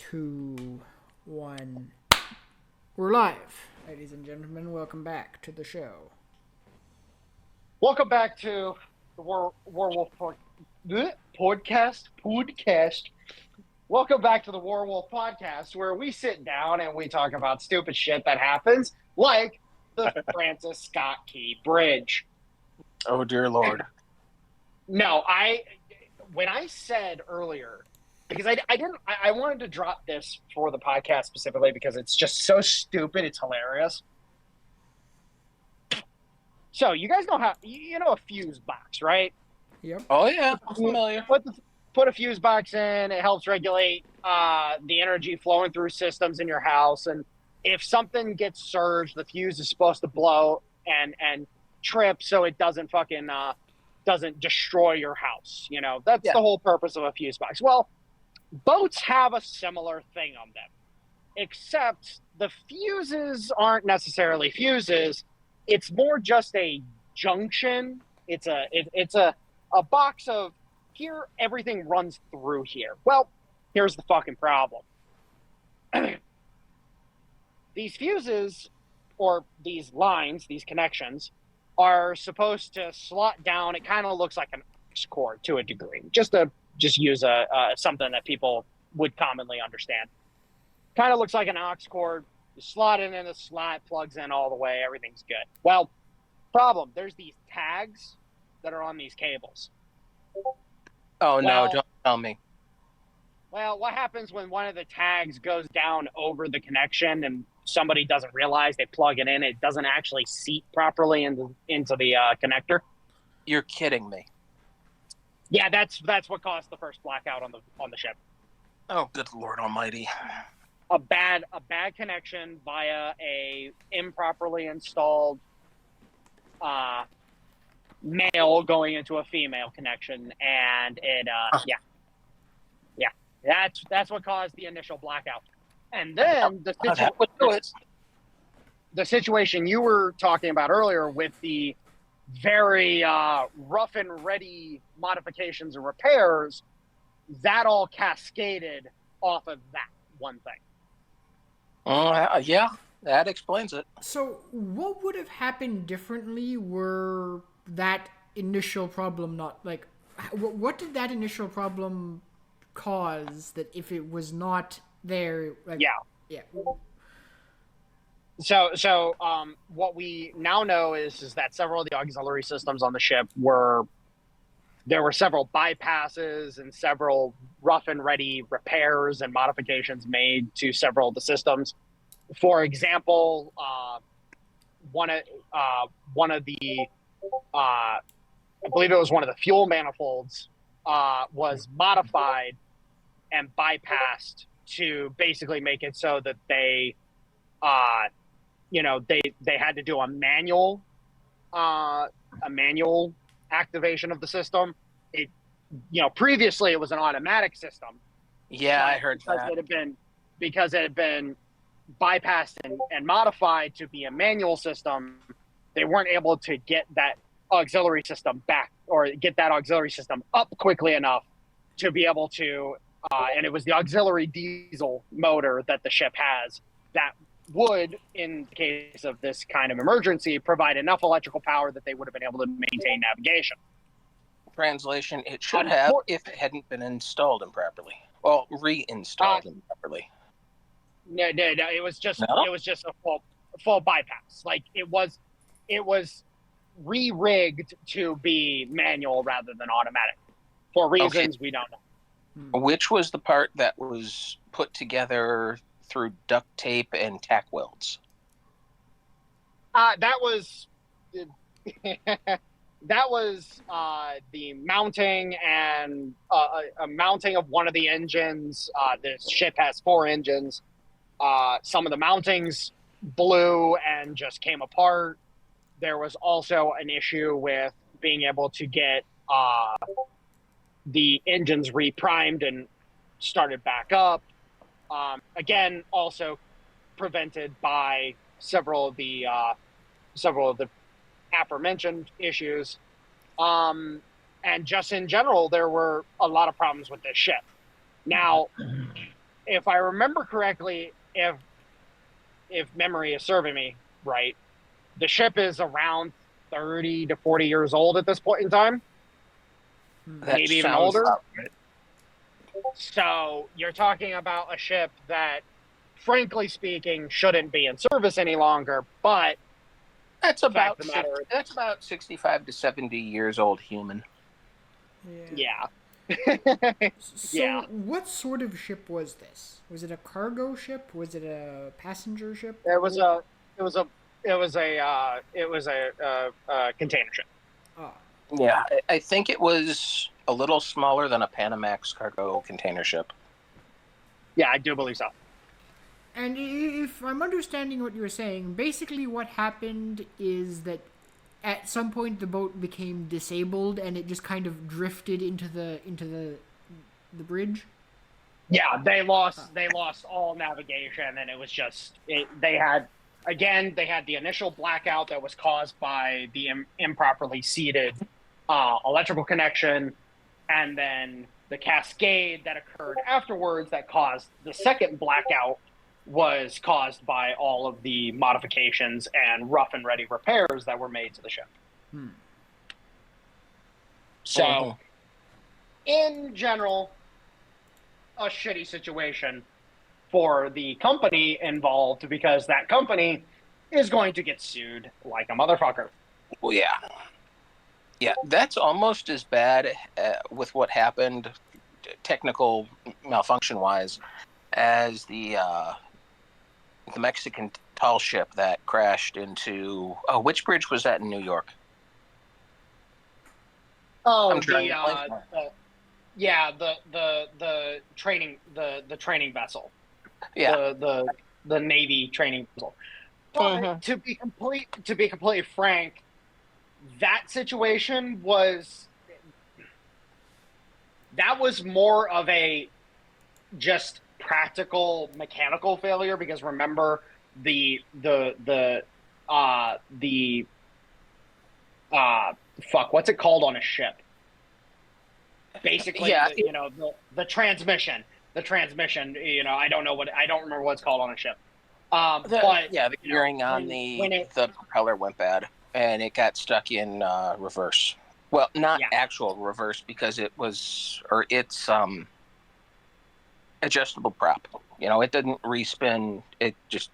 2, 1. We're live. Ladies and gentlemen, welcome back to the show. Welcome back to the WarWolf Podcast. Welcome back to the WarWolf Podcast, where we sit down and we talk about stupid shit that happens, like the Francis Scott Key Bridge. Oh, dear Lord. No, when I said earlier, because I wanted to drop this for the podcast specifically because it's just so stupid, it's hilarious. So you guys know a fuse box, right? Yep. Oh, yeah. I'm familiar. Put a fuse box in. It helps regulate the energy flowing through systems in your house. And if something gets surged, the fuse is supposed to blow and trip so it doesn't doesn't destroy your house. You know, that's the whole purpose of a fuse box. Well, boats have a similar thing on them, except the fuses aren't necessarily fuses. It's more just a junction. It's a box of here, everything runs through here. Well, here's the fucking problem. These fuses, or these lines, these connections, are supposed to slot down. It kind of looks like an aux cord to a degree. Just use something that people would commonly understand. Kind of looks like an aux cord. You slot it in a slot, plugs in all the way, everything's good. Well, problem, there's these tags that are on these cables. Oh, no, don't tell me. Well, what happens when one of the tags goes down over the connection and somebody doesn't realize they plug it in, it doesn't actually seat properly into the connector? You're kidding me. Yeah, that's what caused the first blackout on the ship. Oh, good Lord Almighty. A bad connection via a improperly installed male going into a female connection, and it that's what caused the initial blackout. And then the situation you were talking about earlier with the very rough and ready modifications and repairs, that all cascaded off of that one thing. Yeah, that explains it. So, what would have happened differently were that initial problem not, like, what did that initial problem cause that if it was not there? Like, yeah. So, what we now know is that several of the auxiliary systems on the ship there were several bypasses and several rough and ready repairs and modifications made to several of the systems. For example, one of the I believe it was one of the fuel manifolds was modified and bypassed to basically make it so that they had to do a manual activation of the system. Previously it was an automatic system. Yeah, I heard that. Because it had been bypassed and modified to be a manual system, they weren't able to get that auxiliary system back or get that auxiliary system up quickly enough to be able to, and it was the auxiliary diesel motor that the ship has that would, in the case of this kind of emergency, provide enough electrical power that they would have been able to maintain navigation. Translation, it should have if it hadn't been installed improperly. Well, reinstalled improperly. No, it was just a full bypass. Like it was re-rigged to be manual rather than automatic for reasons we don't know. Which was the part that was put together through duct tape and tack welds? That was the mounting and a mounting of one of the engines. This ship has 4 engines. Some of the mountings blew and just came apart. There was also an issue with being able to get the engines reprimed and started back up. Again, also prevented by several of the aforementioned issues. And just in general, there were a lot of problems with this ship. Now, if I remember correctly, if memory is serving me right, the ship is around 30 to 40 years old at this point in time. Maybe even older. Right. So you're talking about a ship that, frankly speaking, shouldn't be in service any longer, but That's about the matter, that's about 65 to 70 years old human. yeah. So, Yeah. what sort of ship was this? Was it a cargo ship? Was it a passenger ship? It was a container ship. Ah, Yeah, I think it was a little smaller than a Panamax cargo container ship. Yeah, I do believe so. and if I'm understanding what you're saying, basically what happened is that at some point the boat became disabled and it just kind of drifted into the bridge. Yeah, they lost all navigation, and it was just they had the initial blackout that was caused by the improperly seated electrical connection, and then the cascade that occurred afterwards that caused the second blackout was caused by all of the modifications and rough and ready repairs that were made to the ship. So, in general, a shitty situation for the company involved, because that company is going to get sued like a motherfucker. Well, yeah, that's almost as bad with what happened, technical malfunction wise, as the Mexican tall ship that crashed into. Oh, which bridge was that in New York? Oh, I'm trying the training vessel. Yeah, The Navy training vessel. But to be completely frank, that situation was more of a just practical mechanical failure, because remember what's it called on a ship? Basically, Yeah, the transmission. I don't remember what it's called on a ship. But the gearing on the propeller went bad, and it got stuck in reverse. Well, not actual reverse, because it's adjustable prop. It didn't respin. It just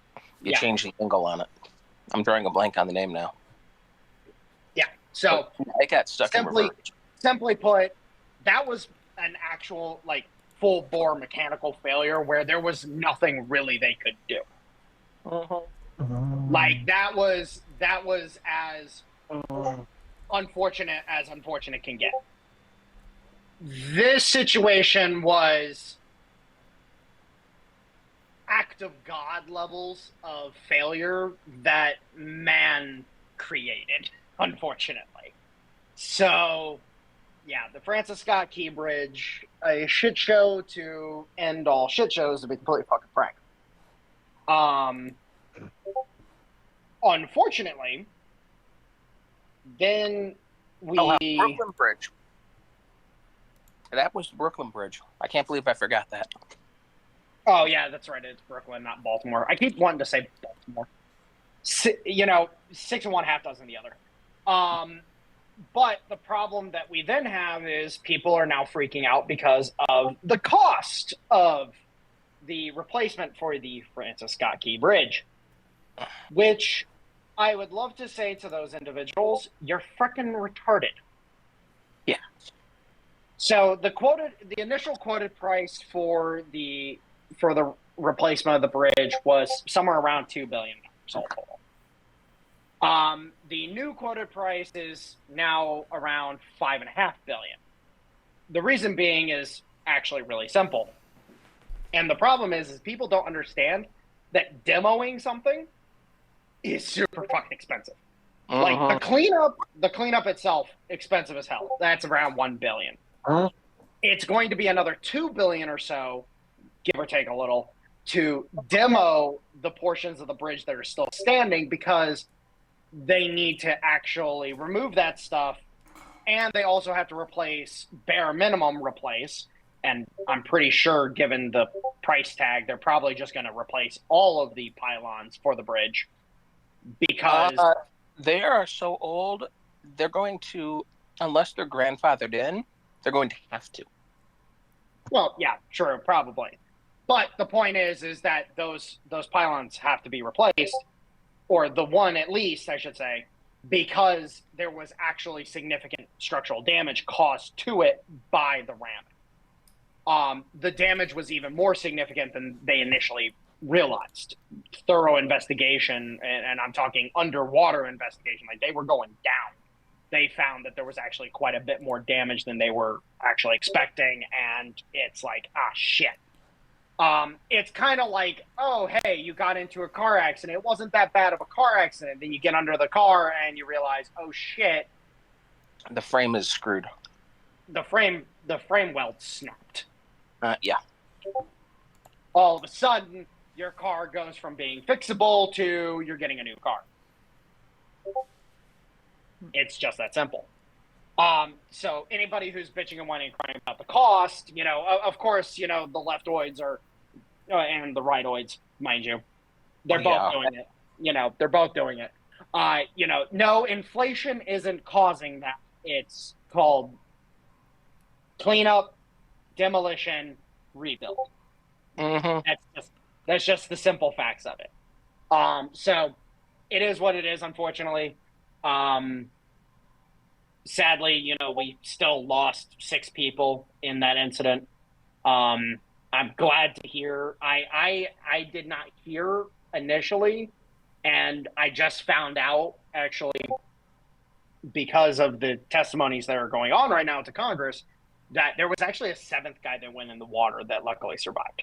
changed the angle on it. I'm drawing a blank on the name now. Yeah. So it got stuck in reverse. Simply put, that was an actual full bore mechanical failure where there was nothing really they could do. That was as unfortunate as unfortunate can get. This situation was act of God levels of failure that man created, unfortunately. So, yeah, the Francis Scott Key Bridge, a shit show to end all shit shows, to be completely fucking frank. Unfortunately, then Brooklyn Bridge. That was the Brooklyn Bridge. I can't believe I forgot that. Oh, yeah, that's right. It's Brooklyn, not Baltimore. I keep wanting to say Baltimore. 6 and 1, half dozen the other. But the problem that we then have is people are now freaking out because of the cost of the replacement for the Francis Scott Key Bridge, which I would love to say to those individuals, you're freaking retarded. Yeah. So the initial quoted price for the replacement of the bridge was somewhere around $2 billion all total. The new quoted price is now around $5.5 billion. The reason being is actually really simple. And the problem is people don't understand that demoing something is super fucking expensive. Like the cleanup itself, expensive as hell. That's around $1 billion. It's going to be another $2 billion or so, give or take a little, to demo the portions of the bridge that are still standing, because they need to actually remove that stuff, and they also have to bare minimum replace And I'm pretty sure, given the price tag, they're probably just going to replace all of the pylons for the bridge because they are so old. They're going to, unless they're grandfathered in, they're going to have to. Well, yeah, sure, probably. But the point is that those pylons have to be replaced, or the one at least, I should say, because there was actually significant structural damage caused to it by the ramming. The damage was even more significant than they initially realized. Thorough investigation, and I'm talking underwater investigation, like they were going down. They found that there was actually quite a bit more damage than they were actually expecting, and it's like, shit. It's kind of like, oh, hey, you got into a car accident. It wasn't that bad of a car accident. Then you get under the car and you realize, oh, shit. The frame is screwed. The frame weld snapped. Yeah. All of a sudden, your car goes from being fixable to you're getting a new car. It's just that simple. So anybody who's bitching and whining and crying about the cost, of course, the leftoids are, and the rightoids, mind you, they're both doing it. They're both doing it. No, inflation isn't causing that. It's called cleanup, demolition, rebuild. Mm-hmm. That's just the simple facts of it. So it is what it is, unfortunately. Sadly, we still lost 6 people in that incident. I'm glad to hear. I did not hear initially, and I just found out actually because of the testimonies that are going on right now to Congress that there was actually a 7th guy that went in the water that luckily survived.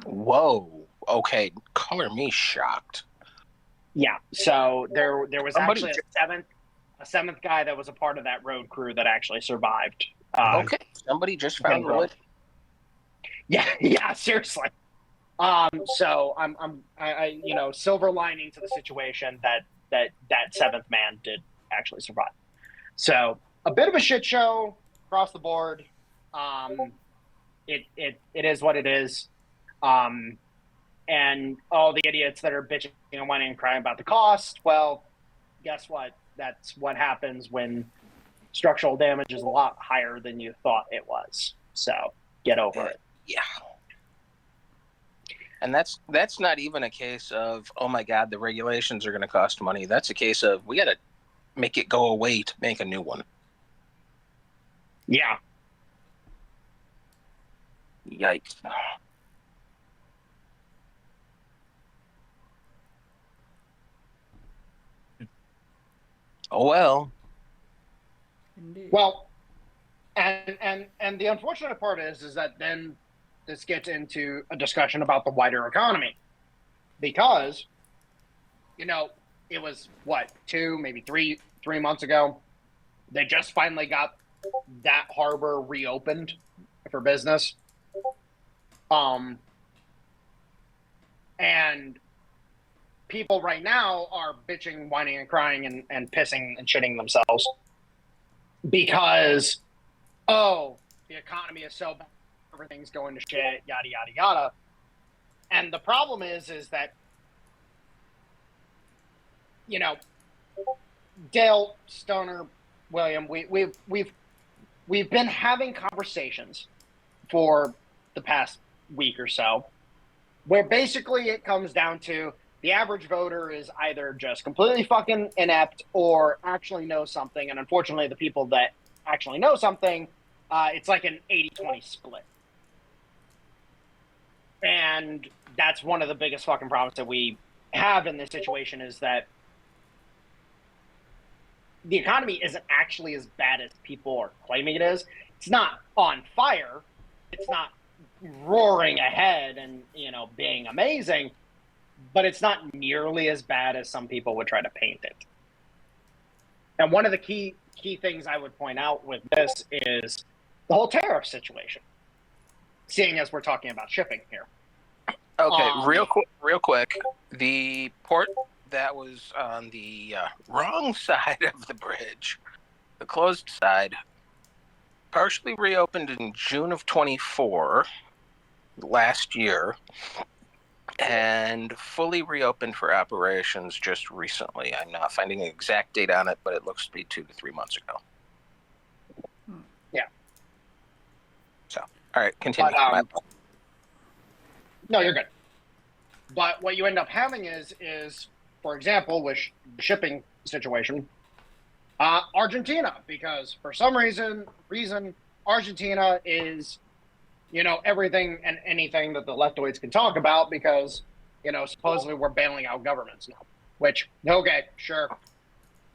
Whoa. Okay. Color me shocked. Yeah. So there was actually a seventh guy that was a part of that road crew that actually survived. Okay. Somebody just found relief. Yeah, seriously. So I silver lining to the situation that 7th man did actually survive. So a bit of a shit show across the board. It is what it is. And all the idiots that are bitching and whining and crying about the cost, well, guess what? That's what happens when structural damage is a lot higher than you thought it was. So get over it. Yeah. And that's not even a case of, oh my God, the regulations are going to cost money. That's a case of we got to make it go away to make a new one. Yeah. Yikes. Oh well. Indeed. Well, and the unfortunate part is that then this gets into a discussion about the wider economy, because it was what 2, maybe 3 months ago, they just finally got that harbor reopened for business, and people right now are bitching, whining, and crying and pissing and shitting themselves because, the economy is so bad, everything's going to shit, yada, yada, yada. And the problem is that, Dale, Stoner, William, we've been having conversations for the past week or so where basically it comes down to the average voter is either just completely fucking inept or actually knows something. And unfortunately, the people that actually know something, it's like an 80-20 split. And that's one of the biggest fucking problems that we have in this situation, is that the economy isn't actually as bad as people are claiming it is. It's not on fire. It's not roaring ahead and, being amazing. But it's not nearly as bad as some people would try to paint it. And one of the key things I would point out with this is the whole tariff situation, seeing as we're talking about shipping here. Okay, real quick. The port that was on the wrong side of the bridge, the closed side, partially reopened in June of 24 last year, and fully reopened for operations just recently. I'm not finding an exact date on it, but it looks to be 2 to 3 months ago. Yeah. So, all right, continue. No, you're good. But what you end up having is for example, with shipping situation, Argentina, because for some reason, Argentina is, everything and anything that the leftoids can talk about because, supposedly we're bailing out governments now. Which, okay, sure.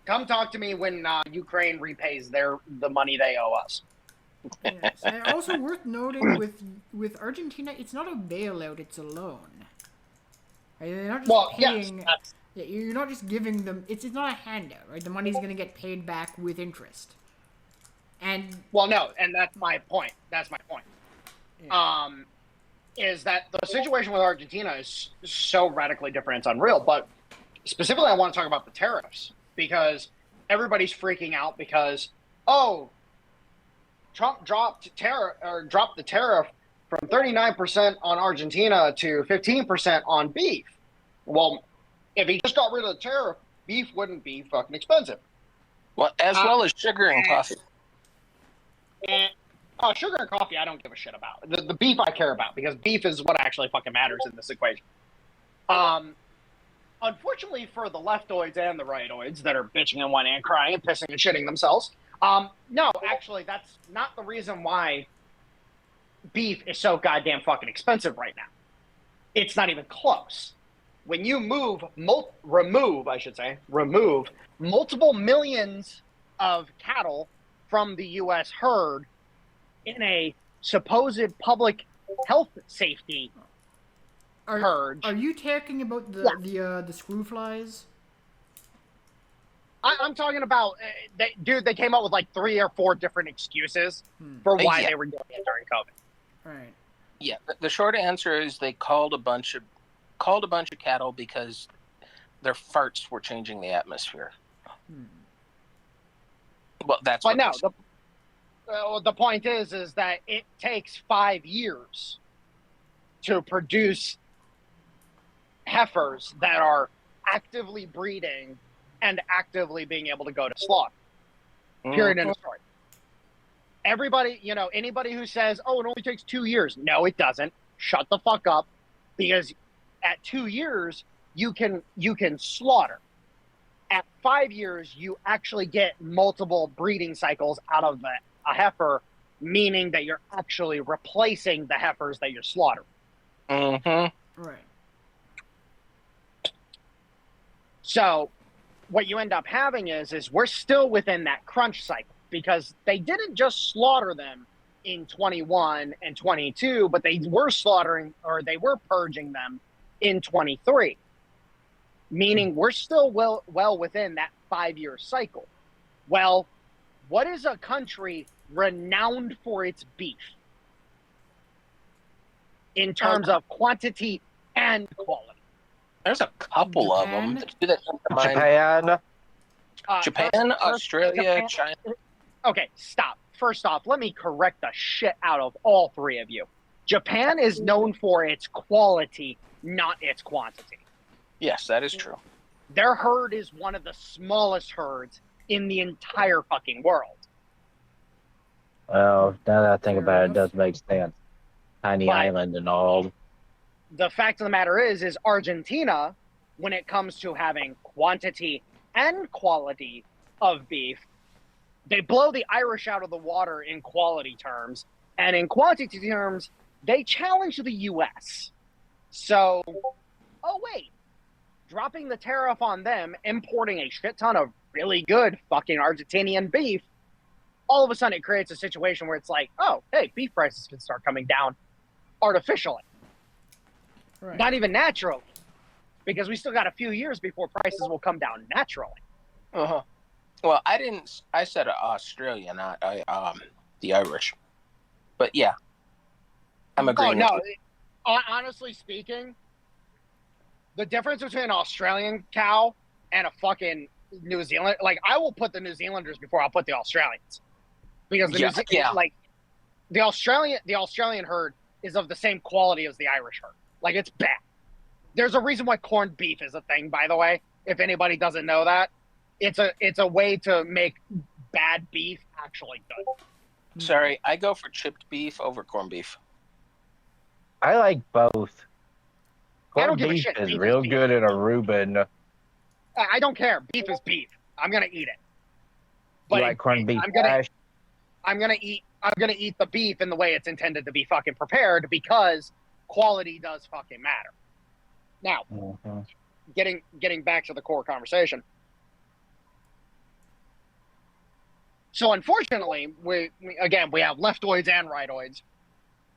Come talk to me when Ukraine repays the money they owe us. Yes. And also worth noting with Argentina, it's not a bailout; it's a loan. Right? They're not just paying. Yes, you're not just giving them. It's not a handout, right? The money's going to get paid back with interest. And no, and that's my point. Yeah. Is that the situation with Argentina is so radically different, it's unreal. But specifically, I want to talk about the tariffs because everybody's freaking out because Trump dropped the tariff from 39% on Argentina to 15% on beef. Well, if he just got rid of the tariff, beef wouldn't be fucking expensive. Well, as well as sugar and coffee. Sugar and coffee, I don't give a shit about. The beef I care about because beef is what actually fucking matters in this equation. Unfortunately for the leftoids and the rightoids that are bitching and whining and crying and pissing and shitting themselves, no, actually, that's not the reason why beef is so goddamn fucking expensive right now. It's not even close. When you remove multiple millions of cattle from the U.S. herd in a supposed public health safety herd. Are you talking about the screw flies? I'm talking about, they came up with like 3 or 4 different excuses for why they were doing it during COVID. Right. Yeah, the short answer is they called a bunch of cattle because their farts were changing the atmosphere. Well, that's but no. The point is that it takes 5 years to produce heifers that are actively breeding and actively being able to go to slaughter. Period. End of story. Everybody, anybody who says, "Oh, it only takes 2 years," no, it doesn't. Shut the fuck up, because at 2 years you can slaughter. At 5 years, you actually get multiple breeding cycles out of a heifer, meaning that you're actually replacing the heifers that you're slaughtering. Mm-hmm. Right. So what you end up having is we're still within that crunch cycle because they didn't just slaughter them in 21 and 22, but they were purging them in 23, meaning we're still well within that 5-year cycle. Well, what is a country renowned for its beef in terms of quantity and quality? There's a couple of them. Japan, Australia, China. Okay, stop. First off, let me correct the shit out of all 3 of you. Japan is known for its quality, not its quantity. Yes, that is true. Their herd is one of the smallest herds in the entire fucking world. Well, now that I think about it, it does make sense. Tiny island and all. The fact of the matter is Argentina, when it comes to having quantity and quality of beef, they blow the Irish out of the water in quality terms, and in quantity terms, they challenge the U.S. So, dropping the tariff on them, importing a shit ton of really good fucking Argentinian beef, all of a sudden it creates a situation where it's like, oh, hey, beef prices can start coming down artificially. Right. Not even naturally, because we still got a few years before prices will come down naturally. Uh-huh. Well, I said Australia, not the Irish. But yeah, I'm agreeing with you. Honestly speaking, the difference between an Australian cow and a fucking New Zealand, like, I will put the New Zealanders before I'll put the Australians. because like the Australian herd is of the same quality as the Irish herd. Like, it's bad. There's a reason why corned beef is a thing, by the way. If anybody doesn't know that, it's a way to make bad beef actually good. Sorry, I go for chipped beef over corned beef. I like both. I don't Corned give a beef shit. is Beef is real beef. good in a Reuben. I don't care. Beef is beef. I'm gonna eat it. You like corned beef hash? I'm gonna eat the beef in the way it's intended to be fucking prepared, because quality does fucking matter. Now, getting back to the core conversation. So unfortunately, we have leftoids and rightoids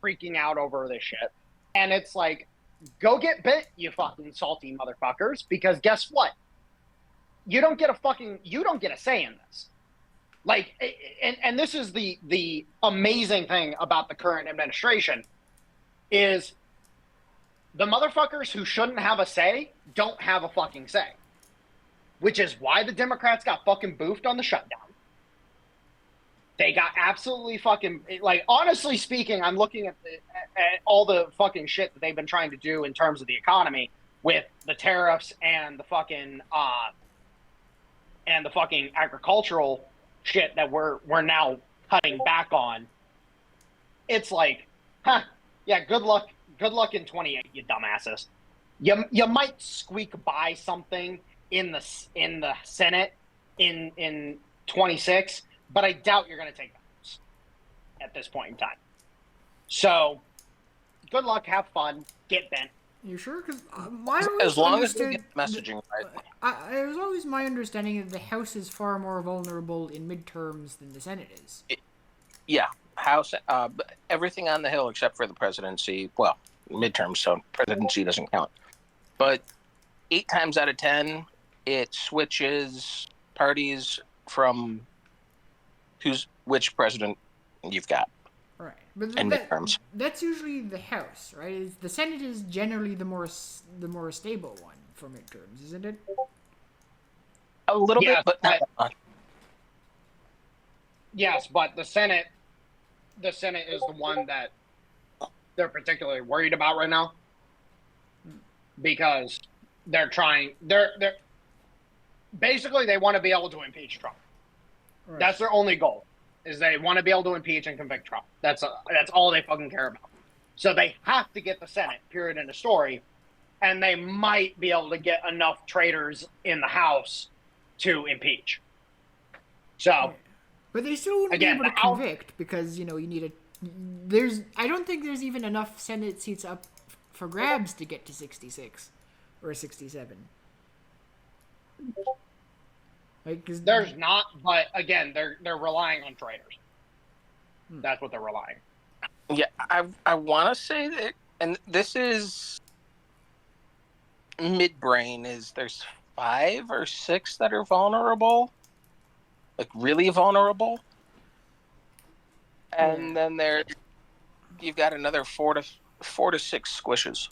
freaking out over this shit. And it's like, go get bit, you fucking salty motherfuckers, because guess what? You don't get a say in this. Like, and this is the amazing thing about the current administration is the motherfuckers who shouldn't have a say don't have a fucking say, which is why the Democrats got fucking boofed on the shutdown. They got absolutely fucking, like, honestly speaking, I'm looking at all the fucking shit that they've been trying to do in terms of the economy with the tariffs and the fucking agricultural shit that we're now cutting back on. It's like, yeah, good luck in 28, you dumbasses. You might squeak by something in the Senate in 26, but I doubt you're going to take that at this point in time. So, good luck, have fun, get bent. You sure? Because as long as they get messaging right. It was always my understanding that the House is far more vulnerable in midterms than the Senate is. Yeah, House, everything on the Hill except for the presidency. Well, midterms, so presidency doesn't count. But 8 times out of 10, it switches parties from which president you've got. Right, but midterms. That's usually the House, right? The Senate is generally the more stable one for midterms, isn't it? A little bit, but not that much. Yes, but the Senate is the one that they're particularly worried about right now, because they're basically they want to be able to impeach Trump. Right. That's their only goal, is they want to be able to impeach and convict Trump. That's all they fucking care about. So they have to get the Senate, period, in the story, and they might be able to get enough traitors in the House to impeach. So, but they still wouldn't be able to convict, because you need I don't think there's even enough Senate seats up for grabs to get to 66 or 67. Like, there's not, but again, they're relying on traitors. That's what they're relying. Yeah, I want to say that, and this is midbrain, is there's 5 or 6 that are vulnerable, like really vulnerable, and then you've got another 4 to 6 squishes.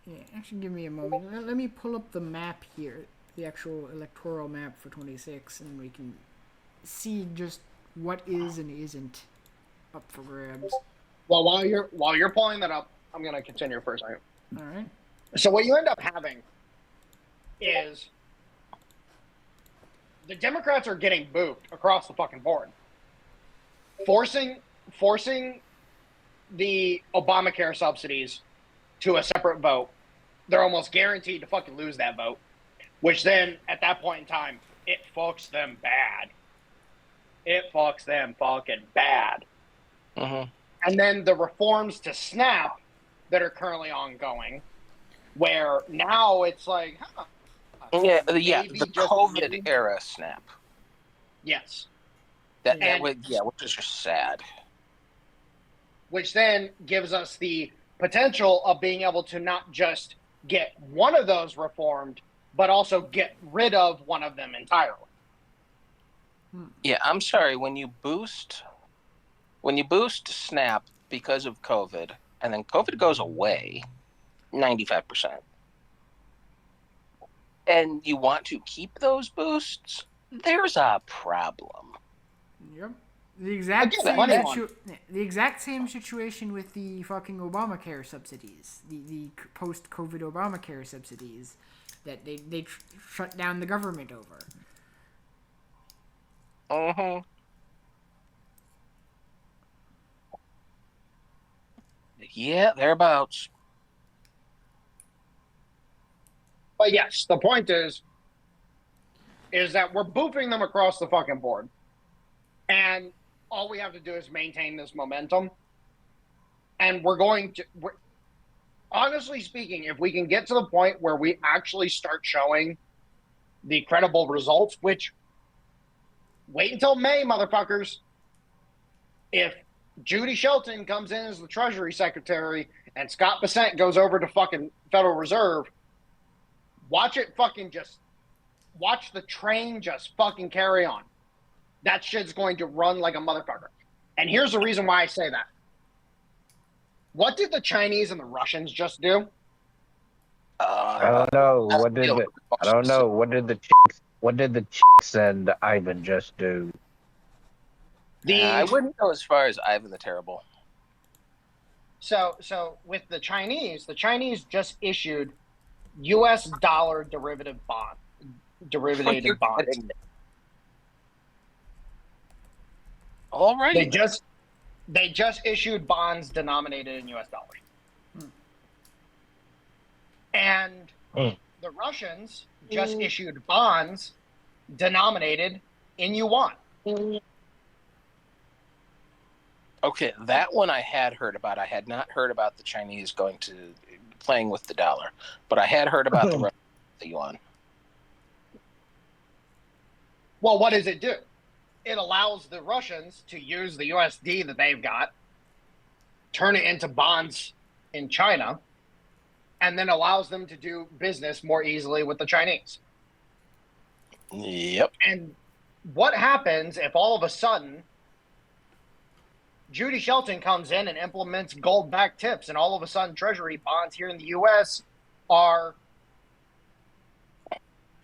Yeah, actually, give me a moment. Let me pull up the map here. The actual electoral map for 26, and we can see just what is and isn't up for grabs. Well, while you're pulling that up, I'm gonna continue for a second. All right. So what you end up having is the Democrats are getting booped across the fucking board, forcing the Obamacare subsidies to a separate vote. They're almost guaranteed to fucking lose that vote. Which then, at that point in time, it fucks them bad. It fucks them fucking bad. Mm-hmm. And then the reforms to SNAP that are currently ongoing, where now it's like, the COVID era SNAP. Yes. Which is just sad. Which then gives us the potential of being able to not just get one of those reformed, but also get rid of one of them entirely. Yeah, I'm sorry. When you boost SNAP because of COVID, and then COVID goes away, 95%, and you want to keep those boosts, there's a problem. Yep. The exact Again, same money on. the exact same situation with the fucking Obamacare subsidies, the post-COVID Obamacare subsidies that they shut down the government over. Uh-huh. Yeah, thereabouts. But yes, the point is that we're boofing them across the fucking board. And all we have to do is maintain this momentum. And honestly speaking, if we can get to the point where we actually start showing the credible results, which, wait until May, motherfuckers. If Judy Shelton comes in as the Treasury Secretary and Scott Bessent goes over to fucking Federal Reserve, watch the train just fucking carry on. That shit's going to run like a motherfucker. And here's the reason why I say that. What did the Chinese and the Russians just do? I don't know. I don't know. What did the chicks and Ivan just do? I wouldn't go as far as Ivan the Terrible. So with the Chinese just issued U.S. dollar derivative bonds. Alrighty. They just issued bonds denominated in U.S. dollars. And the Russians just issued bonds denominated in yuan. Okay, that one I had heard about. I had not heard about the Chinese playing with the dollar, but I had heard about the yuan. Well, what does it do? It allows the Russians to use the USD that they've got, turn it into bonds in China, and then allows them to do business more easily with the Chinese. Yep. And what happens if all of a sudden Judy Shelton comes in and implements gold-backed tips, and all of a sudden Treasury bonds here in the U.S. are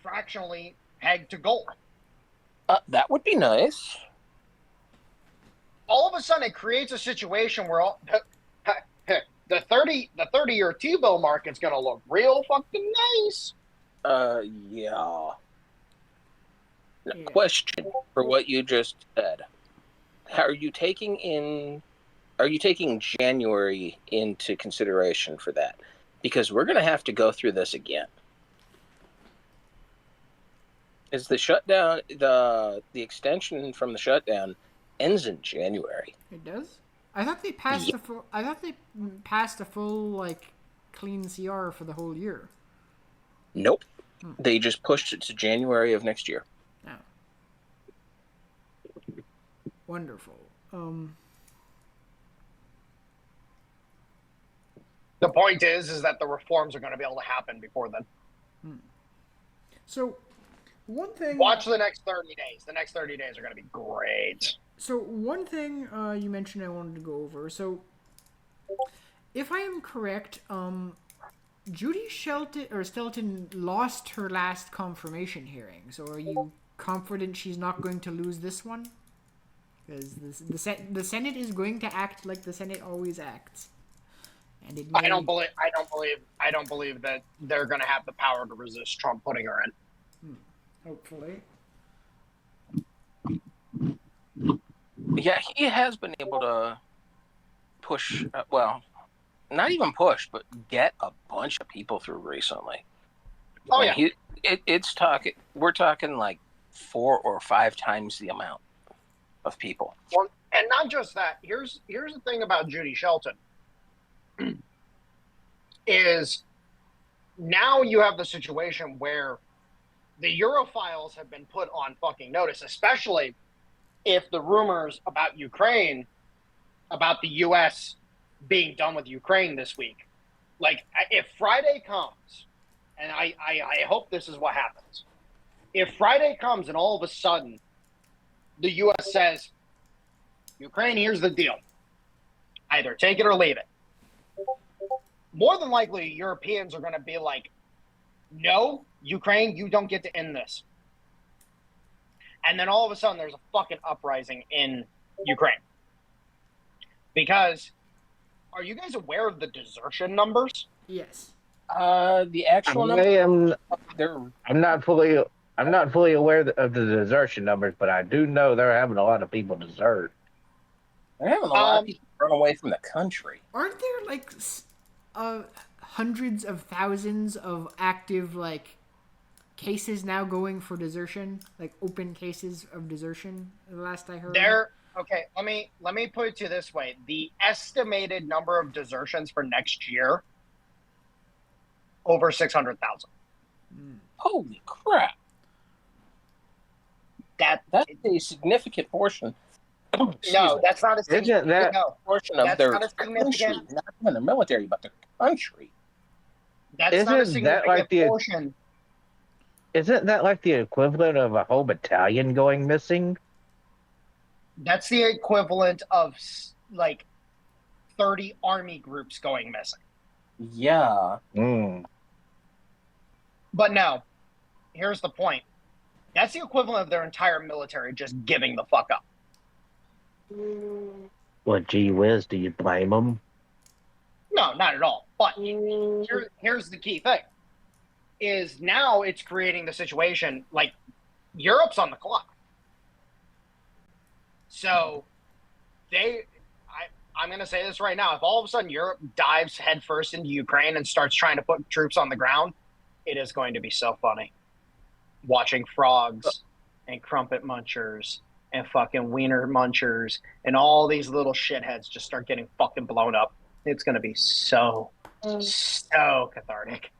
fractionally pegged to gold? That would be nice. All of a sudden, it creates a situation where the 30-year T-bill market's going to look real fucking nice. Yeah. Question for what you just said. Are you taking January into consideration for that? Because we're going to have to go through this again. Is the shutdown, the extension from the shutdown ends in January? It does? I thought they passed a full like clean CR for the whole year. Nope. They just pushed it to January of next year. Oh. Wonderful. The point is that the reforms are going to be able to happen before then. So, one thing... Watch the next 30 days. The next 30 days are going to be great. So, one thing you mentioned I wanted to go over. So, if I am correct, Judy Shelton lost her last confirmation hearing. So, are you confident she's not going to lose this one? Because the Senate is going to act like the Senate always acts. And it may... I don't believe that they're going to have the power to resist Trump putting her in. Hopefully. Yeah, he has been able to push, not even push, but get a bunch of people through recently. Oh, yeah. We're talking like 4 or 5 times the amount of people. Well, and not just that. Here's the thing about Judy Shelton. Is now you have the situation where the Europhiles have been put on fucking notice, especially if the rumors about Ukraine, about the U.S. being done with Ukraine this week. Like, if Friday comes, and I hope this is what happens. If Friday comes and all of a sudden the U.S. says, Ukraine, here's the deal. Either take it or leave it. More than likely, Europeans are going to be like, no, Ukraine, you don't get to end this. And then all of a sudden, there's a fucking uprising in Ukraine. Because, are you guys aware of the desertion numbers? Yes. The actual number. I'm not fully aware of the desertion numbers, but I do know they're having a lot of people desert. They're having a lot of people run away from the country. Aren't there like hundreds of thousands of active like cases now going for desertion, like open cases of desertion? The last I heard. Okay. Let me put it to you this way: the estimated number of desertions for next year, over 600,000. Holy crap! That's a significant portion. No, that's not a significant portion of their country, not even the military, but the country. That's not a significant portion. Isn't that like the equivalent of a whole battalion going missing? That's the equivalent of like 30 army groups going missing. Yeah. But no, here's the point. That's the equivalent of their entire military just giving the fuck up. Well, gee whiz, do you blame them? No, not at all. But here's the key thing. Is now it's creating the situation, like, Europe's on the clock. So, I'm going to say this right now. If all of a sudden Europe dives headfirst into Ukraine and starts trying to put troops on the ground, it is going to be so funny. Watching frogs and crumpet munchers and fucking wiener munchers and all these little shitheads just start getting fucking blown up. It's going to be so cathartic.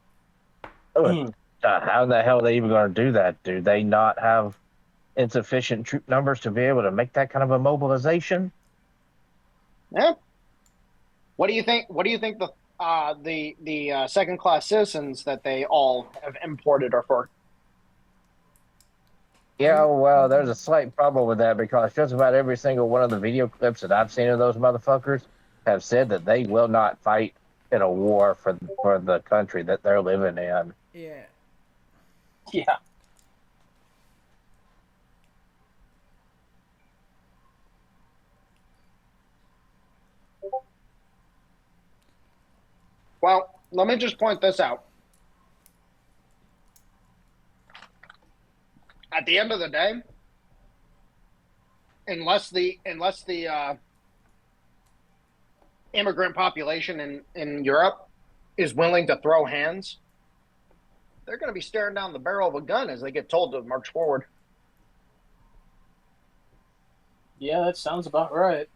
How the hell are they even going to do that? Do they not have insufficient troop numbers to be able to make that kind of a mobilization? Yeah. What do you think? What do you think the second class citizens that they all have imported are for? Yeah, well, there's a slight problem with that because just about every single one of the video clips that I've seen of those motherfuckers have said that they will not fight in a war for the country that they're living in. Yeah. Yeah. Well, let me just point this out. At the end of the day, unless the immigrant population in Europe is willing to throw hands, they're going to be staring down the barrel of a gun as they get told to march forward. Yeah, that sounds about right.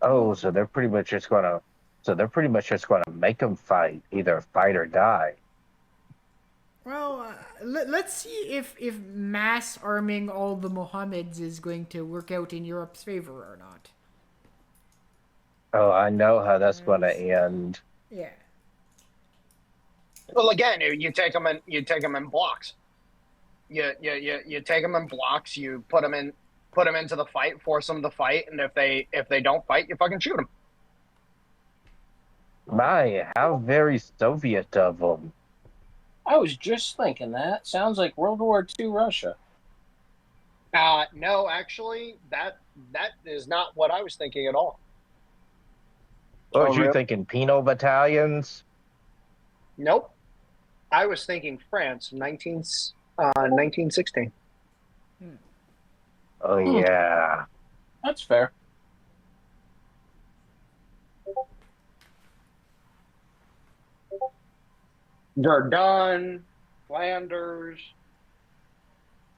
Oh, so they're pretty much just going to make them fight, either fight or die. Well, let's see if mass arming all the Mohammeds is going to work out in Europe's favor or not. Oh, I know how that's going to end. Yeah. Well, again, you take them in blocks. You take them in blocks. You put them into the fight, force them to fight, and if they don't fight, you fucking shoot them. My, how very Soviet of them. I was just thinking that. Sounds like World War II Russia. No, actually, that is not what I was thinking at all. What was you thinking, penal battalions? Nope. I was thinking France, 1916. Oh, yeah. That's fair. Verdun, Flanders,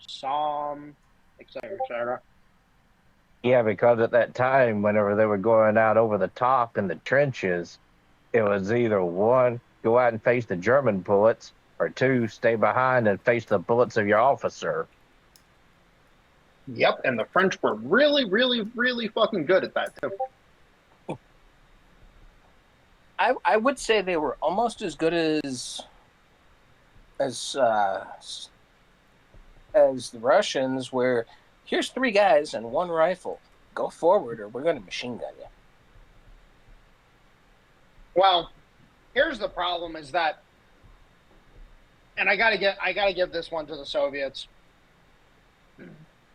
Somme, etc., etc. Yeah, because at that time, whenever they were going out over the top in the trenches, it was either one, go out and face the German bullets, or two, stay behind and face the bullets of your officer. Yep, and the French were really, really, really fucking good at that, too. I would say they were almost as good as the Russians, where here's 3 guys and 1 rifle. Go forward, or we're going to machine gun you. Well, here's the problem: is that, and I gotta give this one to the Soviets.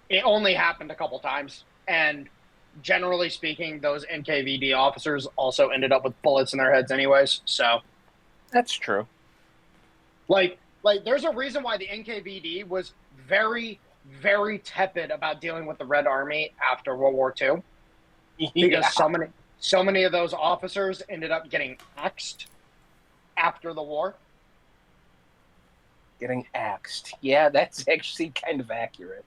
it only happened a couple times, and generally speaking, those NKVD officers also ended up with bullets in their heads anyways. So That's true. like there's a reason why the NKVD was very, very tepid about dealing with the Red Army after World War II, because so many of those officers ended up getting axed after the war. Getting axed. Yeah, that's actually kind of accurate.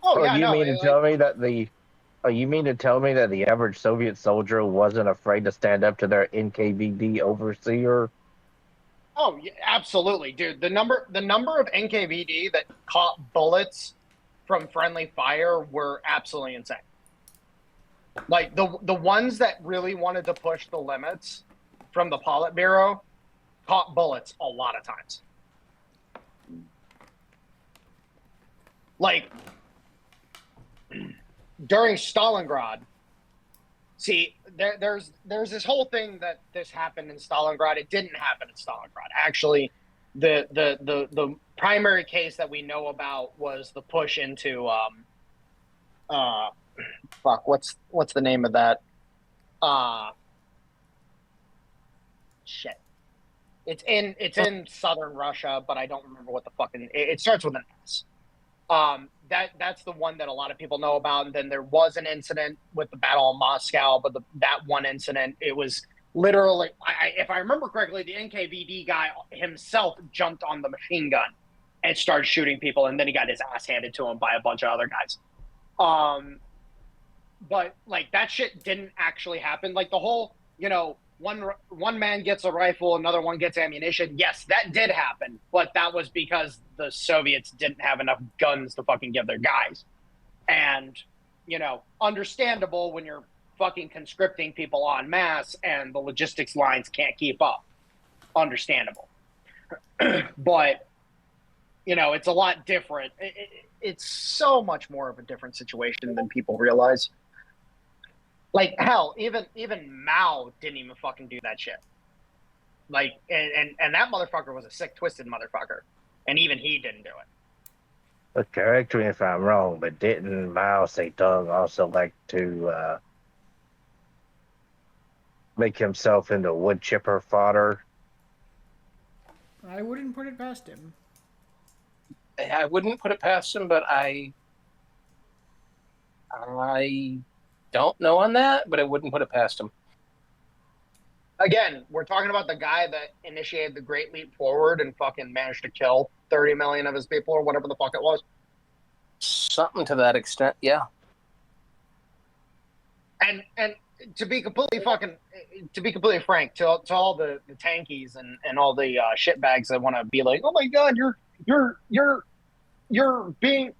Oh, Oh, yeah, you no. mean to tell me that the average Soviet soldier wasn't afraid to stand up to their NKVD overseer? Oh, yeah, absolutely, dude. The number of NKVD that caught bullets from friendly fire were absolutely insane. Like the ones that really wanted to push the limits from the Politburo caught bullets a lot of times. Like during Stalingrad, see, there's this whole thing that this happened in Stalingrad. It didn't happen in Stalingrad. Actually, the primary case that we know about was the push into what's the name of that? Shit. It's in southern Russia, but I don't remember what the fucking it starts with an S. That's the one that a lot of people know about. And then there was an incident with the Battle of Moscow, but that one incident, it was literally, if I remember correctly, the NKVD guy himself jumped on the machine gun and started shooting people, and then he got his ass handed to him by a bunch of other guys. But like that shit didn't actually happen. Like the whole, one man gets a rifle, another one gets ammunition. Yes, that did happen, but that was because the Soviets didn't have enough guns to fucking give their guys. And, understandable when you're fucking conscripting people en masse and the logistics lines can't keep up. Understandable. But, it's a lot different. It's so much more of a different situation than people realize. Like, hell, even Mao didn't even fucking do that shit. Like, and that motherfucker was a sick, twisted motherfucker. And even he didn't do it. But correct me if I'm wrong, but didn't Mao Zedong also like to make himself into wood chipper fodder? I wouldn't put it past him. I wouldn't put it past him, but I don't know on that, but I wouldn't put it past him. Again, we're talking about the guy that initiated the Great Leap Forward and fucking managed to kill 30 million of his people or whatever the fuck it was. Something to that extent, yeah. And to be completely frank, to all the tankies and all the shitbags that want to be like, oh my god, you're being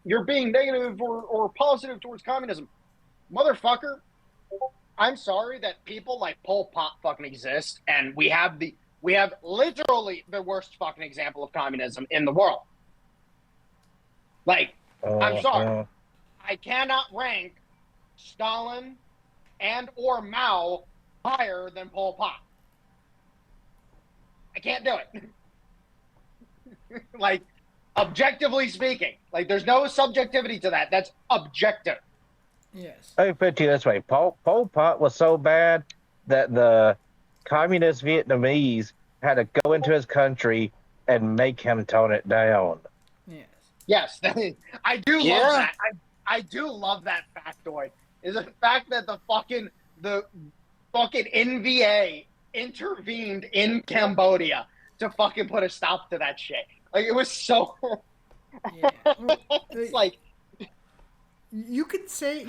negative or positive towards communism, motherfucker. I'm sorry that people like Pol Pot fucking exist, and we have literally the worst fucking example of communism in the world. Like, I'm sorry, I cannot rank Stalin and or Mao higher than Pol Pot. I can't do it. Like, objectively speaking, like there's no subjectivity to that. That's objective. Yes. Let me put it to you this way. Pol Pot was so bad that the communist Vietnamese had to go into his country and make him tone it down. Yes, I do love that. I do love that factoid. Is the fact that the fucking NVA intervened in Cambodia to fucking put a stop to that shit. Like, it was so... Yeah. It's like... You could say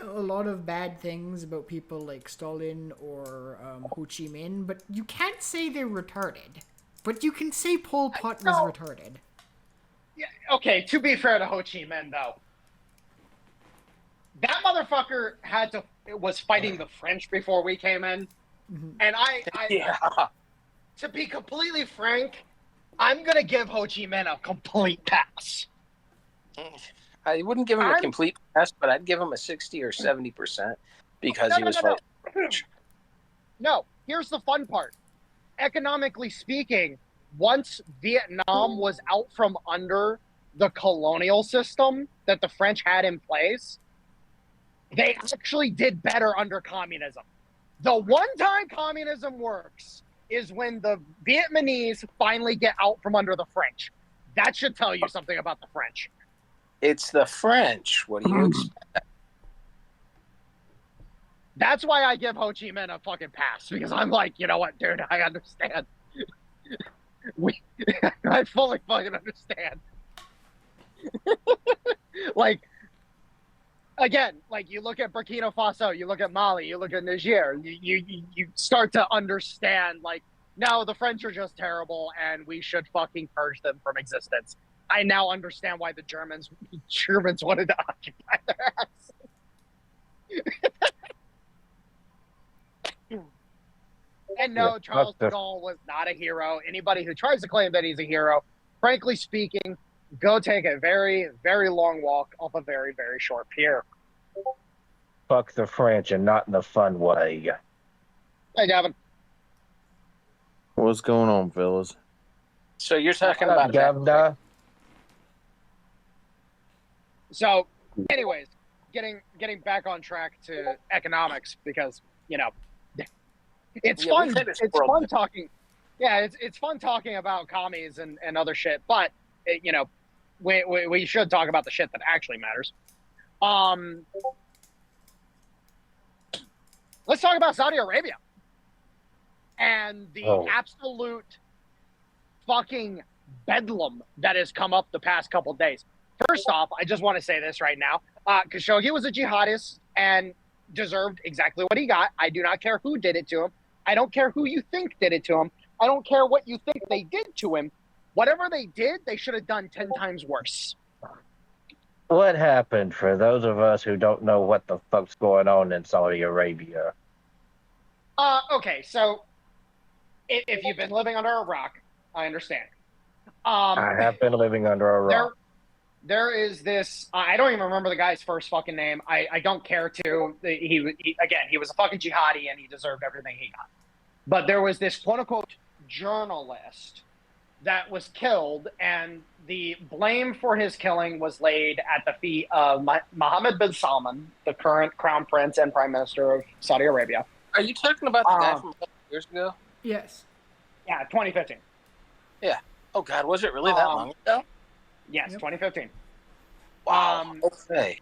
a lot of bad things about people like Stalin or Ho Chi Minh, but you can't say they're retarded. But you can say Pol Pot was retarded. Yeah, okay, to be fair to Ho Chi Minh, though, that motherfucker was fighting the French before we came in, and to be completely frank, I'm gonna give Ho Chi Minh a complete pass. I wouldn't give him a complete pass, but I'd give him a 60 or 70% because he was fighting. No, here's the fun part. Economically speaking, once Vietnam was out from under the colonial system that the French had in place, they actually did better under communism. The one time communism works is when the Vietnamese finally get out from under the French. That should tell you something about the French. It's the French. What do you expect? That's why I give Ho Chi Minh a fucking pass, because I'm like, you know what, dude, I understand. I fully fucking understand. Like, again, like you look at Burkina Faso, you look at Mali, you look at Niger, you start to understand, like, no, the French are just terrible and we should fucking purge them from existence. I now understand why the Germans wanted to occupy their ass. And no, Charles de Gaulle was not a hero. Anybody who tries to claim that he's a hero, frankly speaking, go take a very, very long walk off a very, very short pier. Fuck the French, and not in the fun way. Hey, Gavin. What's going on, fellas? So you're talking about Governor. So, anyways, getting back on track to economics, because, you know, it's fun. It's fun talking. Yeah, it's fun talking about commies and other shit. But you know, we should talk about the shit that actually matters. Let's talk about Saudi Arabia and the absolute fucking bedlam that has come up the past couple days. First off, I just want to say this right now: Khashoggi was a jihadist and deserved exactly what he got. I do not care who did it to him. I don't care who you think did it to him. I don't care what you think they did to him. Whatever they did, they should have done 10 times worse. What happened, for those of us who don't know what the fuck's going on in Saudi Arabia? Okay, so if you've been living under a rock, I understand. I have been living under a rock. There is this, I don't even remember the guy's first fucking name. I don't care to. He was a fucking jihadi and he deserved everything he got. But there was this quote-unquote journalist that was killed, and the blame for his killing was laid at the feet of Mohammed bin Salman, the current crown prince and prime minister of Saudi Arabia. Are you talking about the guy from a couple years ago? Yes. Yeah, 2015. Yeah. Oh, God, was it really that long ago? Yes, yep. 2015. Wow. Okay.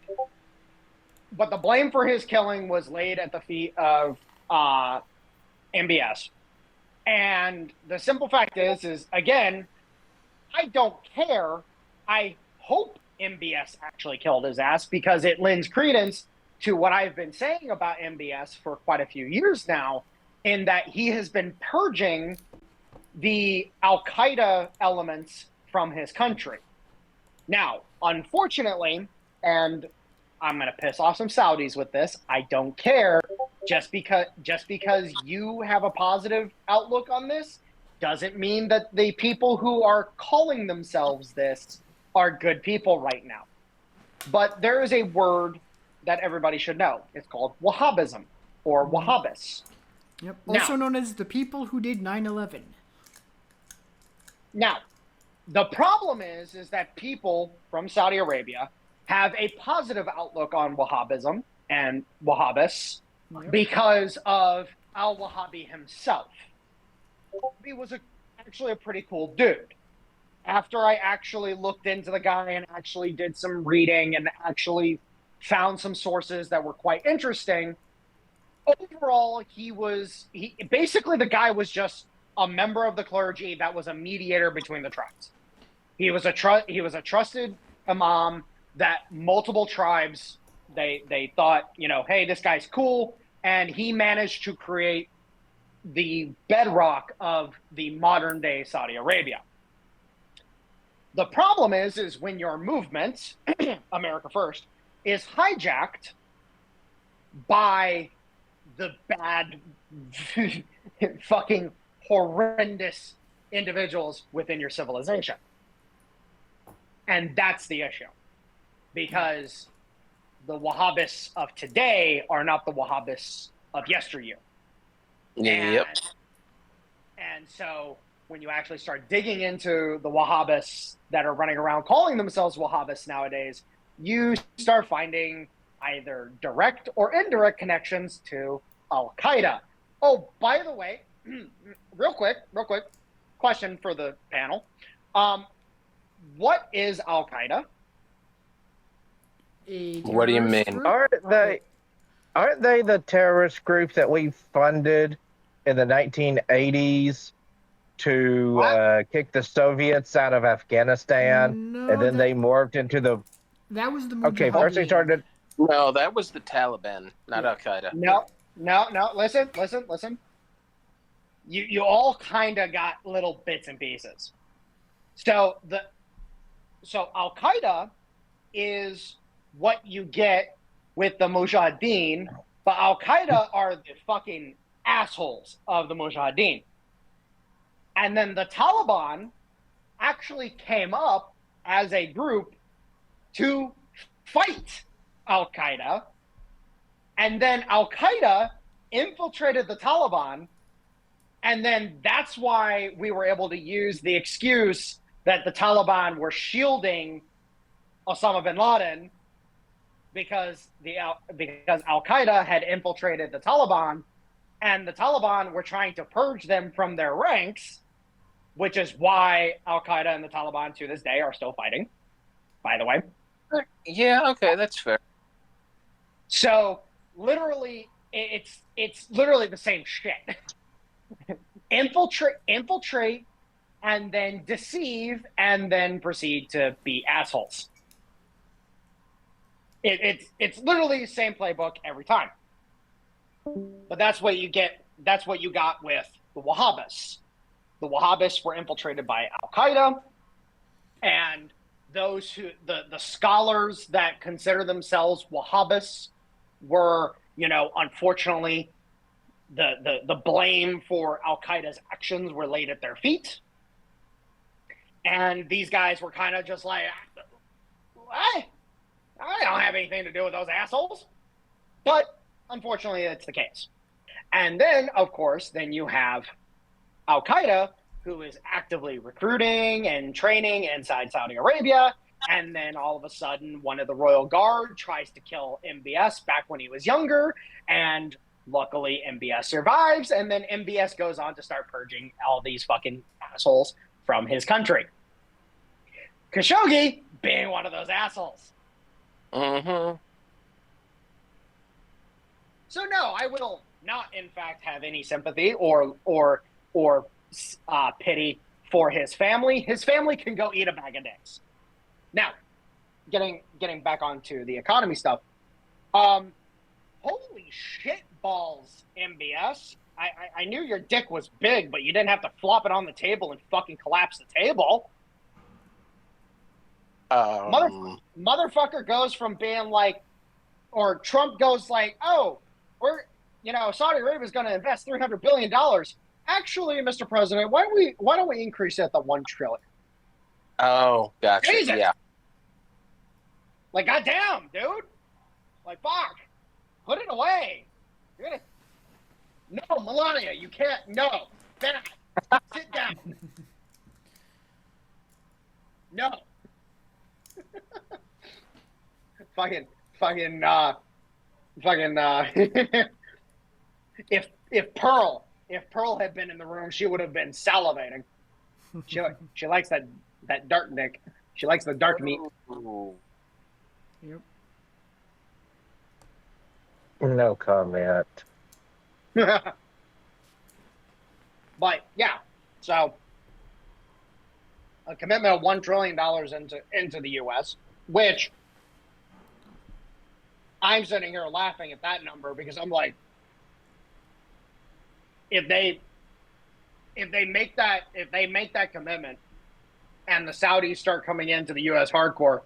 But the blame for his killing was laid at the feet of MBS. And the simple fact is again, I don't care. I hope MBS actually killed his ass, because it lends credence to what I've been saying about MBS for quite a few years now, in that he has been purging the Al-Qaeda elements from his country. Now, unfortunately, and I'm going to piss off some Saudis with this, I don't care. Just because you have a positive outlook on this doesn't mean that the people who are calling themselves this are good people right now. But there is a word that everybody should know. It's called Wahhabism, or Wahhabis. Yep. Also known as the people who did 9/11. Now, the problem is that people from Saudi Arabia have a positive outlook on Wahhabism and Wahhabis because of al-Wahhabi himself. He was actually a pretty cool dude. After I actually looked into the guy and actually did some reading and actually found some sources that were quite interesting, overall, basically the guy was just a member of the clergy that was a mediator between the tribes. He was a trusted imam that multiple tribes, they thought, you know, hey, this guy's cool, and he managed to create the bedrock of the modern day Saudi Arabia. The problem is when your movement, America First, is hijacked by the bad, fucking horrendous individuals within your civilization. And that's the issue. Because the Wahhabis of today are not the Wahhabis of yesteryear. Yep. And so when you actually start digging into the Wahhabis that are running around calling themselves Wahhabis nowadays, you start finding either direct or indirect connections to Al-Qaeda. Oh, by the way, real quick, question for the panel. What is Al-Qaeda? What do you mean? Aren't they the terrorist group that we funded in the 1980s to kick the Soviets out of Afghanistan? No, and then they morphed into the... That was the Okay, first they Mujahideen. started... No, that was the Taliban, not Al Qaeda. No. Listen. You all kind of got little bits and pieces. So Al Qaeda is what you get with the Mujahideen, but Al Qaeda are the fucking assholes of the Mujahideen. And then the Taliban actually came up as a group to fight Al Qaeda. And then Al Qaeda infiltrated the Taliban. And then that's why we were able to use the excuse that the Taliban were shielding Osama bin Laden because Al Qaeda had infiltrated the Taliban, and the Taliban were trying to purge them from their ranks, which is why Al Qaeda and the Taliban to this day are still fighting, by the way. Yeah, okay, that's fair. So literally, it's literally the same shit. Infiltrate, and then deceive, and then proceed to be assholes. It's literally the same playbook every time. But that's what you get. That's what you got with the Wahhabis. The Wahhabis were infiltrated by Al Qaeda, and those who the scholars that consider themselves Wahhabis were, unfortunately, the blame for Al Qaeda's actions were laid at their feet. And these guys were kind of just like, I don't have anything to do with those assholes. But unfortunately, it's the case. And then, of course, then you have Al Qaeda, who is actively recruiting and training inside Saudi Arabia. And then all of a sudden, one of the royal guard tries to kill MBS back when he was younger. And luckily, MBS survives. And then MBS goes on to start purging all these fucking assholes from his country. Khashoggi being one of those assholes. Mm-hmm. So no, I will not, in fact, have any sympathy or pity for his family. His family can go eat a bag of dicks. Now, getting back onto the economy stuff. Holy shit balls, MBS. I knew your dick was big, but you didn't have to flop it on the table and fucking collapse the table. Motherfucker goes from being like, or Trump goes like, oh, Saudi Arabia's going to invest $300 billion. Actually, Mr. President, why don't we increase it to $1 trillion? Oh, gotcha. Jesus. Yeah. Like, goddamn, dude. Like, fuck. Put it away. No, Melania, you can't. No. Back. Sit down. No. fucking if Pearl had been in the room, she would have been salivating. She likes that dark dick. She likes the dark meat. Yep. No comment. But yeah, so a commitment of $1 trillion into the U.S., which I'm sitting here laughing at that number because I'm like, if they make that commitment and the Saudis start coming into the U.S. hardcore,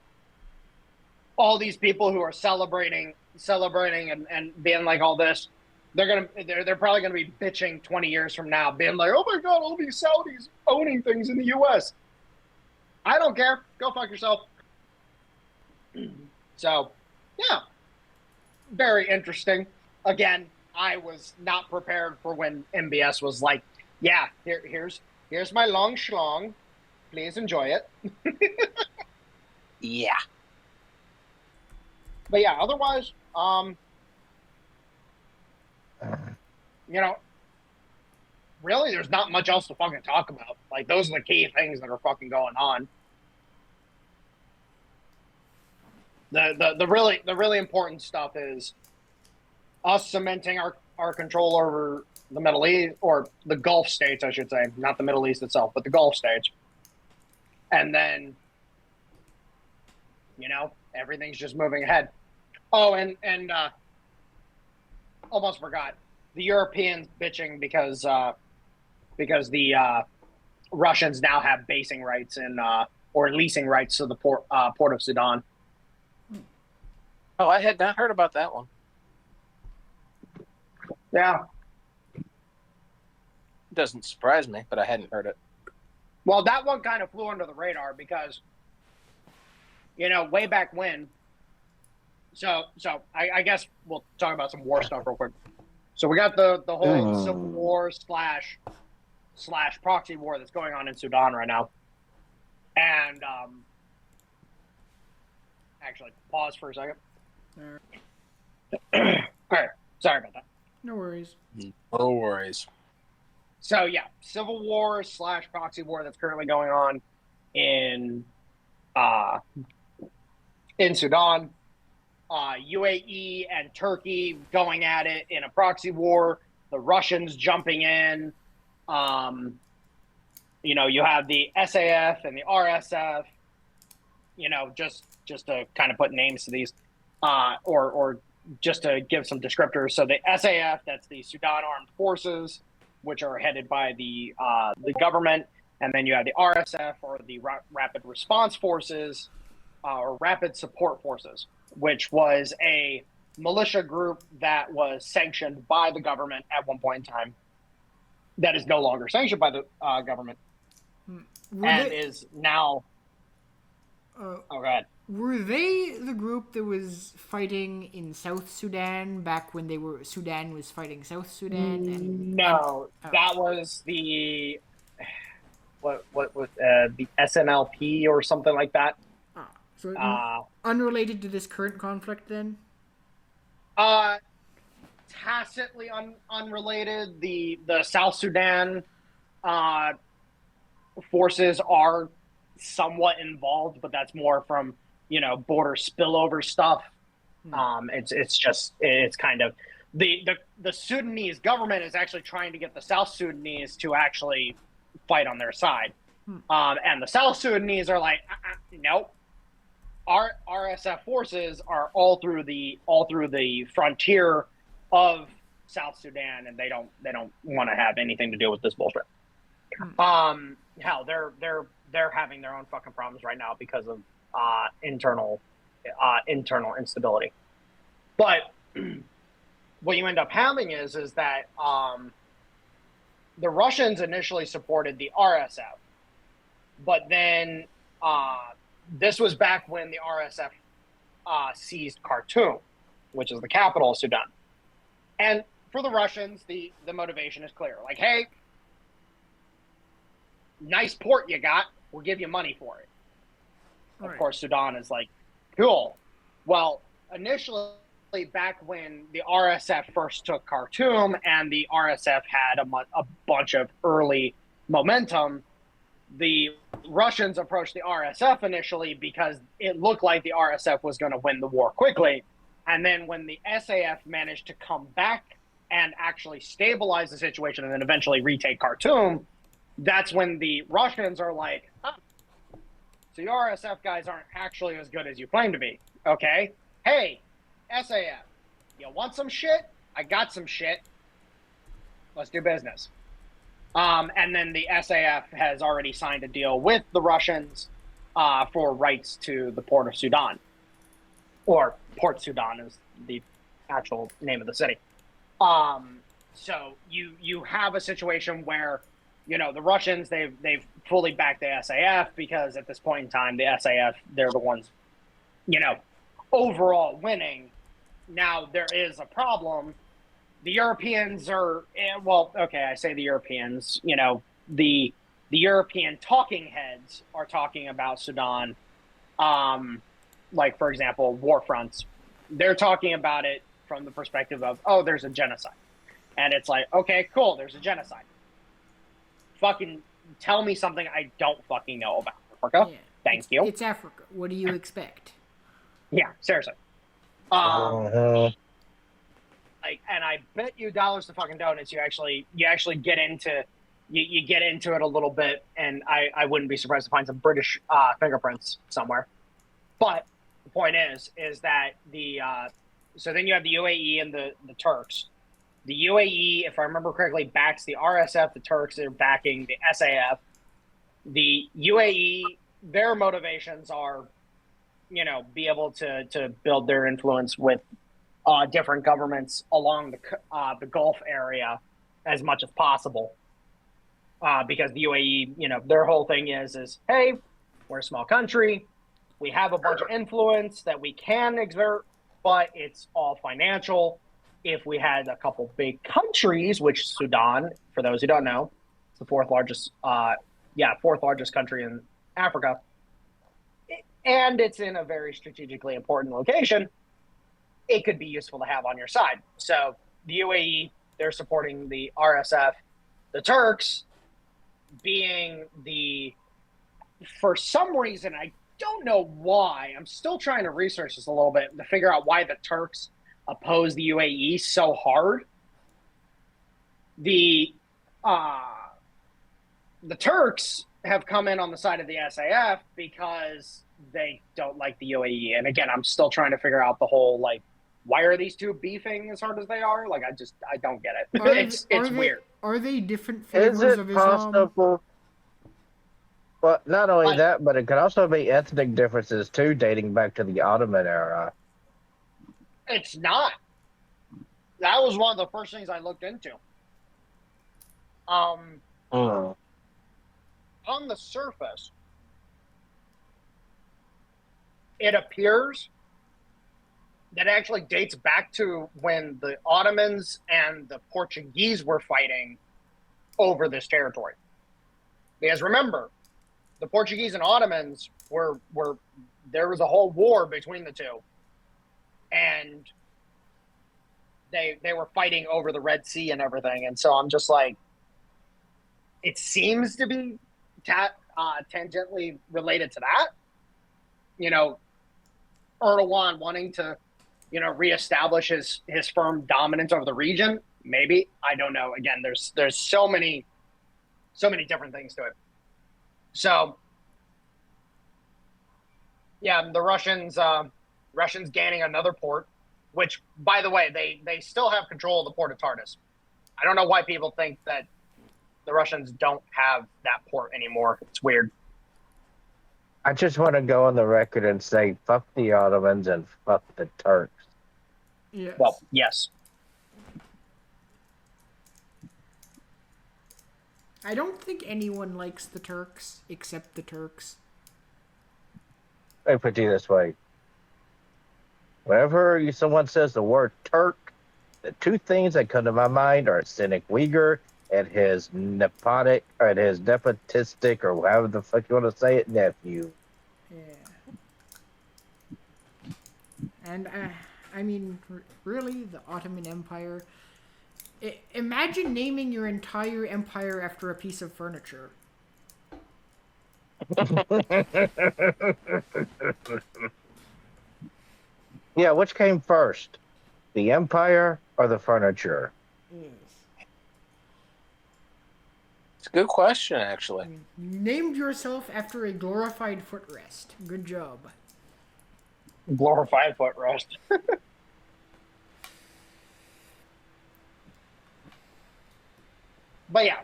all these people who are celebrating and being like all this, they're probably gonna be bitching 20 years from now, being like, oh my god, all these Saudis owning things in the U.S. I don't care. Go fuck yourself. So, yeah, very interesting. Again, I was not prepared for when MBS was like, yeah, here's Here's my long schlong. Please enjoy it. Yeah. But yeah, otherwise, really, there's not much else to fucking talk about. Like, those are the key things that are fucking going on. The really important stuff is us cementing our control over the Middle East, or the Gulf states, I should say, not the Middle East itself, but the Gulf states. And then, everything's just moving ahead. Oh, and almost forgot, the Europeans bitching because the Russians now have basing rights or leasing rights to the port of Sudan. Oh, I had not heard about that one. Yeah. Doesn't surprise me, but I hadn't heard it. Well, that one kind of flew under the radar because, way back when. So I guess we'll talk about some war stuff real quick. So we got the whole Civil War slash proxy war that's going on in Sudan right now. And actually, pause for a second. All right, sorry about that. No worries. No worries. So yeah, Civil War slash proxy war that's currently going on in Sudan. UAE and Turkey going at it in a proxy war. The Russians jumping in. You have the SAF and the RSF. Just to kind of put names to these, or just to give some descriptors. So the SAF, that's the Sudan Armed Forces, which are headed by the government, and then you have the RSF, or the Rapid Response Forces, or Rapid Support Forces, which was a militia group that was sanctioned by the government at one point in time. That is no longer sanctioned by the government, is now. Go ahead. Were they the group that was fighting in South Sudan back when Sudan was fighting South Sudan? No, that was the what was the SNLP or something like that. So unrelated to this current conflict, then? Tacitly unrelated. The South Sudan forces are somewhat involved, but that's more from border spillover stuff. It's kind of the Sudanese government is actually trying to get the South Sudanese to actually fight on their side, and the South Sudanese are like, nope. Our RSF forces are all through the frontier of South Sudan, and they don't want to have anything to do with this bullshit. Hell, they're having their own fucking problems right now because of internal instability. But what you end up having is that the Russians initially supported the RSF, but then this was back when the RSF seized Khartoum, which is the capital of Sudan. And for the Russians, the motivation is clear. Like, hey, nice port you got. We'll give you money for it. Right. Of course, Sudan is like, cool. Well, initially, back when the RSF first took Khartoum and the RSF had a bunch of early momentum, the Russians approached the RSF initially because it looked like the RSF was going to win the war quickly. And then when the SAF managed to come back and actually stabilize the situation and then eventually retake Khartoum, that's when the Russians are like, so your RSF guys aren't actually as good as you claim to be. Okay. Hey, SAF, you want some shit? I got some shit. Let's do business. And then the SAF has already signed a deal with the Russians for rights to the port of Sudan, or Port Sudan is the actual name of the city. So you have a situation where, the Russians, they've fully backed the SAF because at this point in time, the SAF, they're the ones, overall winning. Now there is a problem. The Europeans are, I say the Europeans, the the European talking heads are talking about Sudan, like, for example, war fronts. They're talking about it from the perspective of, oh, there's a genocide. And it's like, okay, cool, there's a genocide. Fucking tell me something I don't fucking know about Africa. Yeah. Thank you. It's Africa. What do you expect? Yeah, seriously. Uh-huh. Like, and I bet you dollars to fucking donuts, you actually get into you get into it a little bit, and I wouldn't be surprised to find some British fingerprints somewhere. But the point is that the so then you have the UAE and the Turks. The UAE, if I remember correctly, backs the RSF. The Turks are backing the SAF. The UAE, their motivations are, be able to build their influence with different governments along the Gulf area as much as possible. Because the UAE, their whole thing is, hey, we're a small country. We have a bunch of influence that we can exert, but it's all financial. If we had a couple big countries, which Sudan, for those who don't know, it's the fourth largest country in Africa, and it's in a very strategically important location, it could be useful to have on your side. So the UAE, they're supporting the RSF. The Turks, being for some reason, I don't know why, I'm still trying to research this a little bit to figure out why the Turks oppose the UAE so hard. The Turks have come in on the side of the SAF because they don't like the UAE. And again, I'm still trying to figure out the whole, like, why are these two beefing as hard as they are? Like, I don't get it. It's weird. Are they different Is flavors it of Islam? possible? Well, not only that, but it could also be ethnic differences too, dating back to the Ottoman era. It's not. That was one of the first things I looked into. On the surface, it appears that actually dates back to when the Ottomans and the Portuguese were fighting over this territory. Because remember, the Portuguese and Ottomans were there was a whole war between the two. And they were fighting over the Red Sea and everything. And so I'm just like, it seems to be tangentially related to that. Erdogan wanting to, reestablish his firm dominance over the region. Maybe. I don't know. Again, there's so many different things to it. So, yeah, the Russians gaining another port, which, by the way, they still have control of the port of Tartus. I don't know why people think that the Russians don't have that port anymore. It's weird. I just want to go on the record and say, fuck the Ottomans and fuck the Turks. Yes. Well, yes. I don't think anyone likes the Turks except the Turks. Let me put it this way. Whenever someone says the word Turk, the two things that come to my mind are Cynic Uyghur and his nepotic, or his nepotistic, or however the fuck you want to say it, nephew. Yeah. And, I mean, really, the Ottoman Empire. Imagine naming your entire empire after a piece of furniture. Yeah, which came first? The empire or the furniture? Yes. It's a good question, actually. Named yourself after a glorified footrest. Good job. Glorified footrest. But yeah,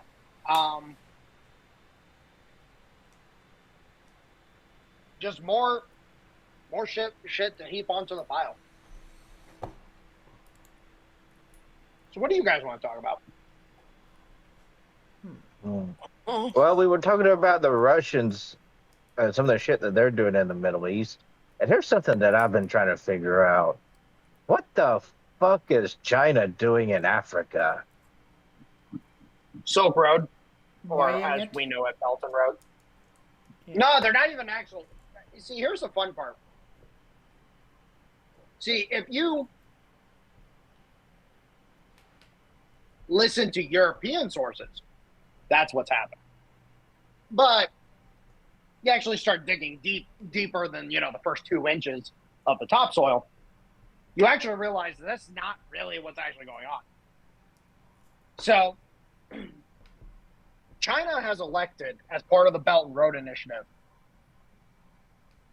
just more shit to heap onto the pile. So what do you guys want to talk about? Well, we were talking about the Russians, some of the shit that they're doing in the Middle East. And here's something that I've been trying to figure out. What the fuck is China doing in Africa? Silk Road. or buying as it? we know it, Belt and Road. Yeah. No, they're not even actual. See, here's the fun part. See, if you listen to European sources, that's what's happening. But you actually start digging deeper than, the first 2 inches of the topsoil, you actually realize that's not really what's actually going on. So China has elected, as part of the Belt and Road Initiative,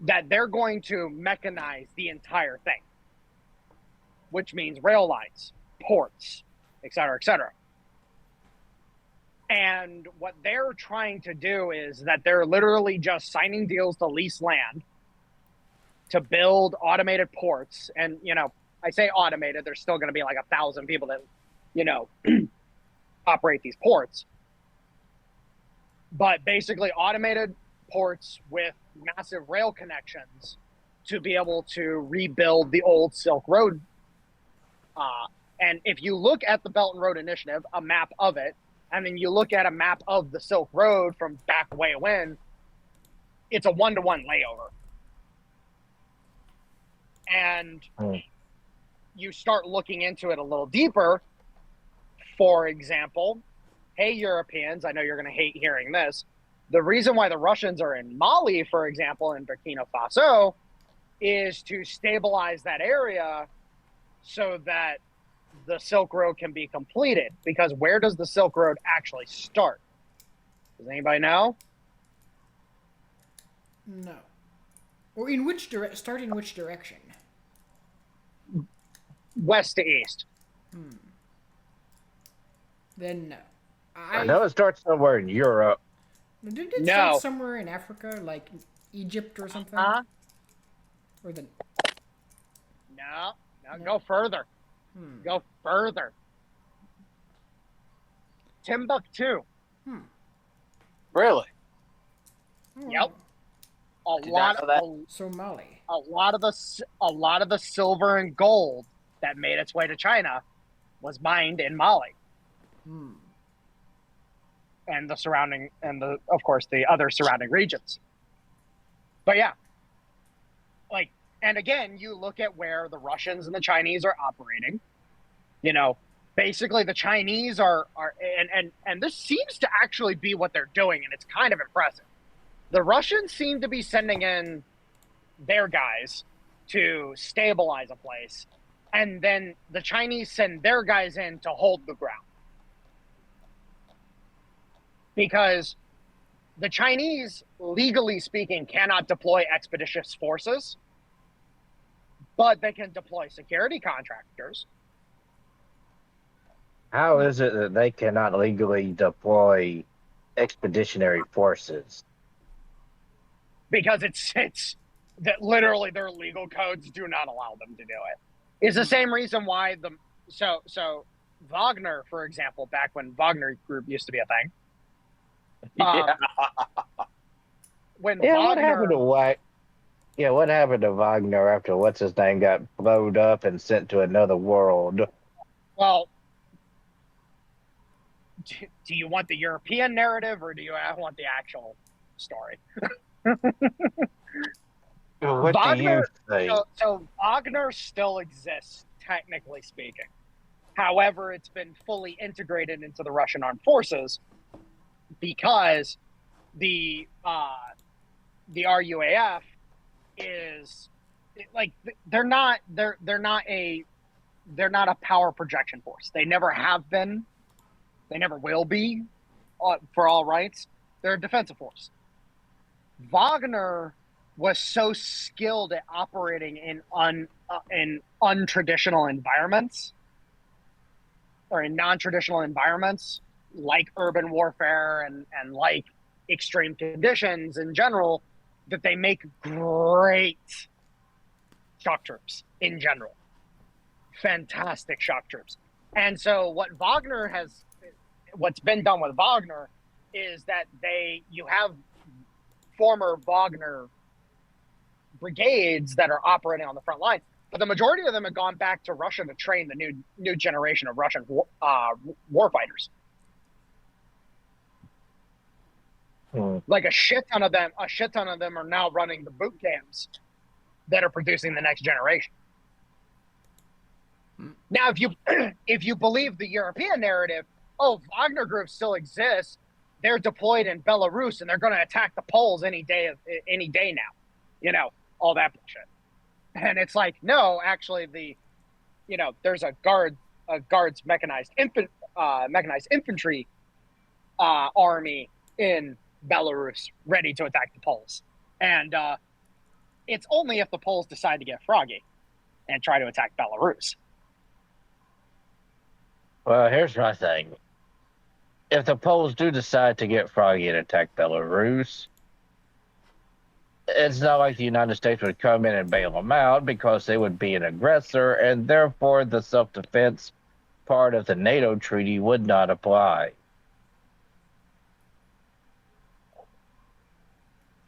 that they're going to mechanize the entire thing, which means rail lines, ports, et cetera, et cetera. And what they're trying to do is that they're literally just signing deals to lease land to build automated ports. And, I say automated, there's still going to be like 1,000 people that, operate these ports. But basically automated ports with massive rail connections to be able to rebuild the old Silk Road. And if you look at the Belt and Road Initiative, a map of it, and then you look at a map of the Silk Road from back way when, it's a 1-to-1 layover. And you start looking into it a little deeper. For example, hey, Europeans, I know you're going to hate hearing this. The reason why the Russians are in Mali, for example, in Burkina Faso, is to stabilize that area so that the Silk Road can be completed. Because where does the Silk Road actually start? Does anybody know? No. Or in which direction? West to east. Then no. I know it starts somewhere in Europe. Did it No. start somewhere in Africa, like Egypt or something? Huh? Or the... No. No. Go further. Go further. Timbuktu. Really? Oh. Yep. Did not know that. Somali. A lot of the silver and gold that made its way to China was mined in Mali. And of course the other surrounding regions. But yeah. And again, you look at where the Russians and the Chinese are operating. Basically the Chinese are and this seems to actually be what they're doing, and it's kind of impressive. The Russians seem to be sending in their guys to stabilize a place, and then the Chinese send their guys in to hold the ground. Because the Chinese, legally speaking, cannot deploy expeditious forces, but they can deploy security contractors. How is it that they cannot legally deploy expeditionary forces? Because it's that literally their legal codes do not allow them to do it. It's the same reason why so Wagner, for example, back when Wagner Group used to be a thing. When Wagner, what happened to Wagner after what's his name got blowed up and sent to another world? well, do you want the European narrative or do you want the actual story? What do you think? So Wagner still exists, technically speaking. However, it's been fully integrated into the Russian armed forces because the RUAF is they're not a power projection force. They never have been. They never will be, for all rights. They're a defensive force. Wagner was so skilled at operating in untraditional environments, or in non-traditional environments, like urban warfare and like extreme conditions in general, that they make great shock troops in general. Fantastic shock troops. And so what's been done with Wagner is that you have former Wagner brigades that are operating on the front line, but the majority of them have gone back to Russia to train the new generation of Russian warfighters. Like a shit ton of them are now running the boot camps that are producing the next generation. Now, if you believe the European narrative, Wagner Group still exists. They're deployed in Belarus and they're going to attack the Poles any day now. All that bullshit. And it's like, no, actually, there's a guards mechanized infantry army in Belarus ready to attack the Poles. And it's only if the Poles decide to get froggy and try to attack Belarus. Well, here's my thing. If the Poles do decide to get froggy and attack Belarus, it's not like the United States would come in and bail them out because they would be an aggressor, and therefore the self-defense part of the NATO treaty would not apply.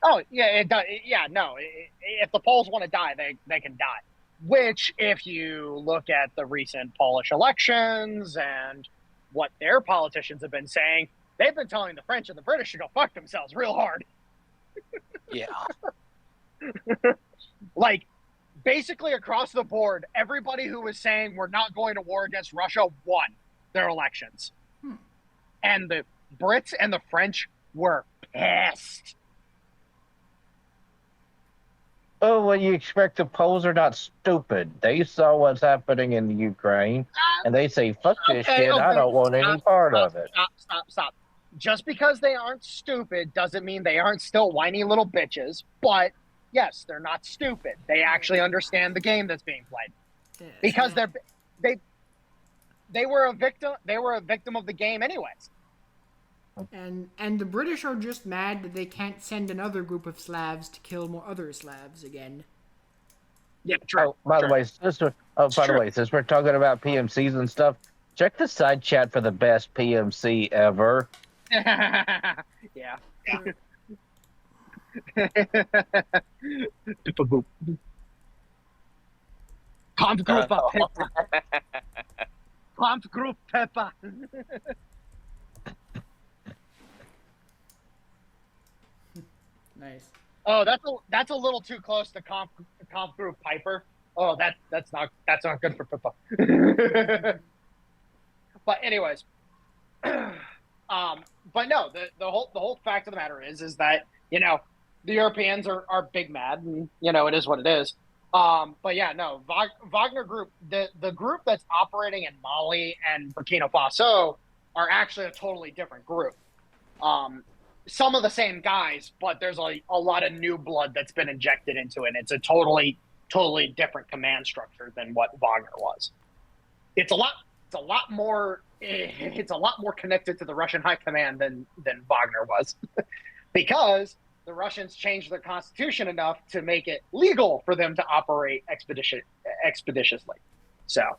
Oh, yeah, it does. Yeah, no. If the Poles want to die, they can die. Which, if you look at the recent Polish elections and what their politicians have been saying, they've been telling the French and the British to go fuck themselves real hard. Yeah. Like, basically across the board, everybody who was saying we're not going to war against Russia won their elections. And the Brits and the French were pissed. Oh, well, you expect the Poles are not stupid. They saw what's happening in the Ukraine, and they say, fuck this shit, I don't want any part of it. Stop. Just because they aren't stupid doesn't mean they aren't still whiny little bitches, but yes, they're not stupid. They actually understand the game that's being played. Because they were a victim of the game anyways. And the British are just mad that they can't send another group of Slavs to kill more other Slavs again. Yeah, true. By the way, since we're talking about PMCs and stuff, check the side chat for the best PMC ever. Yeah. Kampfgruppe Pepper. Nice. Oh, that's a little too close to Kampfgruppe Piper. Oh, that's not good for Pippa. But anyways, but no, the whole fact of the matter is that the Europeans are big mad, and it is what it is. But yeah, no, Wagner Group, the group that's operating in Mali and Burkina Faso are actually a totally different group. Some of the same guys, but there's a lot of new blood that's been injected into it. It's a totally different command structure than what Wagner was. It's a lot more connected to the Russian high command than Wagner was, because the Russians changed their constitution enough to make it legal for them to operate expeditiously. So.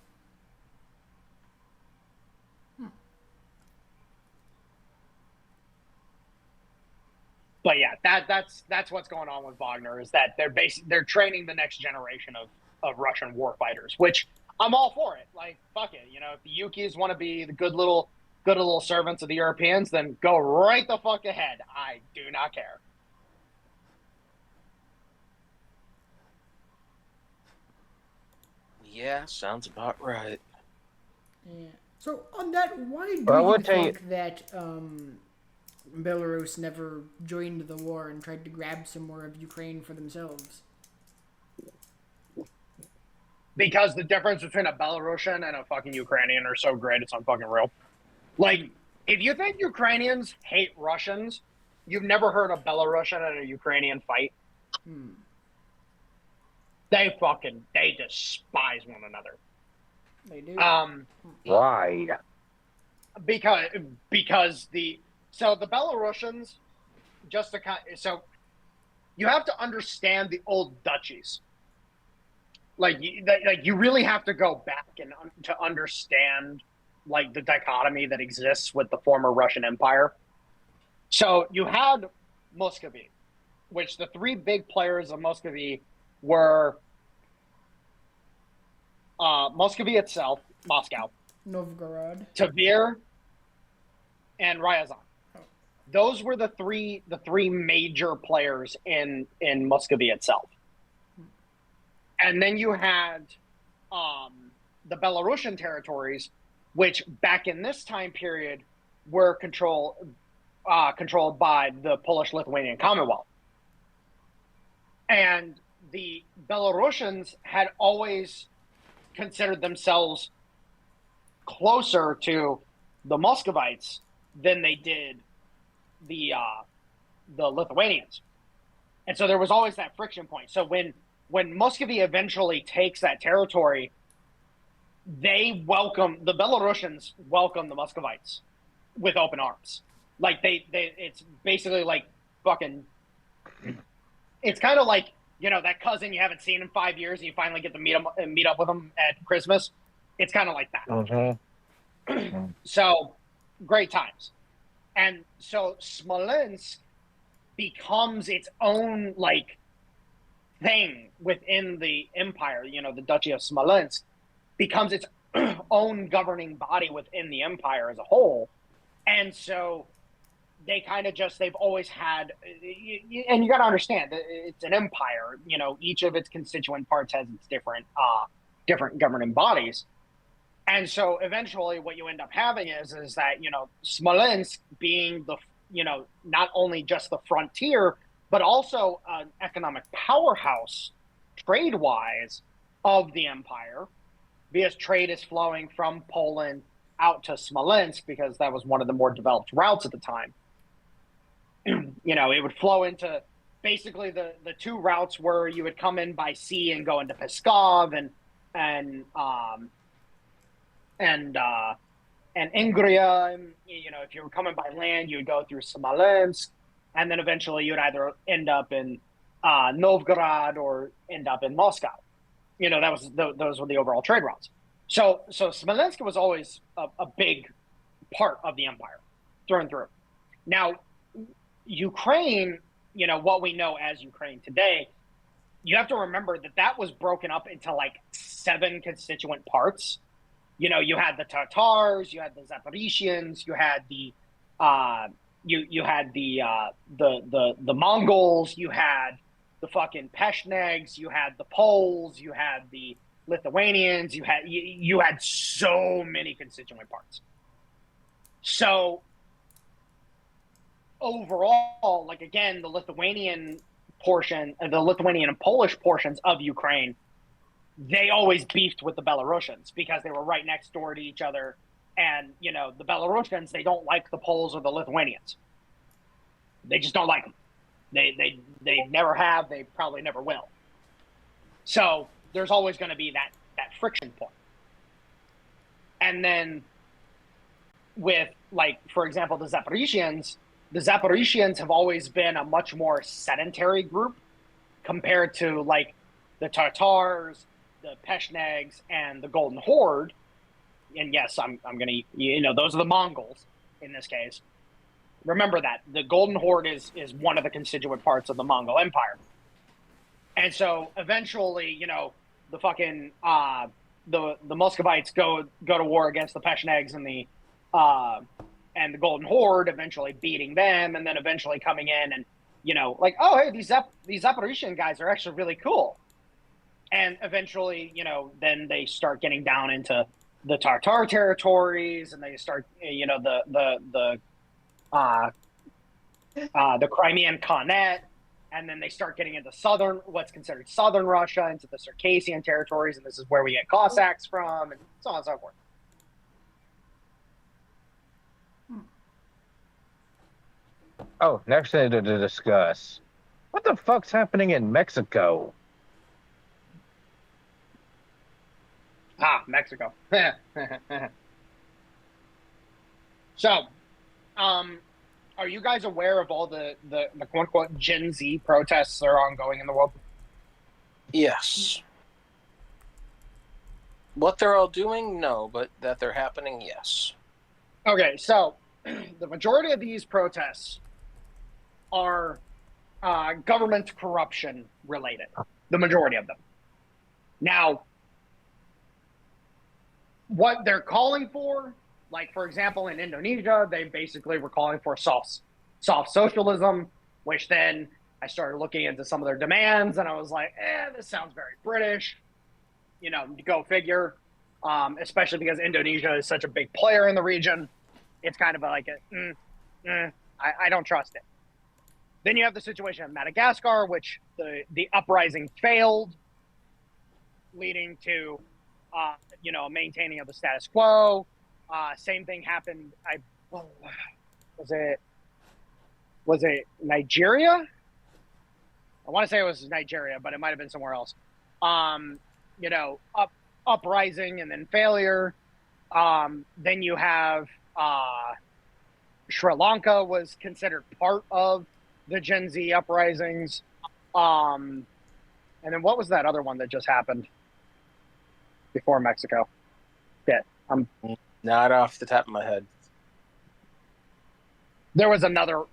But yeah, that's what's going on with Wagner, is that they're training the next generation of Russian warfighters, which I'm all for it. Like, fuck it, if the Yukis want to be the good little servants of the Europeans, then go right the fuck ahead. I do not care. Yeah, sounds about right. Yeah. So on that, why do you think that Belarus never joined the war and tried to grab some more of Ukraine for themselves? Because the difference between a Belarusian and a fucking Ukrainian are so great, it's unfucking real. Like, if you think Ukrainians hate Russians, you've never heard a Belarusian and a Ukrainian fight. They despise one another. They do. Why? Because the Belarusians, you have to understand the old duchies. Like you really have to go back and to understand like the dichotomy that exists with the former Russian Empire. So you had Muscovy, which the three big players of Muscovy were Muscovy itself, Moscow, Novgorod, Tver, and Ryazan. those were the three major players in Muscovy itself. And then you had the Belarusian territories, which back in this time period were controlled by the Polish-Lithuanian Commonwealth. And the Belarusians had always considered themselves closer to the Muscovites than they did the Lithuanians. And so there was always that friction point. So when Muscovy eventually takes that territory, the Belarusians welcome the Muscovites with open arms. Like it's basically like fucking, it's kind of like, that cousin you haven't seen in 5 years and you finally get to meet up with them at Christmas. It's kind of like that. Mm-hmm. So great times. And so Smolensk becomes its own like thing within the empire. The Duchy of Smolensk becomes its own governing body within the empire as a whole. And so they kind of they've always had, and you got to understand that it's an empire, each of its constituent parts has its different governing bodies. And so eventually what you end up having is that, Smolensk being the, not only just the frontier, but also an economic powerhouse trade-wise of the empire, because trade is flowing from Poland out to Smolensk because that was one of the more developed routes at the time. It would flow into basically the two routes where you would come in by sea and go into Pskov and Ingria. If you were coming by land, you would go through Smolensk, and then eventually you would either end up in Novgorod or end up in Moscow. Those were the overall trade routes. So Smolensk was always a big part of the empire through and through. Now, Ukraine, what we know as Ukraine today, you have to remember that was broken up into like 7 constituent parts. You had the Tatars, you had the Zaporizhians, you had the you had the Mongols, you had the fucking Peshmergas, you had the Poles, you had the Lithuanians, you had so many constituent parts. So overall, like again, the Lithuanian and Polish portions of Ukraine, they always beefed with the Belarusians because they were right next door to each other. And, the Belarusians, they don't like the Poles or the Lithuanians. They just don't like them. They never have. They probably never will. So there's always going to be that friction point. And then with, like, for example, the Zaporizhians have always been a much more sedentary group compared to, like, the Tatars, the Peshmergas, and the Golden Horde. And yes, I'm going to, those are the Mongols in this case. Remember that. The Golden Horde is one of the constituent parts of the Mongol Empire. And so eventually, the fucking, the Muscovites go to war against the Peshmergas and the Golden Horde, eventually beating them, and then eventually coming in and, like, oh, hey, these Zaporizhian guys are actually really cool. And eventually, then they start getting down into the Tatar territories, and they start, the Crimean Khanate, and then they start getting into what's considered southern Russia, into the Circassian territories, and this is where we get Cossacks from, and so on and so forth. Oh, next thing to discuss. What the fuck's happening in Mexico? Mexico. So, are you guys aware of all the quote-unquote Gen Z protests that are ongoing in the world? Yes. What they're all doing, no, but that they're happening, yes. Okay, so the majority of these protests are government corruption related. The majority of them. Now, what they're calling for, like, for example, in Indonesia, they basically were calling for soft socialism, which then I started looking into some of their demands, and I was like, this sounds very British. Go figure. Especially because Indonesia is such a big player in the region. It's kind of I don't trust it. Then you have the situation in Madagascar, which the uprising failed, leading to, maintaining of the status quo. Same thing happened. Was it Nigeria? I want to say it was Nigeria, but it might have been somewhere else. Uprising and then failure. Then you have Sri Lanka was considered part of the Gen Z uprisings. And then what was that other one that just happened before Mexico? Yeah, not off the top of my head. There was another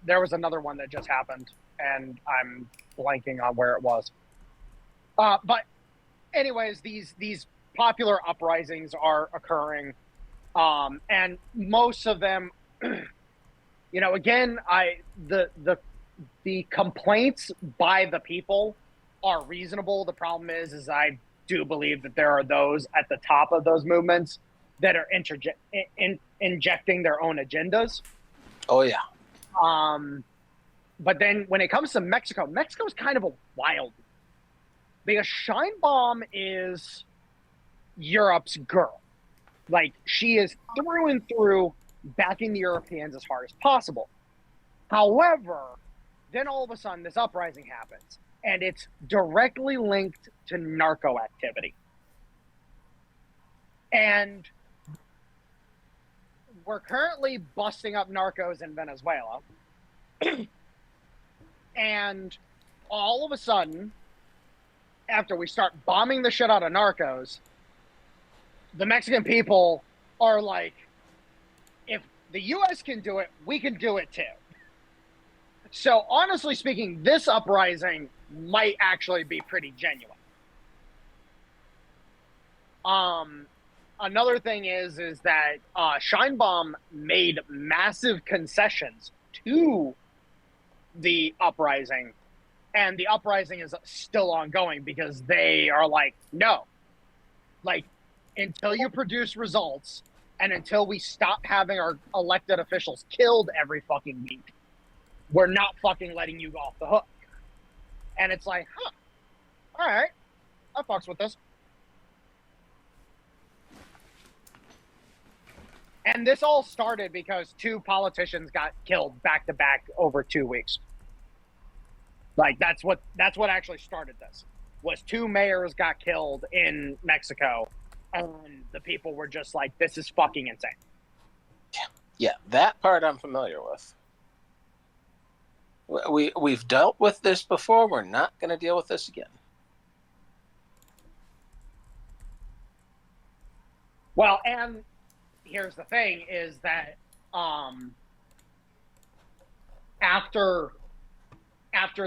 one that just happened, and I'm blanking on where it was. But anyways, these popular uprisings are occurring, and most of them, again, the complaints by the people are reasonable. The problem is I do believe that there are those at the top of those movements that are injecting their own agendas. Oh yeah. But then when it comes to Mexico's kind of a wild, because Sheinbaum is Europe's girl. Like, she is through and through backing the Europeans as hard as possible. However, then all of a sudden this uprising happens, and it's directly linked to narco activity. And we're currently busting up narcos in Venezuela. And all of a sudden, after we start bombing the shit out of narcos, the Mexican people are like, if the U.S. can do it, we can do it too. So honestly speaking, this uprising might actually be pretty genuine. Another thing is that Sheinbaum made massive concessions to the uprising, and the uprising is still ongoing because they are like, no, like, until you produce results and until we stop having our elected officials killed every fucking week, we're not fucking letting you off the hook. And it's like, all right, I fucks with this. And this all started because two politicians got killed back to back over 2 weeks. Like, that's what actually started this. Was two mayors got killed in Mexico, and the people were just like, this is fucking insane. Yeah, that part I'm familiar with. We've dealt with this before. We're not going to deal with this again. Well, and here's the thing is that after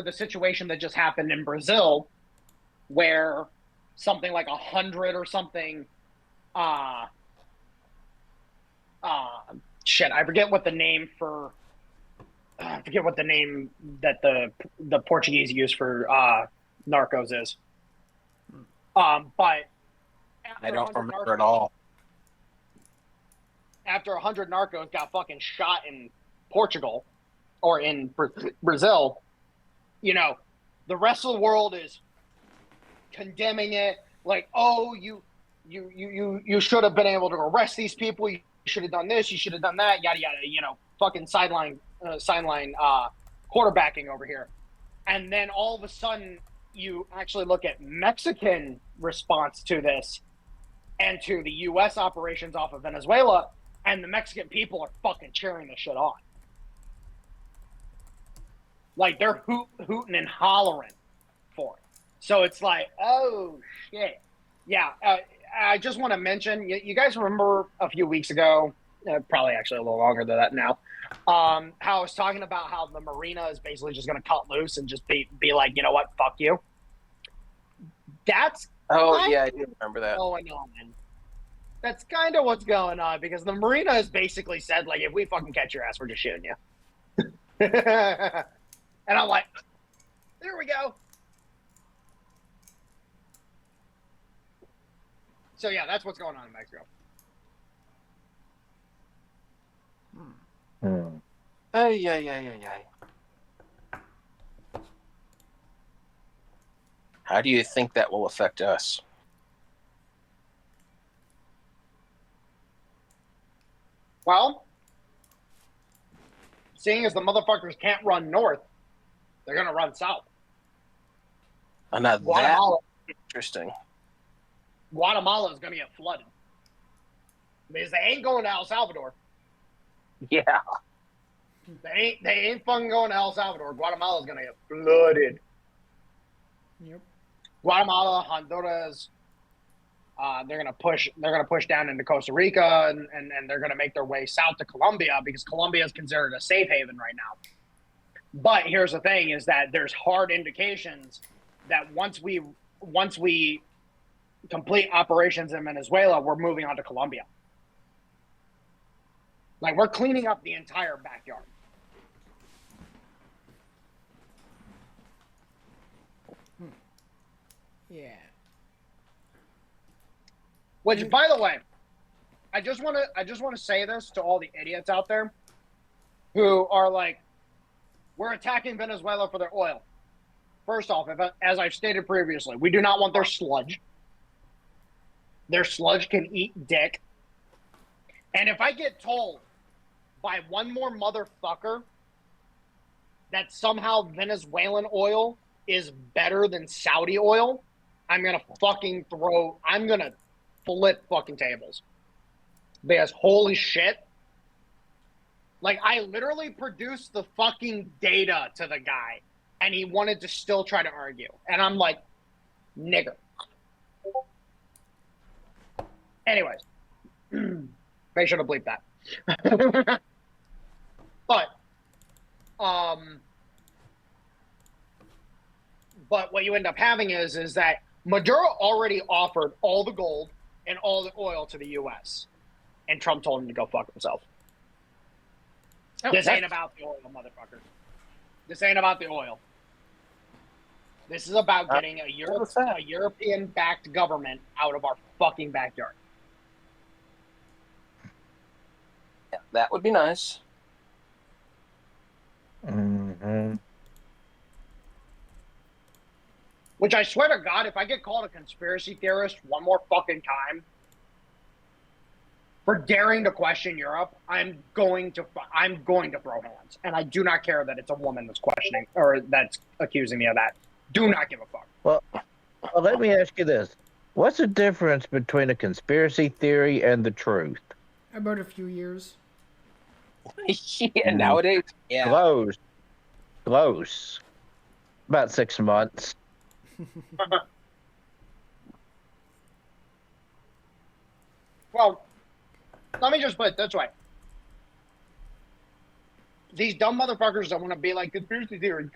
the situation that just happened in Brazil, where something like 100 or something, shit, I forget what the name that the Portuguese use for narcos is. But I don't remember at all. After 100 narcos got fucking shot in Portugal or in Brazil, the rest of the world is condemning it. Like, oh, you should have been able to arrest these people. You should have done this. You should have done that. Yada yada. Fucking sideline quarterbacking over here. And then all of a sudden, you actually look at Mexican response to this and to the U.S. operations off of Venezuela, and the Mexican people are fucking cheering this shit on. Like, they're hooting and hollering for it. So it's like, oh, shit. Yeah, I just want to mention, you guys remember a few weeks ago, probably actually a little longer than that now, how I was talking about how the marina is basically just going to cut loose and just be like, you know what, fuck you. That's yeah, I do remember that. going on. That's kind of what's going on, because the marina has basically said, like, if we fucking catch your ass, we're just shooting you. And I'm like, there we go. So yeah, that's what's going on in Mexico. How do you think that will affect us? Well, seeing as the motherfuckers can't run north, they're gonna run south. Now Guatemala, interesting. Guatemala is gonna get flooded because they ain't going to El Salvador. Yeah. They ain't fucking going to El Salvador. Guatemala's gonna get flooded. Yep. Guatemala, Honduras, they're gonna push down into Costa Rica, and they're gonna make their way south to Colombia because Colombia is considered a safe haven right now. But here's the thing: is that there's hard indications that once we complete operations in Venezuela, we're moving on to Colombia. Like we're cleaning up the entire backyard. Yeah. Which, by the way, I just want to say this to all the idiots out there who are like, we're attacking Venezuela for their oil. First off, as I've stated previously, we do not want their sludge. Their sludge can eat dick. And if I get told by one more motherfucker that somehow Venezuelan oil is better than Saudi oil, I'm going to flip fucking tables. Because holy shit. Like, I literally produced the fucking data to the guy, and he wanted to still try to argue. And I'm like, nigger. Anyways. They should have bleeped that. But what you end up having is that Maduro already offered all the gold and all the oil to the U.S. And Trump told him to go fuck himself. This ain't about the oil, motherfucker. This ain't about the oil. This is about getting a European-backed government out of our fucking backyard. Yeah, that would be nice. Mm-hmm. Which I swear to God, if I get called a conspiracy theorist one more fucking time for daring to question Europe, I'm going to throw hands. And I do not care that it's a woman that's questioning or that's accusing me of that. Do not give a fuck. Well, let me ask you this. What's the difference between a conspiracy theory and the truth? About a few years. Yeah, nowadays, yeah. Close. About 6 months. Well, let me just put it this way. These dumb motherfuckers that want to be like conspiracy theory.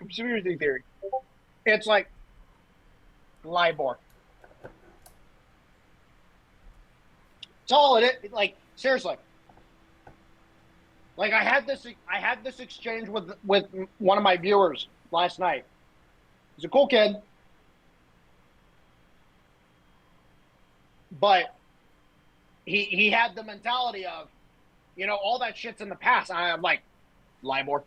It's like LIBOR. It's all it is. Like, seriously. Like I had this exchange with one of my viewers last night. He's a cool kid. But he had the mentality of, all that shit's in the past. And I'm like, LIBOR.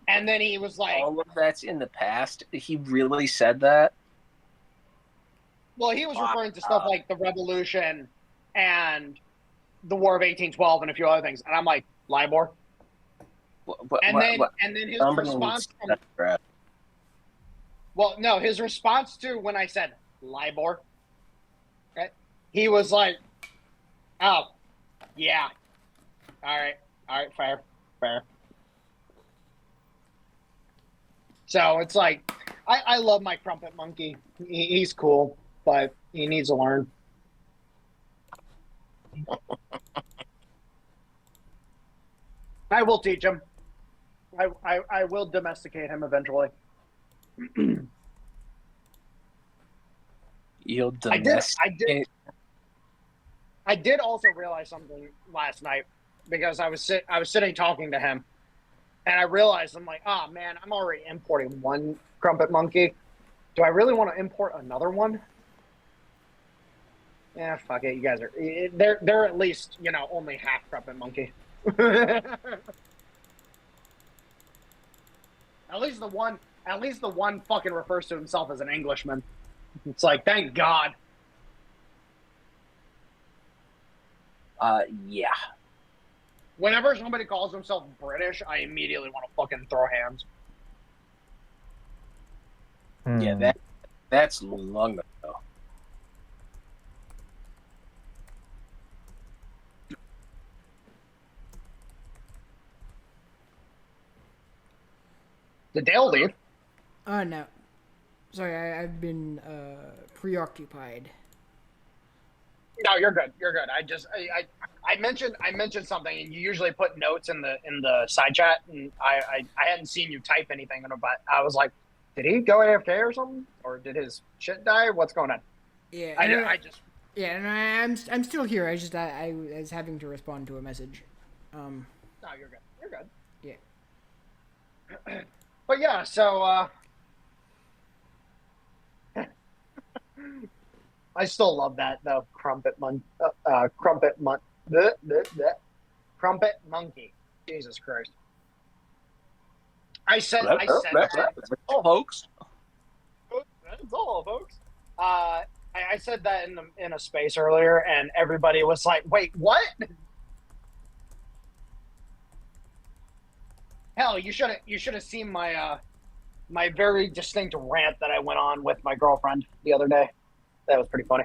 And then he was like, all of that's in the past. He really said that? Well, he was referring to stuff like the Revolution and the War of 1812 and a few other things. And I'm like, LIBOR. And then his response his response to when I said LIBOR, okay, he was like, oh, yeah. All right, fair. So it's like, I love my crumpet monkey. He's cool, but he needs to learn. I will teach him. I will domesticate him eventually. You'll domesticate. I did also realize something last night because I was sitting talking to him, And I realized, I'm like, oh man, I'm already importing one crumpet monkey. Do I really want to import another one? Yeah, fuck it. You guys are they're at least, only half crumpet monkey. At least the one fucking refers to himself as an Englishman. It's like, thank God. Yeah. Whenever somebody calls himself British, I immediately want to fucking throw hands. Yeah, that's long ago. Did Dale leave? No. Sorry, I've been preoccupied. No, you're good. You're good. I mentioned something, and you usually put notes in the side chat, and I hadn't seen you type anything, but I was like, did he go AFK or something, or did his shit die? What's going on? Yeah, Yeah, and I'm still here. I was having to respond to a message. No, you're good. You're good. Yeah. But yeah, so I still love that though. Crumpet monkey. Jesus Christ. I said that. Oh, folks. That's all, folks. I said that in a space earlier, and everybody was like, "Wait, what?" Hell, you should have seen my my very distinct rant that I went on with my girlfriend the other day. That was pretty funny.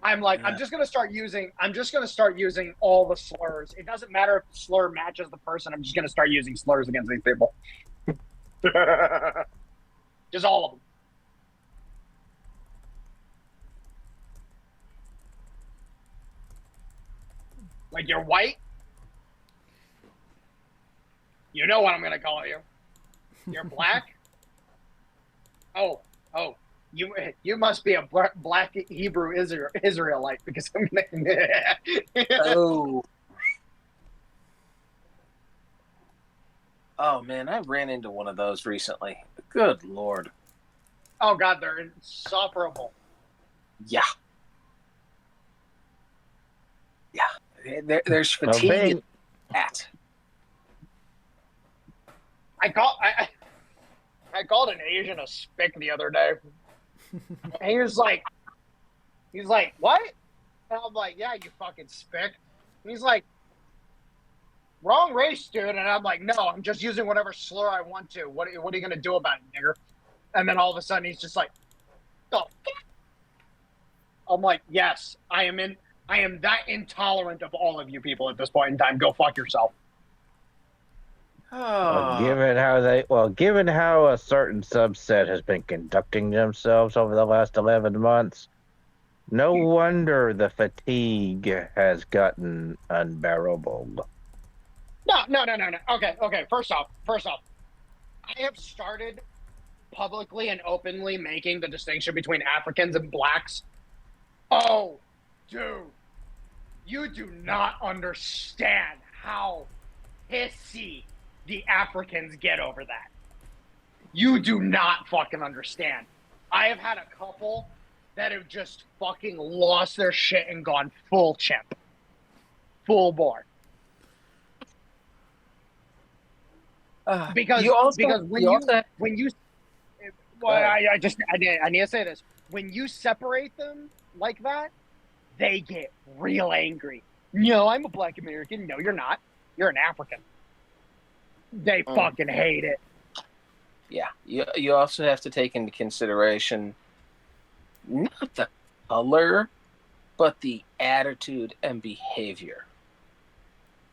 I'm like, I'm just gonna start using all the slurs. It doesn't matter if the slur matches the person. I'm just gonna start using slurs against these people. Just all of them. Like, you're white. You know what I'm gonna call you. You're black. Oh, you must be a black Hebrew Israelite, because I'm gonna. Oh. Oh man, I ran into one of those recently. Good Lord. Oh God, they're insufferable. Yeah. Yeah. There's fatigue in that. I called an Asian a spick the other day. And he was like, what? And I'm like, yeah, you fucking spick. And he's like, wrong race, dude. And I'm like, no, I'm just using whatever slur I want to. What are you going to do about it, nigger? And then all of a sudden he's just like, the fuck? I'm like, yes, I am that intolerant of all of you people at this point in time. Go fuck yourself. Given how a certain subset has been conducting themselves over the last 11 months, no wonder the fatigue has gotten unbearable. No. Okay. First off, I have started publicly and openly making the distinction between Africans and blacks. Oh, dude, you do not understand how pissy the Africans get over that. You do not fucking understand. I have had a couple that have just fucking lost their shit and gone full chimp. Full bore. Because when you I need to say this. When you separate them like that, they get real angry. No, I'm a black American. No, you're not. You're an African. They fucking hate it. Yeah, you also have to take into consideration not the color, but the attitude and behavior.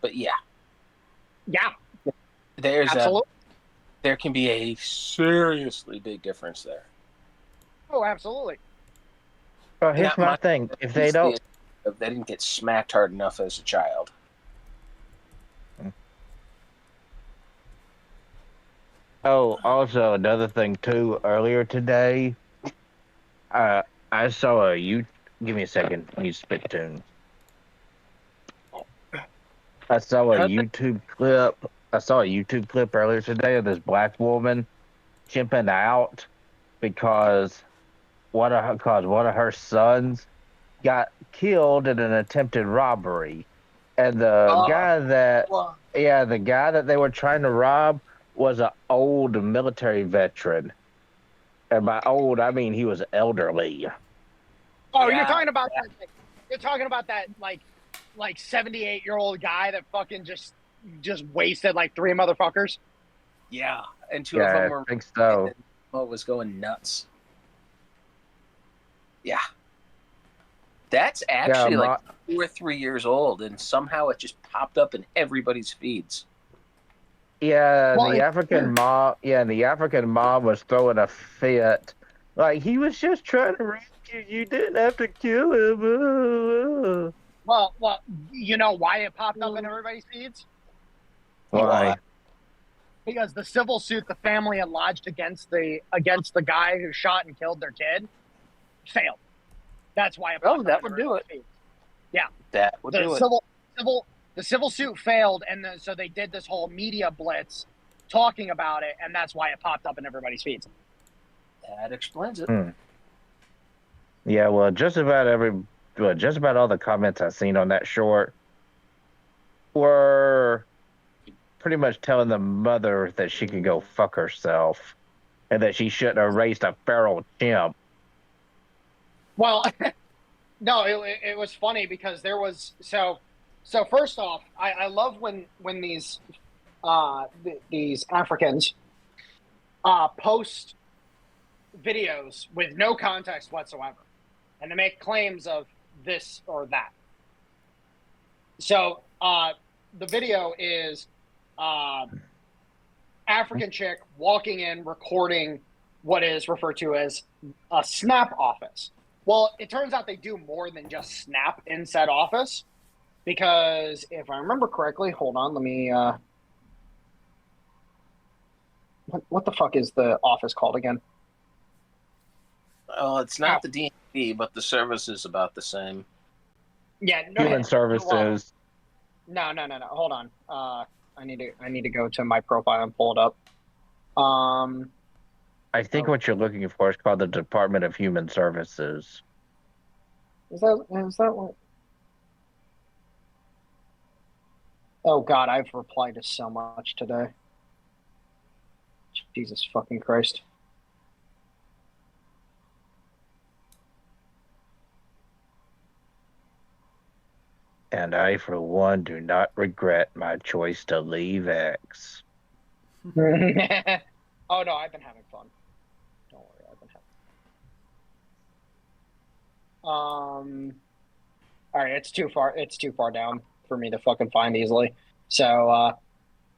But yeah, there can be a seriously big difference there. Oh, absolutely. Well, here's my thing: if they didn't get smacked hard enough as a child. Oh, also another thing too. Earlier today, I saw give me a second. I need Spit Tune. I saw a Huh? YouTube clip. I saw a YouTube clip earlier today of this black woman chimping out because one of her sons got killed in an attempted robbery, and Well, the guy that they were trying to rob was an old military veteran, and by old I mean he was elderly. Oh, yeah, you're talking about that like 78-year-old guy that fucking just wasted like 3 motherfuckers. yeah, and two of them Yeah, were. I think so. And Mo was going nuts. Yeah, that's actually like 2 or 3 years old, and somehow it just popped up in everybody's feeds. Yeah, Well, the African mom. Yeah, the African mom was throwing a fit. Like he was just trying to rescue. You didn't have to kill him. well, you know why it popped up in everybody's feeds? Why? Because the civil suit the family had lodged against the guy who shot and killed their kid failed. That's why it popped up that in would do everybody's it. feeds. That would do it. The civil suit failed, and so they did this whole media blitz talking about it, and that's why it popped up in everybody's feeds. That explains it. Yeah, well, just about all the comments I've seen on that short were pretty much telling the mother that she could go fuck herself, and that she shouldn't have raised a feral chimp. Well, no, it was funny because there was so first off, I love when these Africans post videos with no context whatsoever, and they make claims of this or that. So the video is African chick walking in, recording what is referred to as a snap office. Well, it turns out they do more than just snap in said office, because if I remember correctly, hold on, let me. What the fuck is the office called again? Oh, it's not the DMV, but the service is about the same. Yeah, no, Human services. No. Hold on. I need to go to my profile and pull it up. I think what you're looking for is called the Department of Human Services. Is that what? Oh God, I've replied to so much today. Jesus fucking Christ. And I, for one, do not regret my choice to leave X. Oh no, I've been having fun. Don't worry, I've been having. All right, it's too far down for me to fucking find easily. So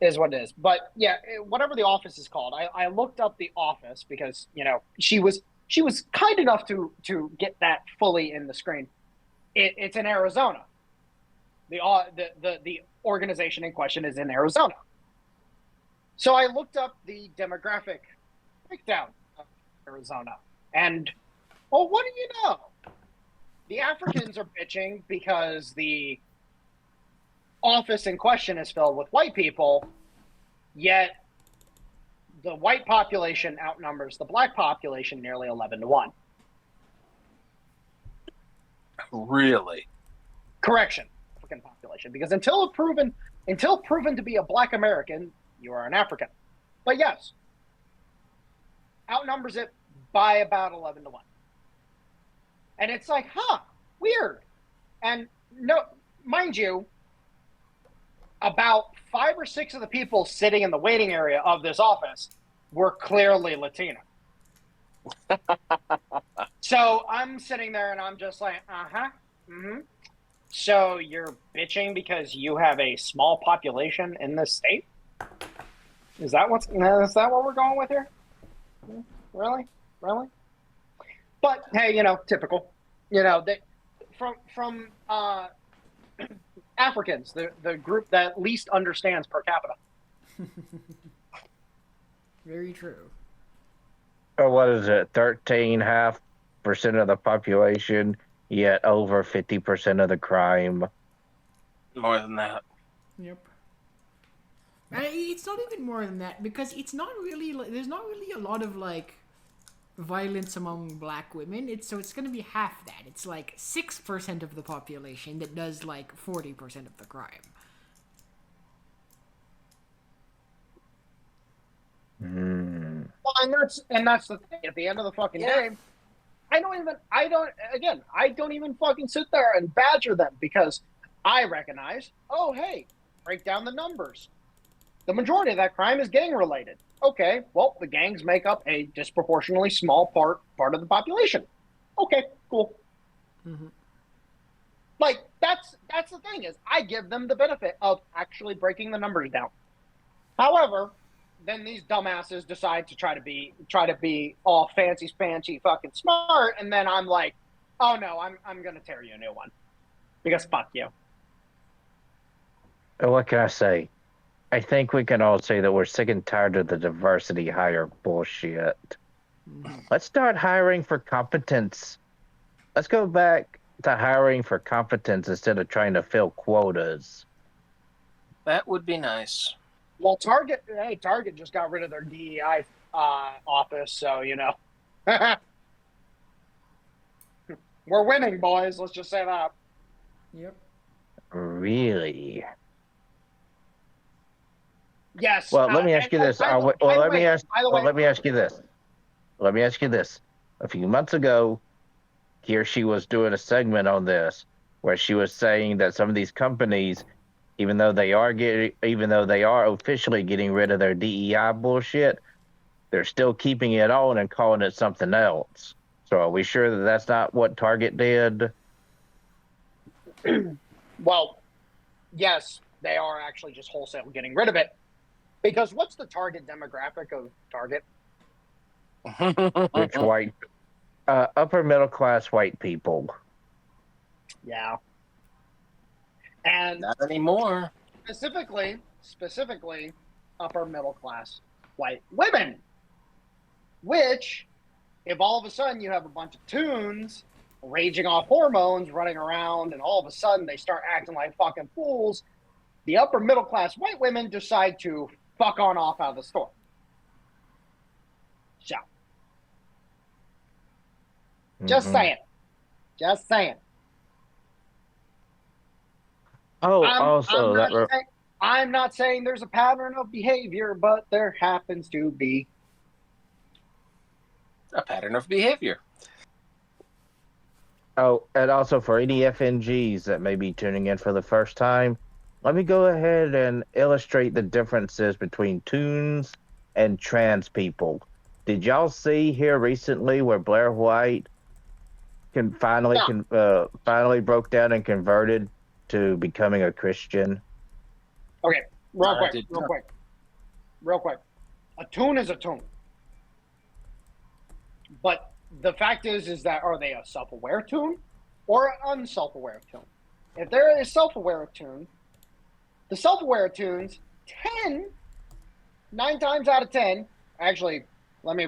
is what it is. But yeah, whatever the office is called, I looked up the office because she was kind enough to get that fully in the screen. It's in Arizona. The organization in question is in Arizona. So I looked up the demographic breakdown of Arizona, and well, what do you know? The Africans are bitching because the office in question is filled with white people, yet the white population outnumbers the black population nearly 11-1. Really? Correction, African population, because until proven to be a black American, you are an African. But yes, outnumbers it by about 11-1. And it's like, weird. And no, mind you, about 5 or 6 of the people sitting in the waiting area of this office were clearly Latino. So I'm sitting there and I'm just like, So you're bitching because you have a small population in this state? Is that what we're going with here? Really? But hey, typical. They, from Africans, the group that least understands per capita. Very true. Or what is it? 13.5% of the population, yet over 50% of the crime. More than that. Yep. And it's not even more than that because it's not really like, there's not really a lot of like violence among black women. It's going to be half that. It's like 6% of the population that does like 40% of the crime. Well, and that's the thing. At the end of the fucking day, I don't even fucking sit there and badger them because I recognize, oh hey, break down the numbers. The majority of that crime is gang related. Okay, well, the gangs make up a disproportionately small part of the population. Okay, cool. Mm-hmm. Like that's the thing is I give them the benefit of actually breaking the numbers down. However, then these dumbasses decide to try to be all fancy spancy fucking smart, and then I'm like, oh no, I'm gonna tear you a new one because fuck you. What can I say? I think we can all say that we're sick and tired of the diversity hire bullshit. Let's start hiring for competence. Let's go back to hiring for competence instead of trying to fill quotas. That would be nice. Well, Target just got rid of their DEI office, so you know. We're winning, boys. Let's just say that. Yep. Really? Yes. Well, let me ask you this. Let me ask you this. Let me ask you this. A few months ago, here she was doing a segment on this where she was saying that some of these companies, even though they are officially getting rid of their DEI bullshit, they're still keeping it on and calling it something else. So are we sure that that's not what Target did? Well, yes, they are actually just wholesale getting rid of it. Because what's the target demographic of Target? Rich white, upper middle class white people. Yeah. And Not anymore. specifically upper middle class white women. Which, if all of a sudden you have a bunch of toons raging off hormones running around and all of a sudden they start acting like fucking fools, the upper middle class white women decide to fuck on off out of the store. So, just saying. Just saying. Oh, I'm not saying there's a pattern of behavior, but there happens to be A pattern of behavior. Oh, and also for any FNGs that may be tuning in for the first time, let me go ahead and illustrate the differences between toons and trans people. Did y'all see here recently where Blair White finally broke down and converted to becoming a Christian? Okay, real quick. A toon is a toon. But the fact is that are they a self-aware toon or an unself-aware toon? If they're a self-aware toon, the self-aware toons 9 times out of 10, actually, let me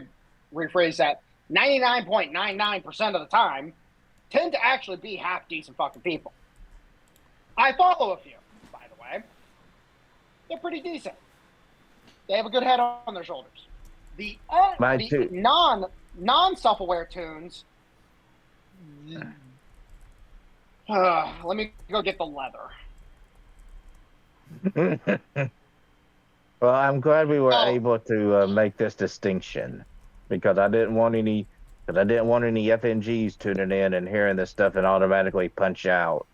rephrase that, 99.99% of the time, tend to actually be half decent fucking people. I follow a few, by the way. They're pretty decent. They have a good head on their shoulders. The non-self-aware toons, let me go get the leather. Well, I'm glad we were able to make this distinction because I didn't want any FNGs tuning in and hearing this stuff and automatically punch out.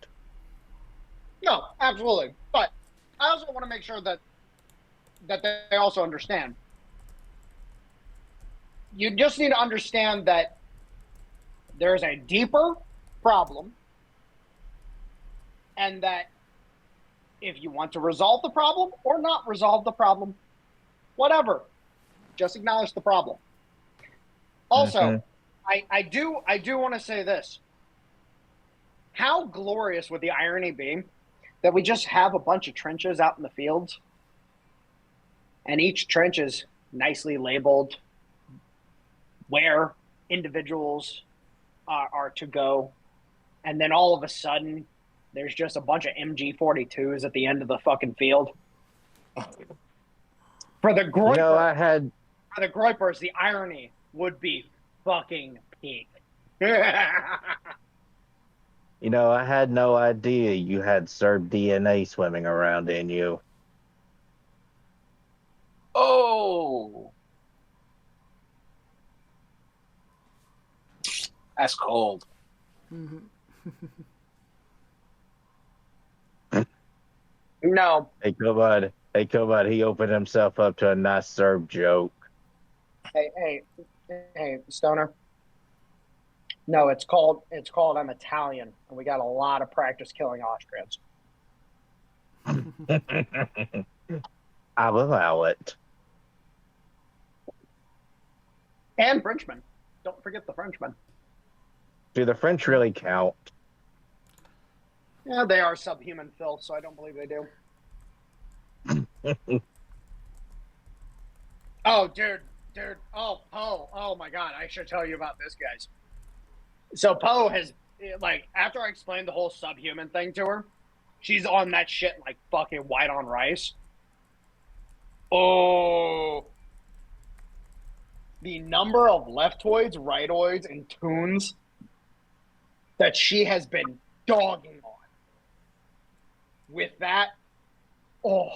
No, absolutely. But I also want to make sure that they also understand. You just need to understand that there's a deeper problem, and that if you want to resolve the problem or not resolve the problem, whatever, just acknowledge the problem. Also, I do want to say this. How glorious would the irony be that we just have a bunch of trenches out in the fields, and each trench is nicely labeled where individuals are to go, and then all of a sudden there's just a bunch of MG42s at the end of the fucking field. For the groypers, for the groypers, the irony would be fucking peak. You know, I had no idea you had Serb DNA swimming around in you. Oh, that's cold. No. Hey, Kobad, he opened himself up to a nice Serb joke. Hey, Stoner. No, it's called I'm Italian, and we got a lot of practice killing Austrians. I'll allow it. And Frenchmen. Don't forget the Frenchmen. Do the French really count? Yeah, they are subhuman filth, so I don't believe they do. Oh, dude. Oh, Poe. Oh, my God. I should tell you about this, guys. So Poe has, like, after I explained the whole subhuman thing to her, she's on that shit like fucking white on rice. Oh. The number of leftoids, rightoids, and toons that she has been dogging on. With that, oh.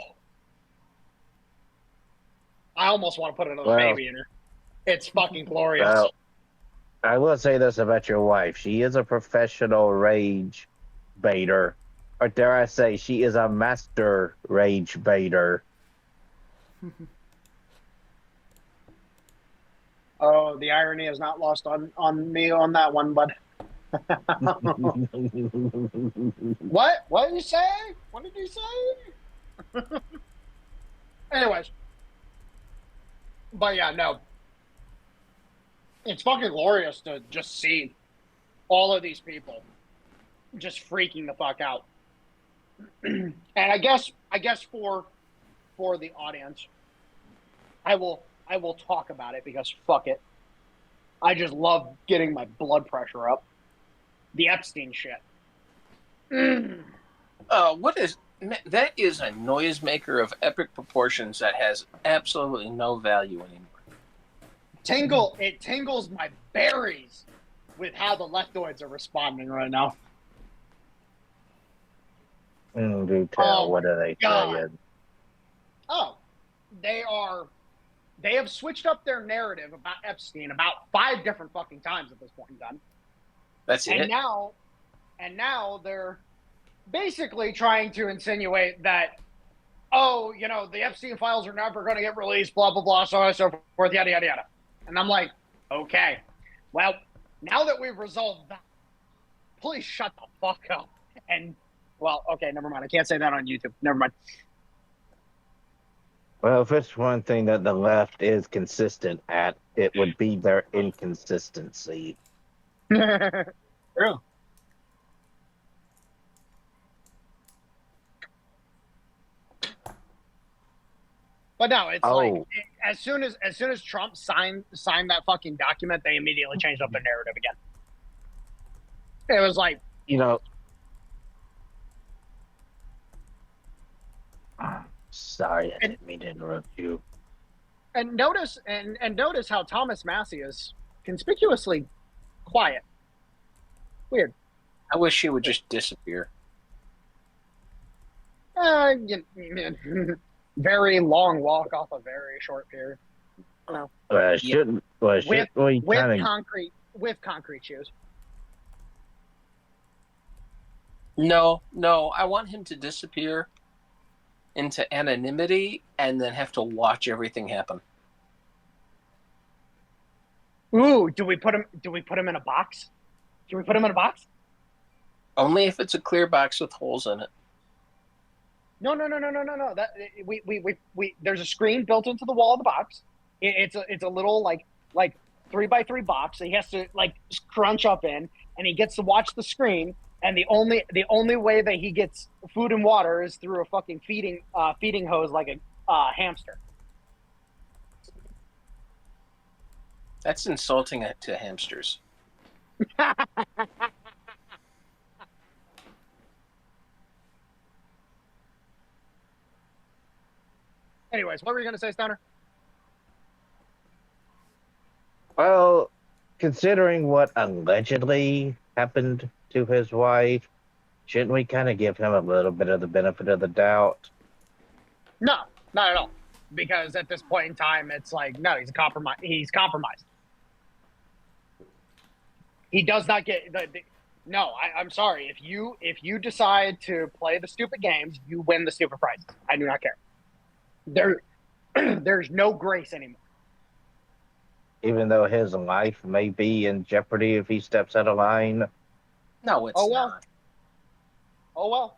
I almost want to put another baby in her. It's fucking glorious. Well, I will say this about your wife. She is a professional rage baiter. Or dare I say, she is a master rage baiter. Oh, the irony is not lost on me on that one, bud. What? What did you say? What did you say? Anyways. But yeah, no. It's fucking glorious to just see all of these people just freaking the fuck out. And I guess for the audience, I will talk about it because fuck it. I just love getting my blood pressure up. The Epstein shit. What is that? Is a noisemaker of epic proportions that has absolutely no value anymore. It tingles my berries with how the leftoids are responding right now. Do tell. What are they saying? Oh, they have switched up their narrative about Epstein about 5 different fucking times at this point in time. That's it. And now they're basically trying to insinuate that, oh, you know, the Epstein files are never going to get released, blah, blah, blah, so on and so forth, yada, yada, yada. And I'm like, okay, well, now that we've resolved that, please shut the fuck up. And, well, okay, never mind. I can't say that on YouTube. Never mind. Well, if it's one thing that the left is consistent at, it would be their inconsistency. True. But no, it's like as soon as Trump signed that fucking document, they immediately changed up their narrative again. It was like, you know, sorry, I didn't mean to interrupt you. And notice how Thomas Massey is conspicuously quiet. Weird. I wish he would just disappear. Very long walk off a very short pier. No. With concrete shoes. No, I want him to disappear into anonymity and then have to watch everything happen. Ooh, do we put him in a box? Can we put him in a box? Only if it's a clear box with holes in it. No. That we there's a screen built into the wall of the box. It's a little like 3x3 box that he has to like scrunch up in, and he gets to watch the screen. And the only way that he gets food and water is through a fucking feeding hose like a hamster. That's insulting to hamsters. Anyways, what were you going to say, Stoner? Well, considering what allegedly happened to his wife, shouldn't we kind of give him a little bit of the benefit of the doubt? No, not at all. Because at this point in time, it's like, no, he's compromised. He's compromised. He does not get no. I'm sorry. If you decide to play the stupid games, you win the stupid prizes. I do not care. There's no grace anymore. Even though his life may be in jeopardy if he steps out of line. No, it's Oh, well. not. Oh well.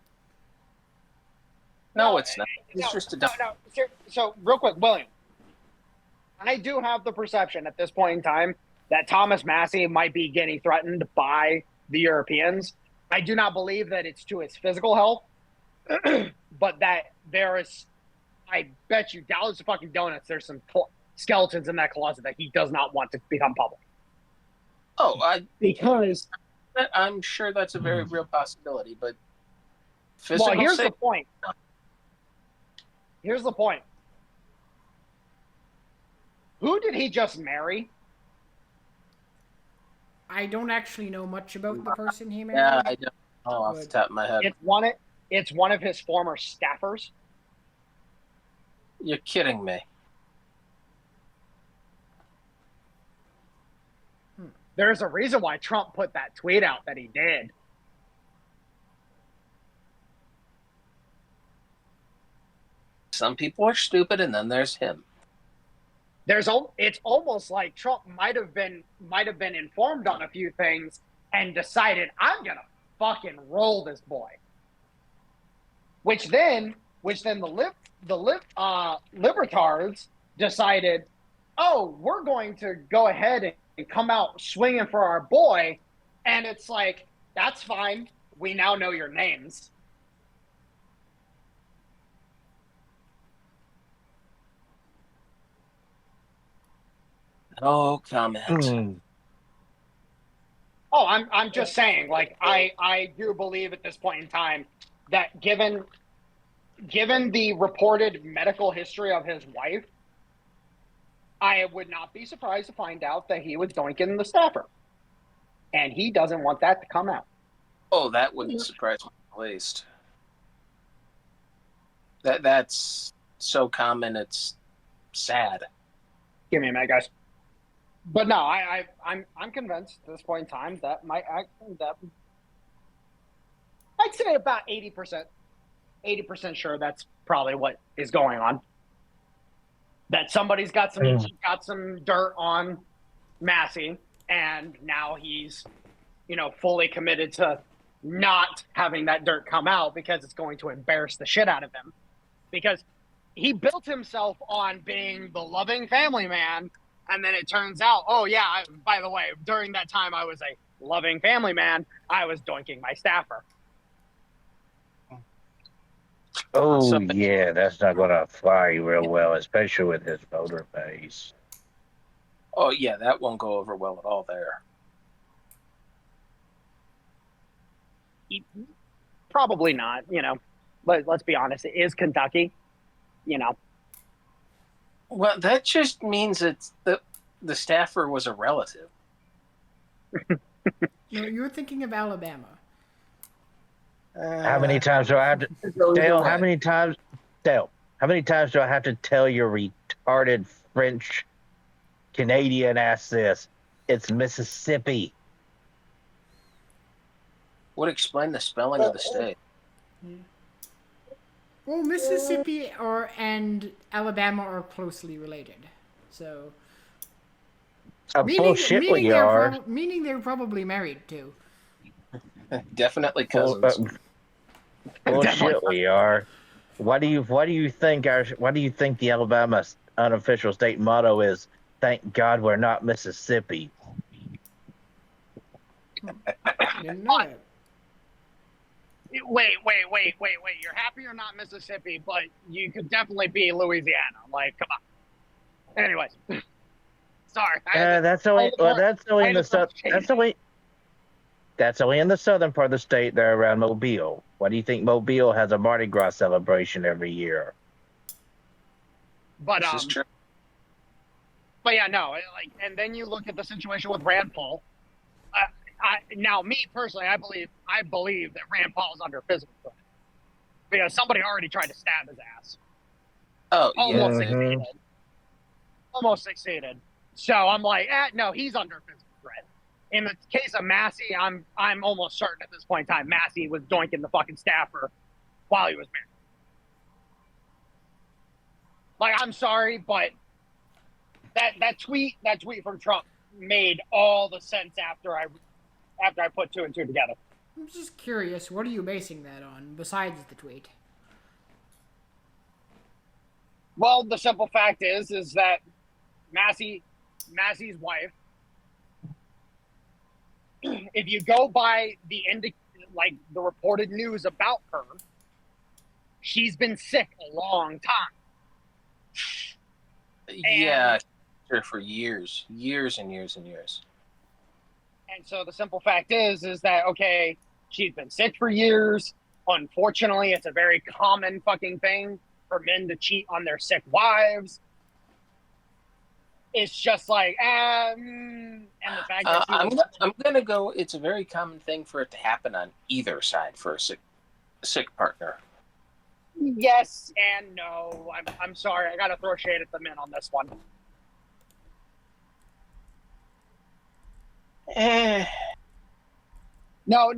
No, it's not. It's just a dumb. So real quick, William, I do have the perception at this point in time that Thomas Massey might be getting threatened by the Europeans. I do not believe that it's to his physical health, but that there is, I bet you, dollars to fucking donuts, there's some skeletons in that closet that he does not want to become public. Because I'm sure that's a very real possibility, but well, here's the point. Here's the point. Who did he just marry? I don't actually know much about the person he married. Yeah, I don't know off the top of my head. It's one of his former staffers. You're kidding me. There's a reason why Trump put that tweet out that he did. Some people are stupid, and then there's him. It's almost like Trump might have been informed on a few things and decided, I'm gonna fucking roll this boy. Which then the libertards decided, oh, we're going to go ahead and come out swinging for our boy, and it's like, that's fine. We now know your names. No comment. Oh, I'm just saying, like, I do believe at this point in time that given the reported medical history of his wife, I would not be surprised to find out that he was doinking the staffer. And he doesn't want that to come out. Oh, that wouldn't surprise me at least. That's so common, it's sad. Give me a minute, guys. But no, I'm convinced at this point in time that I'd say about 80% sure that's probably what is going on. That somebody's got some dirt on Massey, and now he's, fully committed to not having that dirt come out because it's going to embarrass the shit out of him. Because he built himself on being the loving family man. And then it turns out, oh, yeah, by the way, during that time I was a loving family man. I was doinking my staffer. Oh, yeah, that's not going to fly real well, especially with his voter base. Oh, yeah, that won't go over well at all there. Probably not, Let's be honest. It is Kentucky, Well, that just means it's the staffer was a relative. No, you're thinking of Alabama. How many times do I have to, Dale? How many times do I have to tell your retarded French Canadian ass this? It's Mississippi. Would explain the spelling of the state. Well, Mississippi and Alabama are closely related, so meaning they're probably married too. Definitely cousins. Bullshit, we are. Why do you think the Alabama unofficial state motto is? Thank God we're not Mississippi. Didn't know that. Wait. You're happy you're not Mississippi, but you could definitely be Louisiana. Like, come on. Anyways. Sorry. That's only in the southern part of the state there around Mobile. Why do you think Mobile has a Mardi Gras celebration every year? But This is true. But yeah, no, like, and then you look at the situation with Rand Paul. Now, me personally, I believe that Rand Paul is under physical threat because somebody already tried to stab his ass. Oh, Almost yeah. succeeded. Almost succeeded. So I'm like, no, he's under physical threat. In the case of Massey, I'm almost certain at this point in time, Massey was doinking the fucking staffer while he was married. Like, I'm sorry, but that tweet from Trump made all the sense after I put two and two together. I'm just curious, what are you basing that on, besides the tweet? Well, the simple fact is that Massey's wife, if you go by the reported news about her, she's been sick a long time. Yeah, for years and years and years. And so the simple fact is that, okay, she's been sick for years. Unfortunately, it's a very common fucking thing for men to cheat on their sick wives. It's just like, and the fact that I'm gonna go. It's a very common thing for it to happen on either side for a sick partner. Yes and no. I'm sorry. I gotta throw shade at the men on this one. No,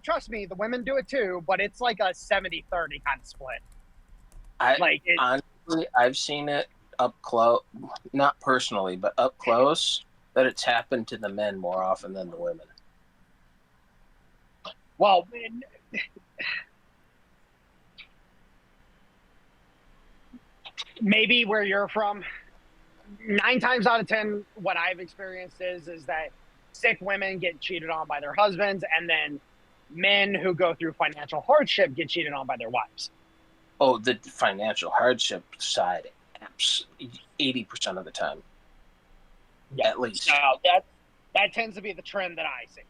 trust me, the women do it too, but it's like a 70-30 kind of split. Honestly, I've seen it up close, not personally, but up close, that it's happened to the men more often than the women. Well, maybe where you're from, 9 times out of 10, what I've experienced is that sick women get cheated on by their husbands, and then men who go through financial hardship get cheated on by their wives. Oh, the financial hardship side, 80% of the time, at least. So that tends to be the trend that I see.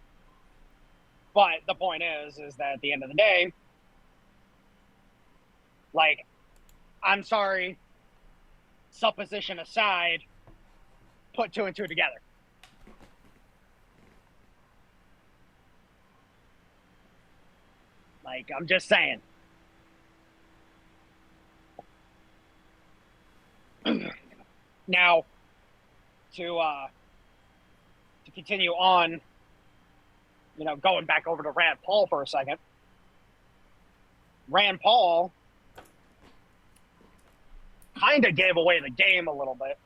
But the point is that at the end of the day, like, I'm sorry, supposition aside, put two and two together. Like, I'm just saying. Now, to continue on, going back over to Rand Paul for a second. Rand Paul kind of gave away the game a little bit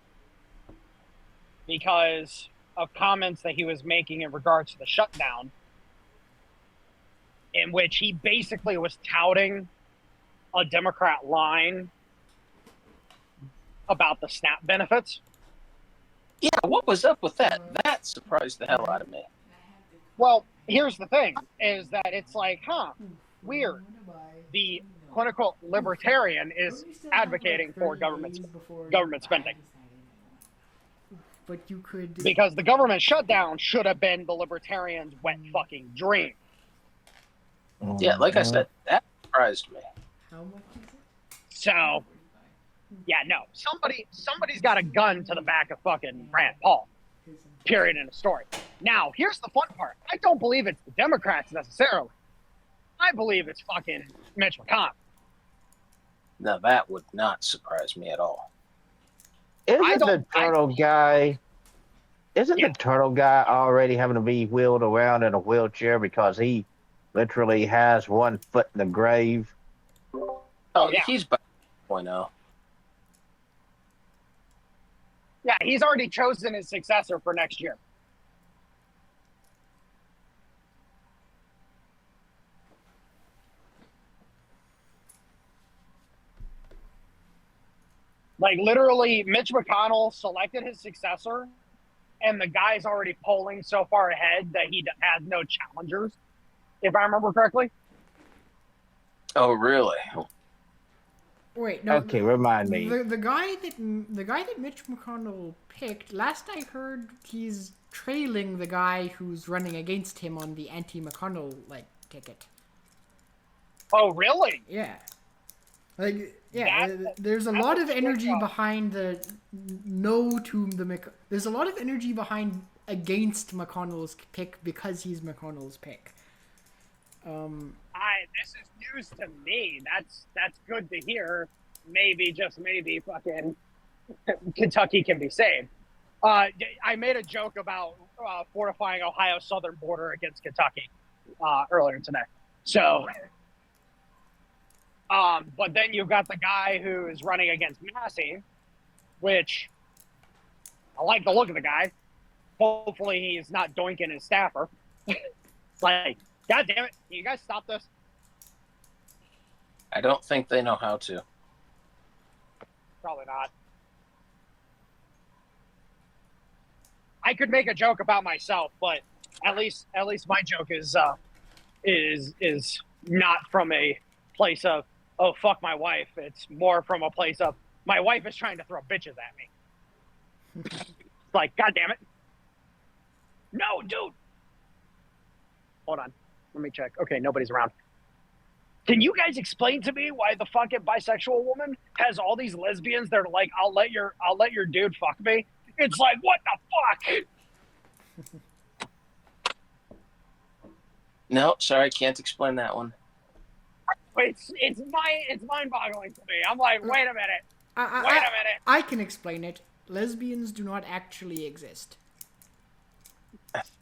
because of comments that he was making in regards to the shutdown, in which he basically was touting a Democrat line about the SNAP benefits. Yeah, what was up with that? That surprised the hell out of me. Well, here's the thing, is that it's like, weird. The quote-unquote libertarian is advocating for government spending. But you could... Because the government shutdown should have been the libertarians' wet fucking dream. Yeah, like I said, that surprised me. How much is it? So, yeah, no. Somebody's got a gun to the back of fucking Rand Paul. Period in a story. Now, here's the fun part. I don't believe it's the Democrats necessarily. I believe it's fucking Mitch McConnell. Now, that would not surprise me at all. Isn't the turtle guy already having to be wheeled around in a wheelchair because he literally has one foot in the grave? Oh, yeah. He's by 2.0. Yeah, he's already chosen his successor for next year. Like, literally, Mitch McConnell selected his successor, and the guy's already polling so far ahead that he has no challengers, if I remember correctly. Oh, really? Wait, no. Okay, remind me. The guy that Mitch McConnell picked, last I heard, he's trailing the guy who's running against him on the anti-McConnell ticket. Oh, really? Yeah. Like, yeah, there's a lot of energy behind the no to the there's a lot of energy behind against McConnell's pick because he's McConnell's pick. This is news to me. That's good to hear. Maybe, just maybe, fucking Kentucky can be saved. I made a joke about fortifying Ohio's southern border against Kentucky earlier today. So, but then you've got the guy who is running against Massey, which I like the look of the guy. Hopefully he's not doinking his staffer. Like, God damn it, can you guys stop this? I don't think they know how to. Probably not. I could make a joke about myself, but at least my joke is not from a place of, oh, fuck my wife. It's more from a place of, my wife is trying to throw bitches at me. Like, God damn it. No, dude. Hold on. Let me check. Okay, nobody's around. Can you guys explain to me why the fucking bisexual woman has all these lesbians that are like, I'll let your dude fuck me? It's like, what the fuck? No, sorry, can't explain that one. It's mind-boggling to me. I'm like, wait a minute. Wait a minute. I can explain it. Lesbians do not actually exist.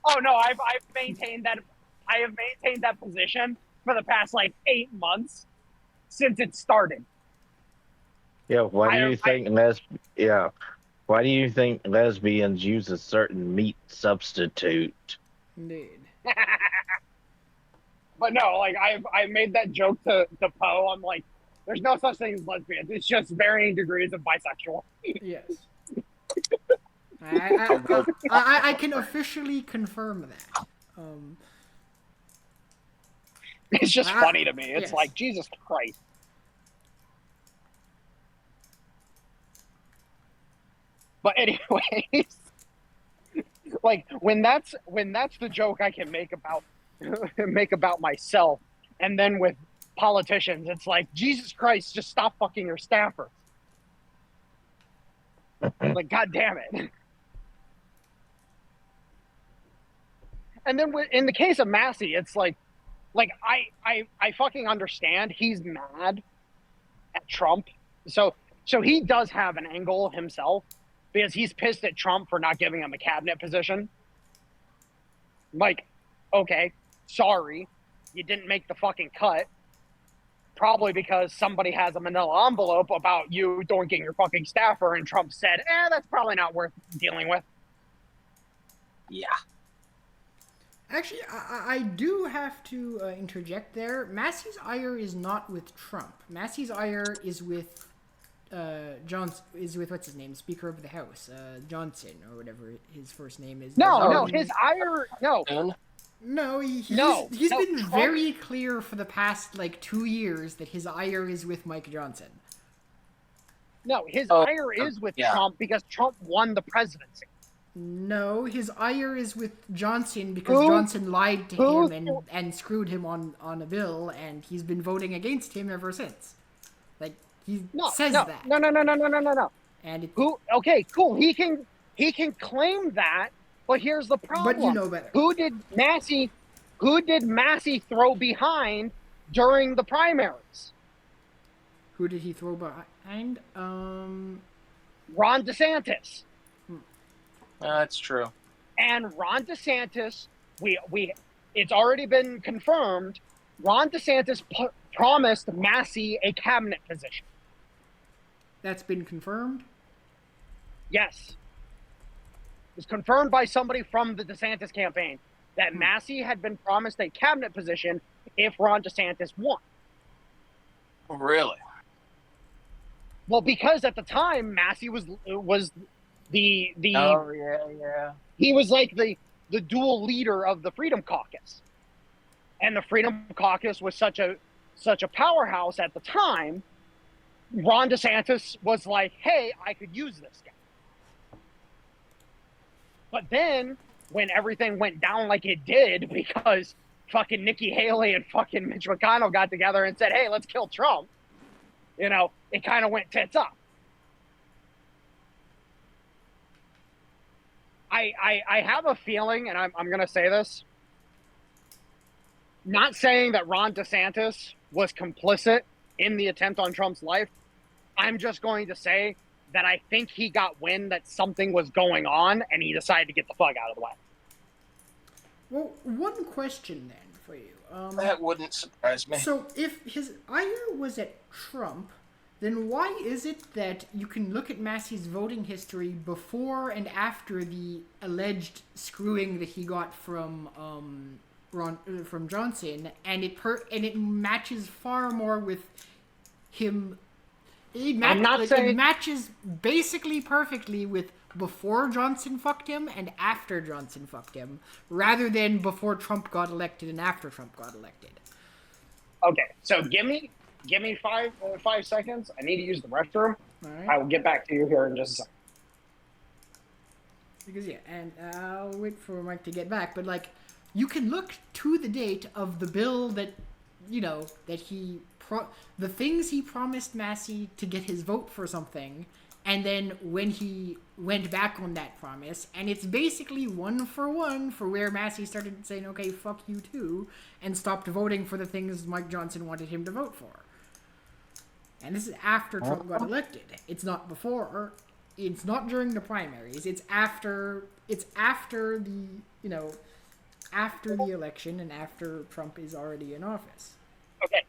Oh no, I've maintained that. I have maintained that position for the past 8 months since it started. Yeah, why do you think lesbians use a certain meat substitute? Indeed. But no, I made that joke to Poe. I'm like, there's no such thing as lesbians. It's just varying degrees of bisexual. Yes. I can officially confirm that. It's just funny to me. It's yes. like, Jesus Christ. But anyways, when that's the joke I can make about myself, and then with politicians, it's like, Jesus Christ, just stop fucking your staffers. Like, God damn it. And then in the case of Massey, it's like I fucking understand he's mad at Trump. So he does have an angle himself because he's pissed at Trump for not giving him a cabinet position. Like, okay, sorry, you didn't make the fucking cut. Probably because somebody has a manila envelope about you doinking your fucking staffer, and Trump said, that's probably not worth dealing with. Yeah. Actually, I do have to interject there. Massey's ire is not with Trump. Massey's ire is with what's his name, Speaker of the House, Johnson, or whatever his first name is. No, his ire, no. No, he's been Trump, very clear for the past 2 years that his ire is with Mike Johnson. No, his ire is with Trump because Trump won the presidency. No, his ire is with Johnson because Johnson lied to him and screwed him on a bill, and he's been voting against him ever since. He says that. No. And okay, cool. He can claim that, but here's the problem. But you know better. Who did Massey throw behind during the primaries? Who did he throw behind? Ron DeSantis. That's true. And Ron DeSantis, it's already been confirmed. Ron DeSantis promised Massey a cabinet position. That's been confirmed? Yes. It was confirmed by somebody from the DeSantis campaign that Massey had been promised a cabinet position if Ron DeSantis won. Really? Well, because at the time Massey was the oh yeah. He was like the dual leader of the Freedom Caucus. And the Freedom Caucus was such a powerhouse at the time. Ron DeSantis was like, hey, I could use this guy. But then when everything went down like it did because fucking Nikki Haley and fucking Mitch McConnell got together and said, hey, let's kill Trump. it kind of went tits up. I have a feeling, and I'm going to say this, not saying that Ron DeSantis was complicit in the attempt on Trump's life. I'm just going to say that I think he got wind that something was going on, and he decided to get the fuck out of the way. Well, one question then for you. That wouldn't surprise me. So if his ire was at Trump, then why is it that you can look at Massey's voting history before and after the alleged screwing that he got from Johnson, and it matches far more with him. It matches basically perfectly with before Johnson fucked him and after Johnson fucked him, rather than before Trump got elected and after Trump got elected. Okay, so give me 5 seconds. I need to use the restroom. All right. I will get back to you here in just a second. Because and I'll wait for Mike to get back. But you can look to the date of the bill that that he the things he promised Massey to get his vote for something, and then when he went back on that promise, and it's basically 1-for-1 for where Massey started saying, okay, fuck you too, and stopped voting for the things Mike Johnson wanted him to vote for. And this is after Trump got elected. It's not before. It's not during the primaries. It's after the after the election and after Trump is already in office. Okay,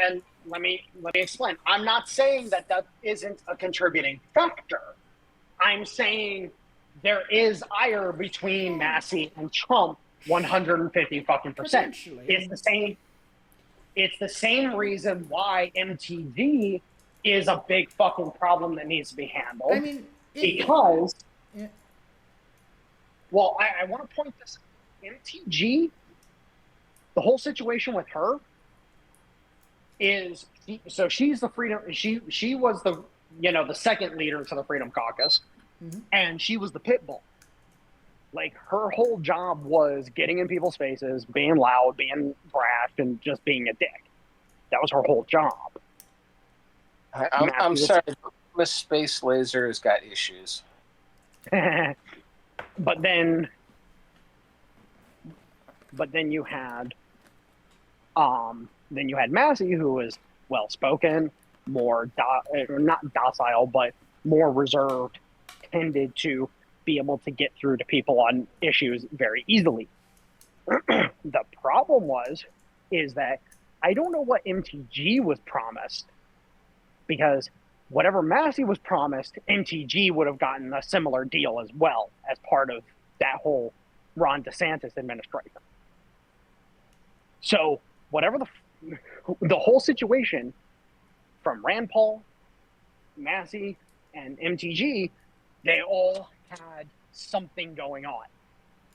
and let me explain. I'm not saying that isn't a contributing factor. I'm saying there is ire between Massey and Trump 150 fucking percent. It's the same reason why MTG is a big fucking problem that needs to be handled. I mean, because well, I want to point this out. MTG, the whole situation with her is she's the freedom. She was the the second leader to the Freedom Caucus, and she was the pit bull. Like, her whole job was getting in people's faces, being loud, being brash, and just being a dick. That was her whole job. I'm sorry, Miss Space Laser has got issues. But then you had Massey, who was well spoken, more not docile, but more reserved, tended to be able to get through to people on issues very easily. The problem is that I don't know what MTG was promised, because whatever Massey was promised, MTG would have gotten a similar deal as well as part of that whole Ron DeSantis administration. So whatever the whole situation from Rand Paul, Massey, and MTG, they all had something going on.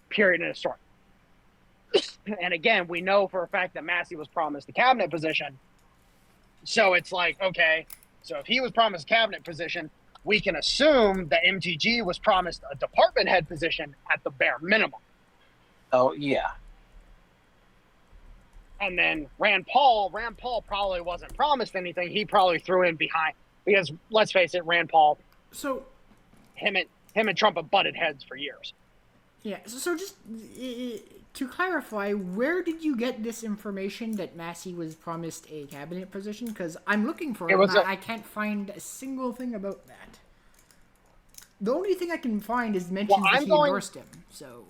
Period in a story. And again, we know for a fact that Massey was promised the cabinet position. So it's like, okay, so if he was promised a cabinet position, we can assume that MTG was promised a department head position at the bare minimum. Oh, yeah. And then Rand Paul probably wasn't promised anything. He probably threw in behind, because let's face it, Rand Paul, so him and Trump have butted heads for years. Yeah, so just to clarify, where did you get this information that Massey was promised a cabinet position? Because I'm looking for it, and I can't find a single thing about that. The only thing I can find is mentions that he endorsed him. So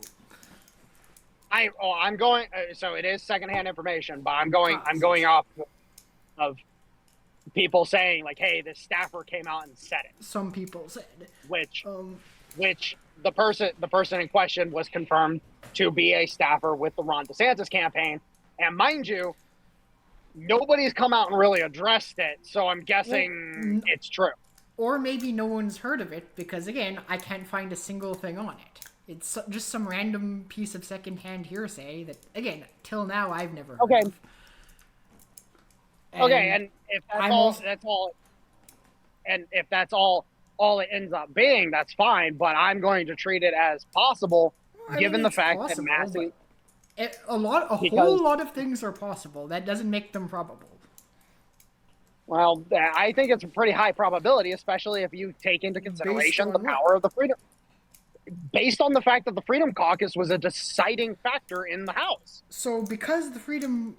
I'm going. So it is secondhand information, but I'm going off of people saying, like, "Hey, this staffer came out and said it." Some people said, which the person in question was confirmed to be a staffer with the Ron DeSantis campaign, and mind you, nobody's come out and really addressed it. So I'm guessing it's true. Or maybe no one's heard of it, because again, I can't find a single thing on it. It's just some random piece of secondhand hearsay that, again, till now I've never heard of. And if that's all, and if that's all it ends up being, that's fine. But I'm going to treat it as possible, given the fact that Massey. A whole lot of things are possible. That doesn't make them probable. Well, I think it's a pretty high probability, especially if you take into consideration the power of the freedom. Based on the fact that the Freedom Caucus was a deciding factor in the House. So because the Freedom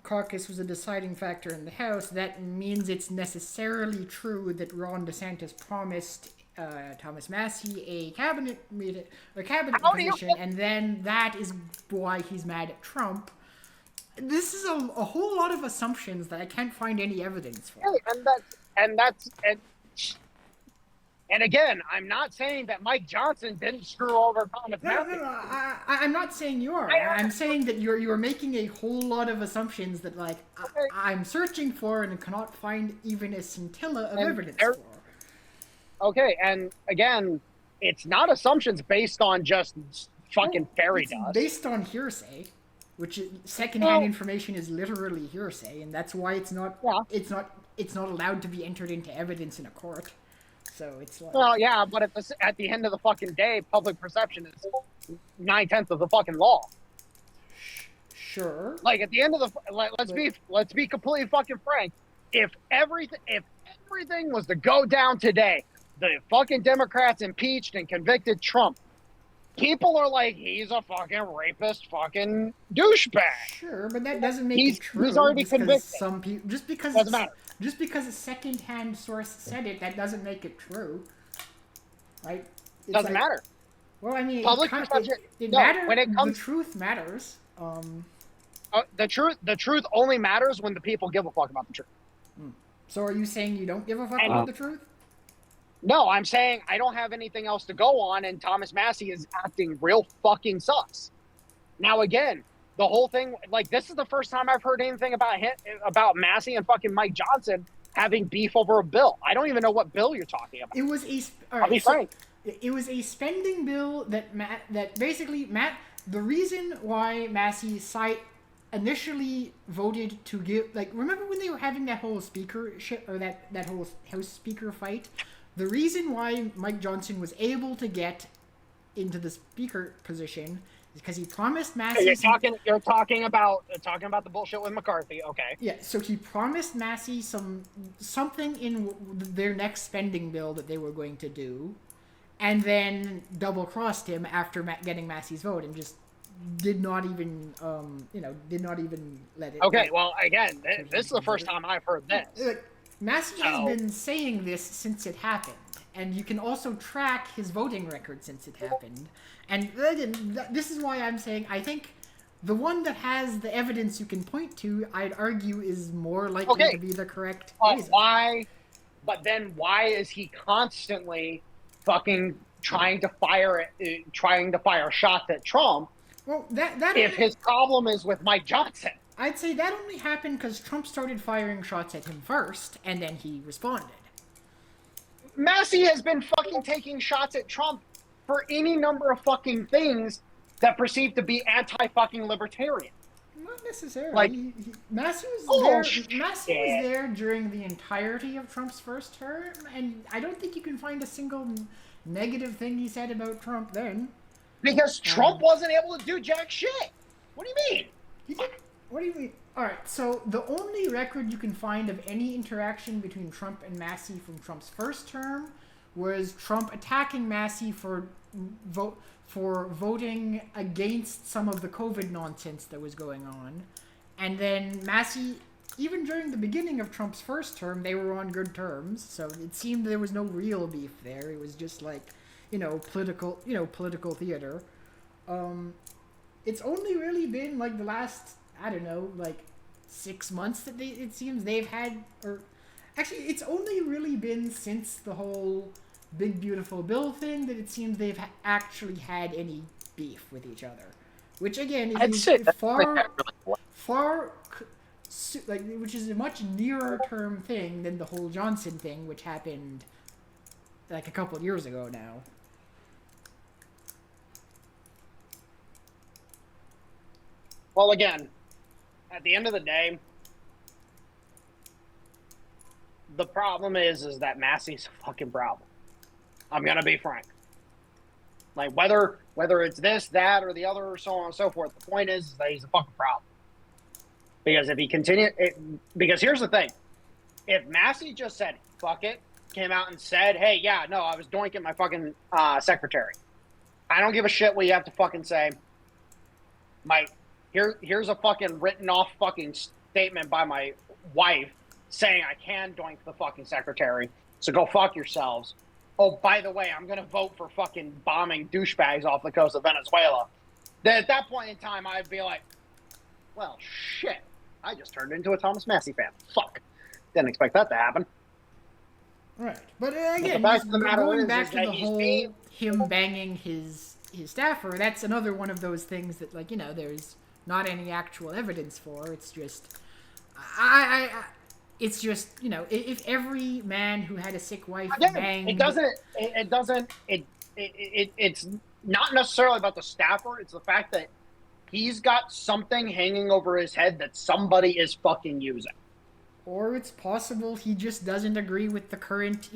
Caucus was a deciding factor in the House, that means it's necessarily true that Ron DeSantis promised Thomas Massie a cabinet position, and then that is why he's mad at Trump. This is a whole lot of assumptions that I can't find any evidence for. And again, I'm not saying that Mike Johnson didn't screw over Thomas Massie. No. I'm not saying you are. I'm saying that you're making a whole lot of assumptions that, like, I'm searching for and cannot find even a scintilla of evidence for. Okay, and again, it's not assumptions based on just fucking fairy dust. Based on hearsay, which secondhand information is literally hearsay, and that's why it's not allowed to be entered into evidence in a court. So it's like, well, yeah, but at the end of the fucking day, public perception is 9/10 of the fucking law. Sure. Like at the end of the let's be completely fucking frank. If everything was to go down today, the fucking Democrats impeached and convicted Trump, people are like, he's a fucking rapist, fucking douchebag. Sure, but that doesn't make it true. He's already convicted. Some people doesn't matter. Just because a second-hand source said it, that doesn't make it true. Right? Doesn't matter. Well, I mean, public perception. It matters. When it comes, the truth matters. The truth only matters when the people give a fuck about the truth. So are you saying you don't give a fuck about the truth? No, I'm saying I don't have anything else to go on, and Thomas Massie is acting real fucking sus. Now, again, the whole thing, like, this is the first time I've heard anything about Massie and fucking Mike Johnson having beef over a bill. I don't even know what bill you're talking about. It was I'll be frank. It was a spending bill that basically, the reason why Massie initially voted to give, like, remember when they were having that whole speaker shit, or that whole House Speaker fight? The reason why Mike Johnson was able to get into the Speaker position is because he promised Massie. You're talking about the bullshit with McCarthy, okay? Yeah, so he promised Massie something in their next spending bill that they were going to do, and then double-crossed him after getting Massie's vote, and just did not even let it. Okay, well, again, this is the first time I've heard this. Massie has been saying this since it happened, and you can also track his voting record since it happened. And this is why I'm saying I think the one that has the evidence you can point to, I'd argue, is more likely to be the correct reason. But then why is he constantly fucking trying to fire shots at Trump? Well, if his problem is with Mike Johnson. I'd say that only happened because Trump started firing shots at him first, and then he responded. Massie has been fucking taking shots at Trump for any number of fucking things that perceive to be anti-fucking libertarian. Not necessarily. Like, Massie was there during the entirety of Trump's first term, and I don't think you can find a single negative thing he said about Trump then. Because Trump wasn't able to do jack shit. What do you mean? He did. What do you mean? Alright, so the only record you can find of any interaction between Trump and Massie from Trump's first term was Trump attacking Massie for voting against some of the COVID nonsense that was going on. And then Massie, even during the beginning of Trump's first term, they were on good terms, so it seemed there was no real beef there. It was just like, political theater. It's only really been like the last, 6 months that it seems they've had, or actually it's only really been since the whole Big Beautiful Bill thing that it seems they've actually had any beef with each other, which again is which is a much nearer term thing than the whole Johnson thing, which happened like a couple of years ago now. Well, again, at the end of the day, the problem is that Massie's a fucking problem. I'm gonna be frank. Like, whether it's this, that, or the other, or so on and so forth, the point is that he's a fucking problem. Because if he because here's the thing. If Massey just said, fuck it, came out and said, hey, yeah, no, I was doinking my fucking secretary. I don't give a shit what you have to fucking say. Here's a fucking written off fucking statement by my wife saying I can doink the fucking secretary. So go fuck yourselves. Oh, by the way, I'm going to vote for fucking bombing douchebags off the coast of Venezuela. Then at that point in time, I'd be like, well, shit. I just turned into a Thomas Massey fan. Fuck. Didn't expect that to happen. Right. But again, the fact of the matter going is back to that the he's whole being- him banging his staffer, that's another one of those things that, like, you know, there's not any actual evidence for. It's just, it's just, you know, if every man who had a sick wife banged... It's not necessarily about the staffer. It's the fact that he's got something hanging over his head that somebody is fucking using. Or it's possible he just doesn't agree with the current,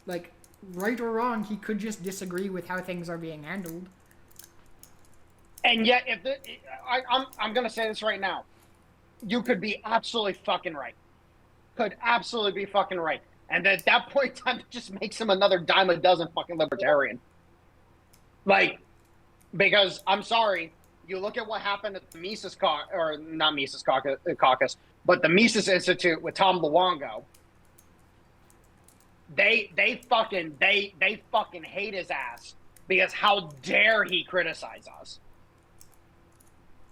like, right or wrong, he could just disagree with how things are being handled. And yet, I'm going to say this right now. You could be absolutely fucking right. Could absolutely be fucking right. And at that point in time, it just makes him another dime a dozen fucking libertarian. Like, because, I'm sorry, you look at what happened at the Mises Caucus, but the Mises Institute with Tom Luongo. They fucking hate his ass because how dare he criticize us?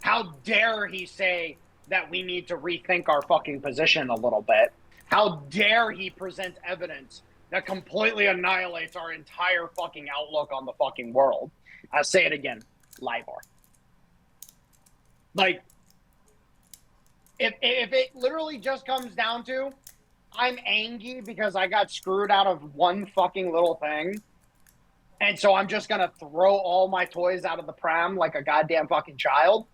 How dare he say that we need to rethink our fucking position a little bit? How dare he present evidence that completely annihilates our entire fucking outlook on the fucking world? I'll say it again, LIBOR. Like, if it literally just comes down to, I'm angry because I got screwed out of one fucking little thing, and so I'm just gonna throw all my toys out of the pram like a goddamn fucking child,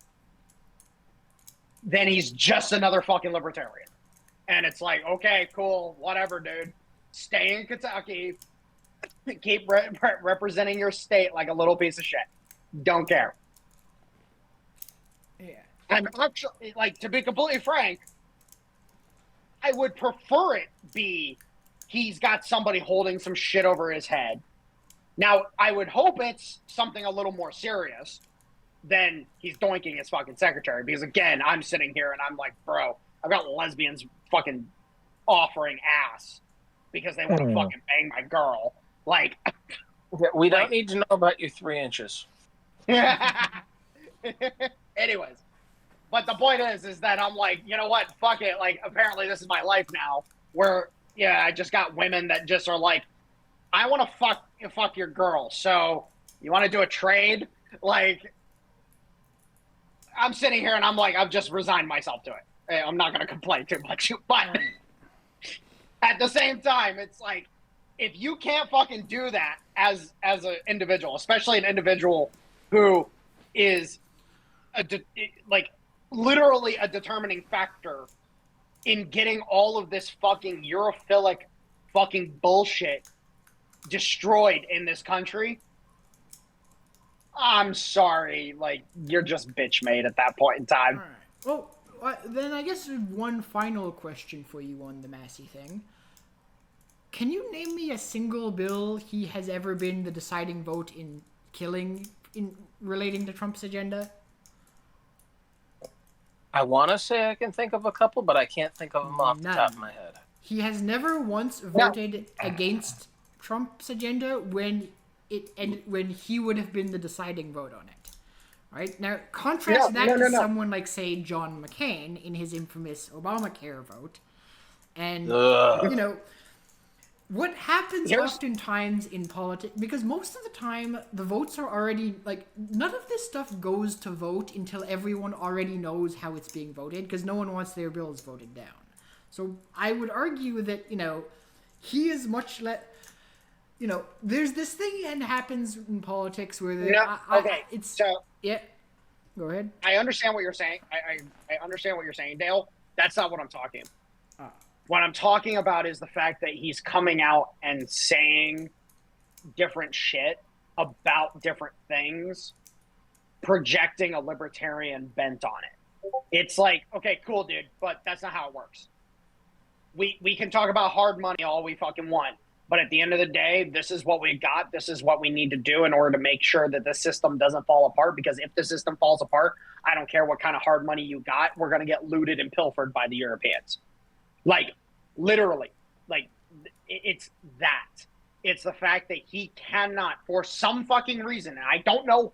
then he's just another fucking libertarian. And it's like, okay, cool, whatever, dude. Stay in Kentucky. Keep representing your state like a little piece of shit. Don't care. Yeah. I'm actually, like, to be completely frank, I would prefer it be he's got somebody holding some shit over his head. Now, I would hope it's something a little more serious than he's doinking his fucking secretary. Because, again, I'm sitting here and I'm like, bro, I've got lesbians fucking offering ass because they want to fucking bang my girl. Like, we don't need to know about your 3 inches. Anyways, but the point is that I'm like, you know what? Fuck it. Like, apparently this is my life now where, yeah, I just got women that just are like, I want to fuck your girl. So you want to do a trade? Like, I'm sitting here and I'm like, I've just resigned myself to it. I'm not going to complain too much, but at the same time, it's like, if you can't fucking do that as an individual, especially an individual who is literally a determining factor in getting all of this fucking Europhilic fucking bullshit destroyed in this country, I'm sorry, like, you're just bitch made at that point in time. All right. Well, then I guess one final question for you on the Massey thing. Can you name me a single bill he has ever been the deciding vote in killing in relating to Trump's agenda? I want to say I can think of a couple, but I can't think of them off the top of my head. He has never once voted against Trump's agenda when he would have been the deciding vote on it. Right? Now, contrast that to someone like, say, John McCain in his infamous Obamacare vote. And, you know, what happens oftentimes in politics, because most of the time the votes are already, like, none of this stuff goes to vote until everyone already knows how it's being voted, because no one wants their bills voted down. So I would argue that, you know, he is much less... You know, there's this thing that happens in politics where yeah. Go ahead. I understand what you're saying. I understand what you're saying, Dale. That's not what I'm talking about. What I'm talking about is the fact that he's coming out and saying different shit about different things, projecting a libertarian bent on it. It's like, okay, cool, dude, but that's not how it works. we can talk about hard money all we fucking want, but at the end of the day, this is what we got. This is what we need to do in order to make sure that the system doesn't fall apart. Because if the system falls apart, I don't care what kind of hard money you got, we're going to get looted and pilfered by the Europeans. Like, literally. Like, it's that. It's the fact that he cannot, for some fucking reason, and I don't know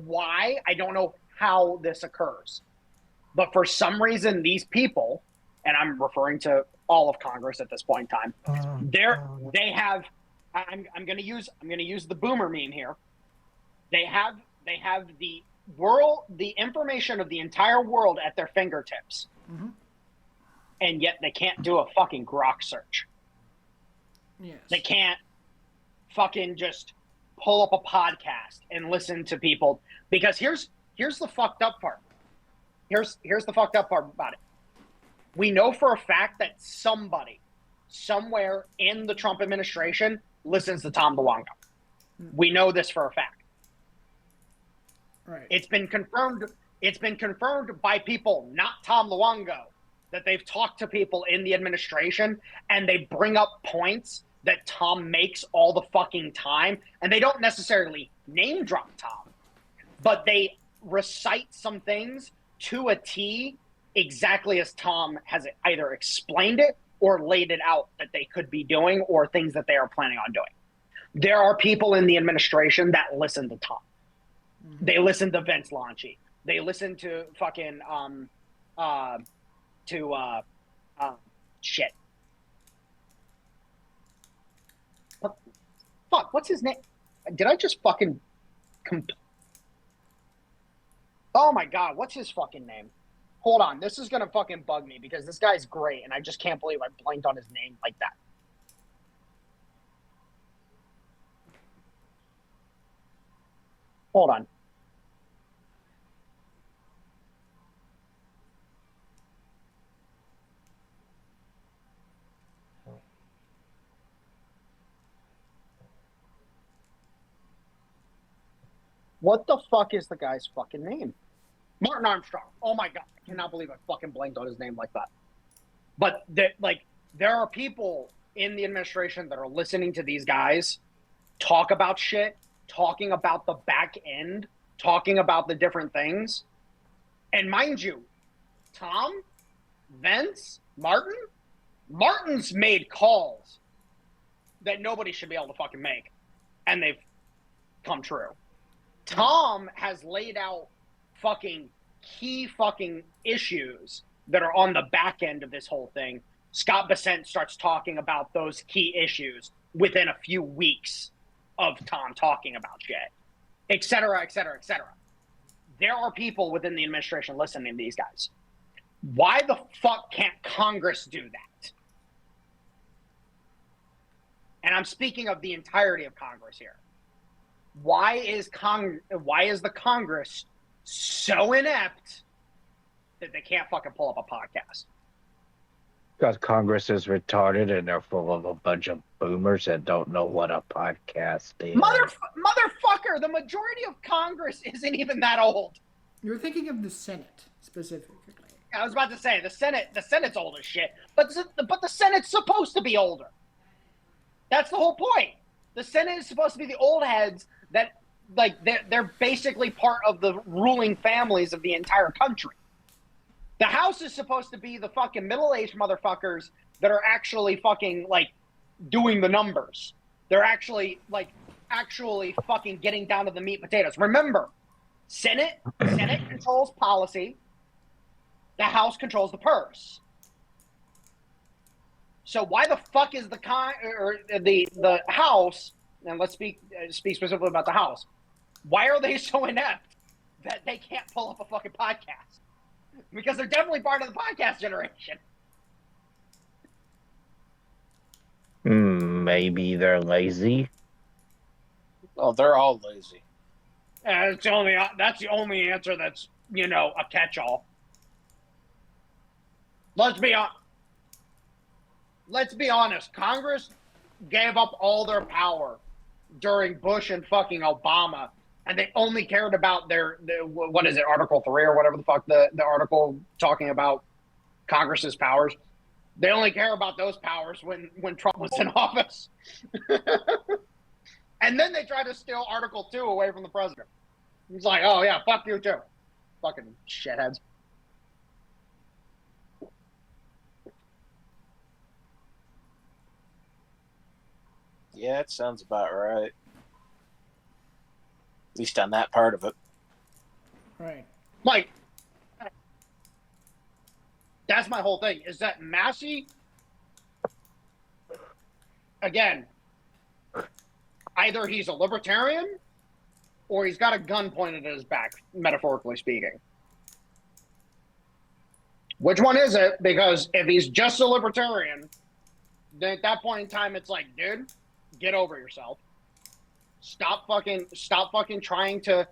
why, I don't know how this occurs, but for some reason, these people, and I'm referring to all of Congress at this point in time, they have. I'm going to use the boomer meme here. They have the world, the information of the entire world at their fingertips, and yet they can't do a fucking Grok search. Yes. They can't fucking just pull up a podcast and listen to people, because here's the fucked up part. Here's the fucked up part about it. We know for a fact that somebody somewhere in the Trump administration listens to Tom Luongo. We know this for a fact. Right. It's been confirmed by people, not Tom Luongo, that they've talked to people in the administration and they bring up points that Tom makes all the fucking time, and they don't necessarily name drop Tom, but they recite some things to a T exactly as Tom has either explained it or laid it out that they could be doing, or things that they are planning on doing. There are people in the administration that listen to Tom. They listen to Vince Lanci. They listen to fucking shit. Fuck, what's his name? Did I just fucking oh my god, what's his fucking name? Hold on, this is gonna fucking bug me because this guy's great and I just can't believe I blanked on his name like that. Hold on. What the fuck is the guy's fucking name? Martin Armstrong. Oh my god, I cannot believe I fucking blanked on his name like that. But there are people in the administration that are listening to these guys talk about shit, talking about the back end, talking about the different things. And mind you, Tom, Vince, Martin's made calls that nobody should be able to fucking make, and they've come true. Tom has laid out fucking key fucking issues that are on the back end of this whole thing. Scott Bessent starts talking about those key issues within a few weeks of Tom talking about shit, et cetera, et cetera, et cetera. There are people within the administration listening to these guys. Why the fuck can't Congress do that? And I'm speaking of the entirety of Congress here. Why is the Congress so inept that they can't fucking pull up a podcast? Because Congress is retarded and they're full of a bunch of boomers that don't know what a podcast is. Motherfucker, the majority of Congress isn't even that old. You're thinking of the Senate specifically. I was about to say the Senate's old as shit, but the Senate's supposed to be older. That's the whole point. The Senate is supposed to be the old heads that, like, they're basically part of the ruling families of the entire country. The House is supposed to be the fucking middle-aged motherfuckers that are actually fucking, like, doing the numbers. They're actually fucking getting down to the meat and potatoes. Remember, Senate controls policy. The House controls the purse. So why the fuck is the House, and let's speak specifically about the House, why are they so inept that they can't pull up a fucking podcast? Because they're definitely part of the podcast generation. Maybe they're lazy. Oh, they're all lazy. That's the only answer that's, a catch-all. Let's be honest. Congress gave up all their power during Bush and fucking Obama, and they only cared about their what is it, Article 3 or whatever the fuck the article talking about Congress's powers. They only care about those powers when Trump was in office. And then they try to steal Article 2 away from the president. He's like, oh, yeah, fuck you, too. Fucking shitheads. Yeah, it sounds about right. At least on that part of it. Right. Like, that's my whole thing, is that Massey, again, either he's a libertarian or he's got a gun pointed at his back, metaphorically speaking. Which one is it? Because if he's just a libertarian, then at that point in time, it's like, dude, get over yourself. Stop fucking trying to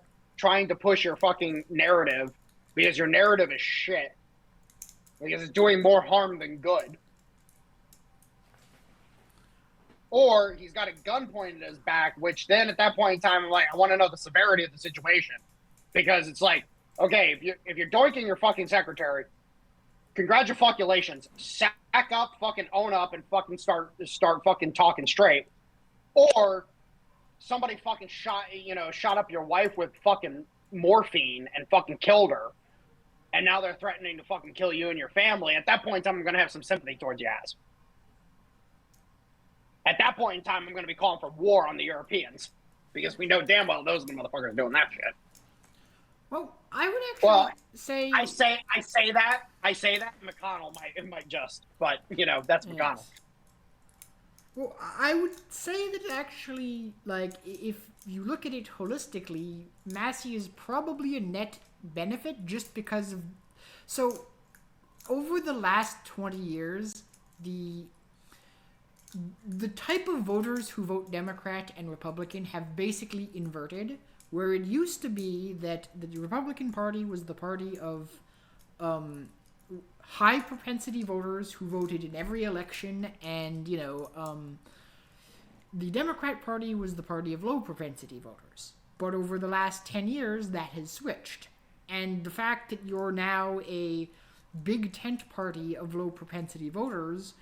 push your fucking narrative, because your narrative is shit. Because it's doing more harm than good. Or he's got a gun pointed at his back, which then at that point in time, I'm like, I want to know the severity of the situation. Because it's like, okay, if you're doinking your fucking secretary, congratulations. Sack up, fucking own up, and fucking start fucking talking straight. Or somebody fucking shot up your wife with fucking morphine and fucking killed her. And now they're threatening to fucking kill you and your family. At that point in time, I'm going to have some sympathy towards your ass. At that point in time, I'm going to be calling for war on the Europeans. Because we know damn well those are the motherfuckers doing that shit. Well, I would actually say... I say that. McConnell might just. But, that's McConnell. Yes. Well, I would say that actually, like, if you look at it holistically, Massey is probably a net benefit just because of... So, over the last 20 years, the type of voters who vote Democrat and Republican have basically inverted, where it used to be that the Republican Party was the party of high propensity voters who voted in every election, and the Democrat Party was the party of low propensity voters. But over the last 10 years, that has switched. And the fact that you're now a big tent party of low propensity voters,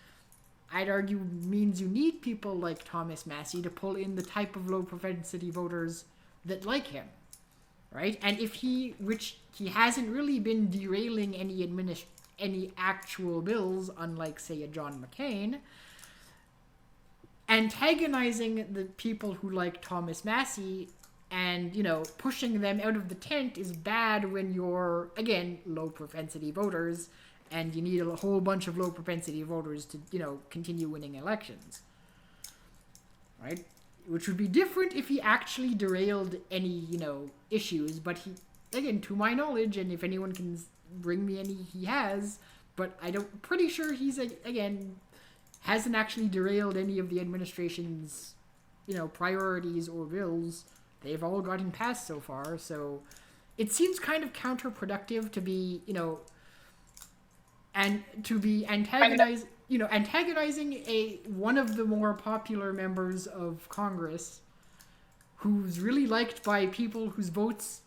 I'd argue means you need people like Thomas Massey to pull in the type of low propensity voters that like him, right? And which he hasn't really been derailing any actual bills, unlike, say, a John McCain. Antagonizing the people who like Thomas Massey and, pushing them out of the tent is bad when you're, again, low propensity voters, and you need a whole bunch of low propensity voters to, continue winning elections. Right? Which would be different if he actually derailed any, issues, but he, again, to my knowledge, and if anyone can bring me any, he has, but pretty sure he's, again, hasn't actually derailed any of the administration's, priorities or bills. They've all gotten passed so far, so it seems kind of counterproductive to be, and to be antagonizing one of the more popular members of Congress who's really liked by people whose votes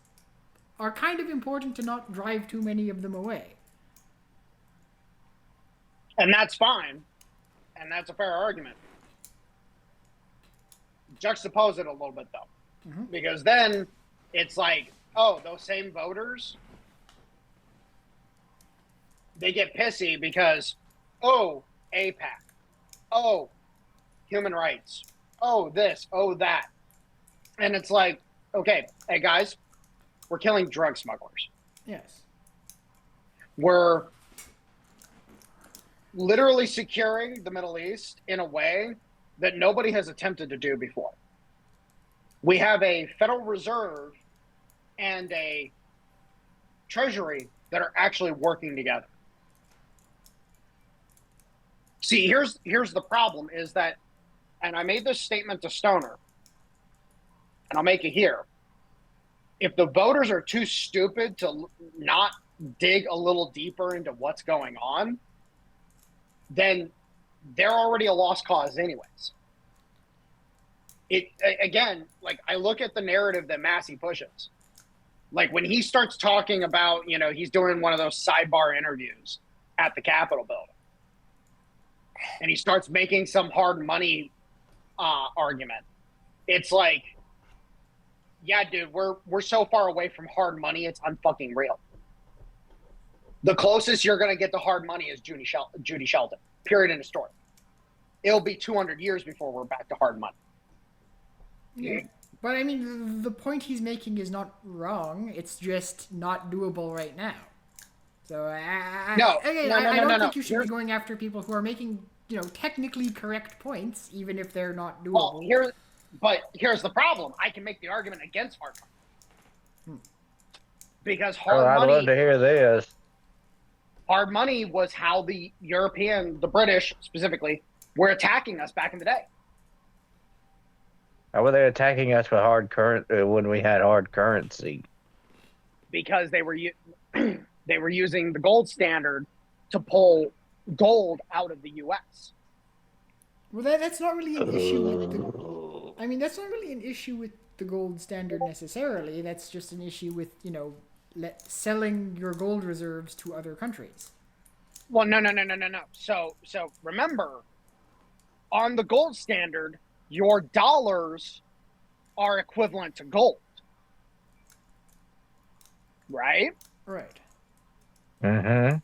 are kind of important to not drive too many of them away. And that's fine. And that's a fair argument. Juxtapose it a little bit, though. Mm-hmm. Because then it's like, oh, those same voters, they get pissy because, oh, APAC, oh, human rights, oh, this, oh, that. And it's like, okay, hey, guys, we're killing drug smugglers. Yes. We're literally securing the Middle East in a way that nobody has attempted to do before. We have a Federal Reserve and a Treasury that are actually working together. See, here's the problem is that, and I made this statement to Stoner, and I'll make it here. If the voters are too stupid to not dig a little deeper into what's going on, then they're already a lost cause anyways. Again, like, I look at the narrative that Massey pushes. Like, when he starts talking about, he's doing one of those sidebar interviews at the Capitol building. and he starts making some hard money argument. It's like, yeah, dude, we're so far away from hard money, it's unfucking real. The closest you're gonna get to hard money is Judy Shelton. Period. In the story. It'll be 200 years before we're back to hard money. Yeah. But I mean, the point he's making is not wrong. It's just not doable right now. So I don't think you should be going after people who are making, technically correct points, even if they're not doable. Well, here's the problem. I can make the argument against hard money. Because hard money. I'd love to hear this. Hard money was how the British specifically, were attacking us back in the day. How were they attacking us with when we had hard currency? Because they were using the gold standard to pull gold out of the U.S. Well, that's not really an issue with that's not really an issue with the gold standard necessarily. That's just an issue with, selling your gold reserves to other countries. Well, no. So remember, on the gold standard, your dollars are equivalent to gold. Right? Right. Mm-hmm.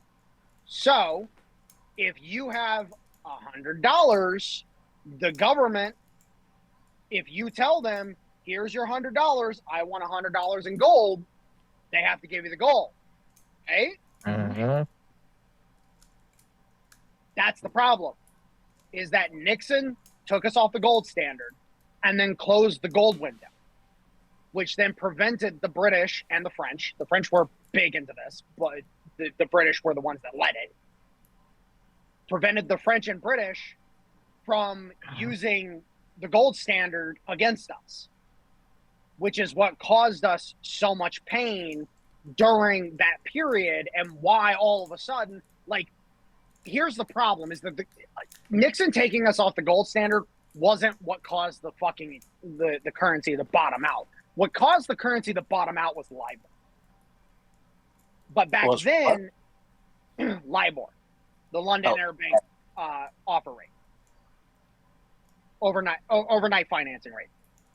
So, if you have $100, the government, if you tell them, here's your $100, I want $100 in gold, they have to give you the gold. Okay? Mm-hmm. That's the problem, is that Nixon took us off the gold standard and then closed the gold window, which then prevented the British and the French. The French were big into this, but the British were the ones that led it. Prevented the French and British from using the gold standard against us, which is what caused us so much pain during that period, and why all of a sudden, here's the problem, is that Nixon taking us off the gold standard wasn't what caused the currency to bottom out. What caused the currency to bottom out was LIBOR. But back then, LIBOR, the London Interbank offer rate, overnight financing rate.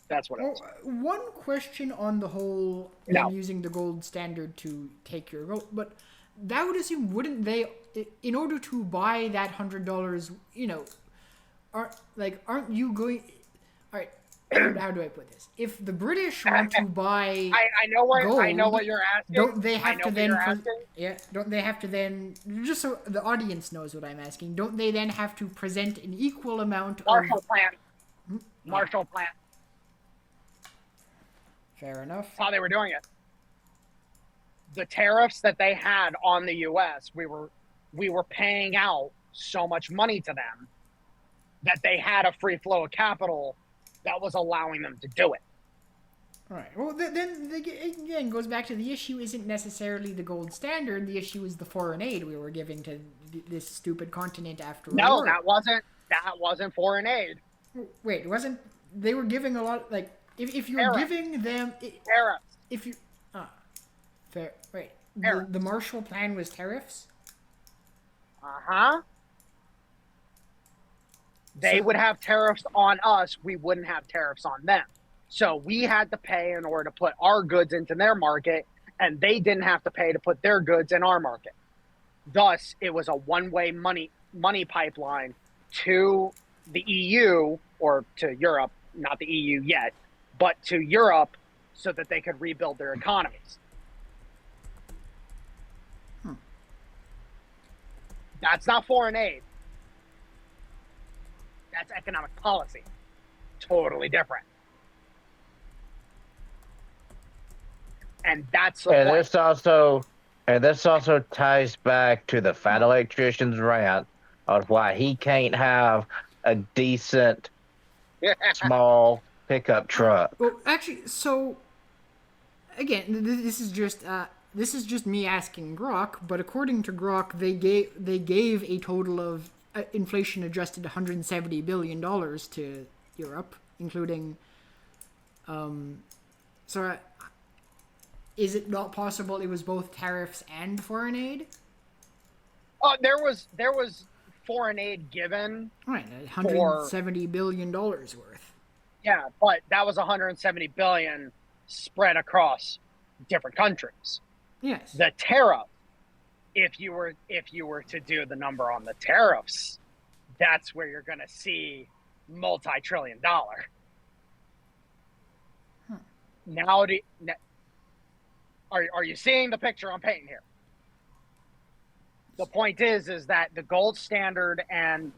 That's what it was. One question on the whole, using the gold standard to take your gold, but that would assume, wouldn't they, in order to buy that $100, aren't you going? All right, how do I put this? If the British want to buy, I know what you're asking. Don't they have to then? Don't they have to then? Just so the audience knows what I'm asking, don't they then have to present an equal amount Marshall of Plan? Marshall Plan. Fair enough. That's how they were doing it. The tariffs that they had on the U.S., we were paying out so much money to them that they had a free flow of capital that was allowing them to do it. All right. Well, then again, goes back to the issue isn't necessarily the gold standard. The issue is the foreign aid we were giving to this stupid continent after. No, that wasn't foreign aid. Wait, it wasn't. They were giving a lot. If you're giving them tariffs. If you fair. Wait. The Marshall Plan was tariffs? Uh-huh. They would have tariffs on us. We wouldn't have tariffs on them. So we had to pay in order to put our goods into their market, and they didn't have to pay to put their goods in our market. Thus, it was a one-way money pipeline to the EU, or to Europe, not the EU yet, but to Europe, so that they could rebuild their economies. That's not foreign aid. That's economic policy. Totally different. And that's the point. This also ties back to the fat electrician's rant on why he can't have a decent small pickup truck. Well, actually, so again, this is just me asking Grok, but according to Grok, they gave a total of inflation-adjusted $170 billion to Europe, including. Is it not possible it was both tariffs and foreign aid? There was foreign aid given. Right, $170 billion worth. Yeah, but that was 170 billion spread across different countries. Yes. The tariff, if you were to do the number on the tariffs, that's where you're going to see multi-trillion dollar. Now, are you seeing the picture I'm painting here? The point is that the gold standard and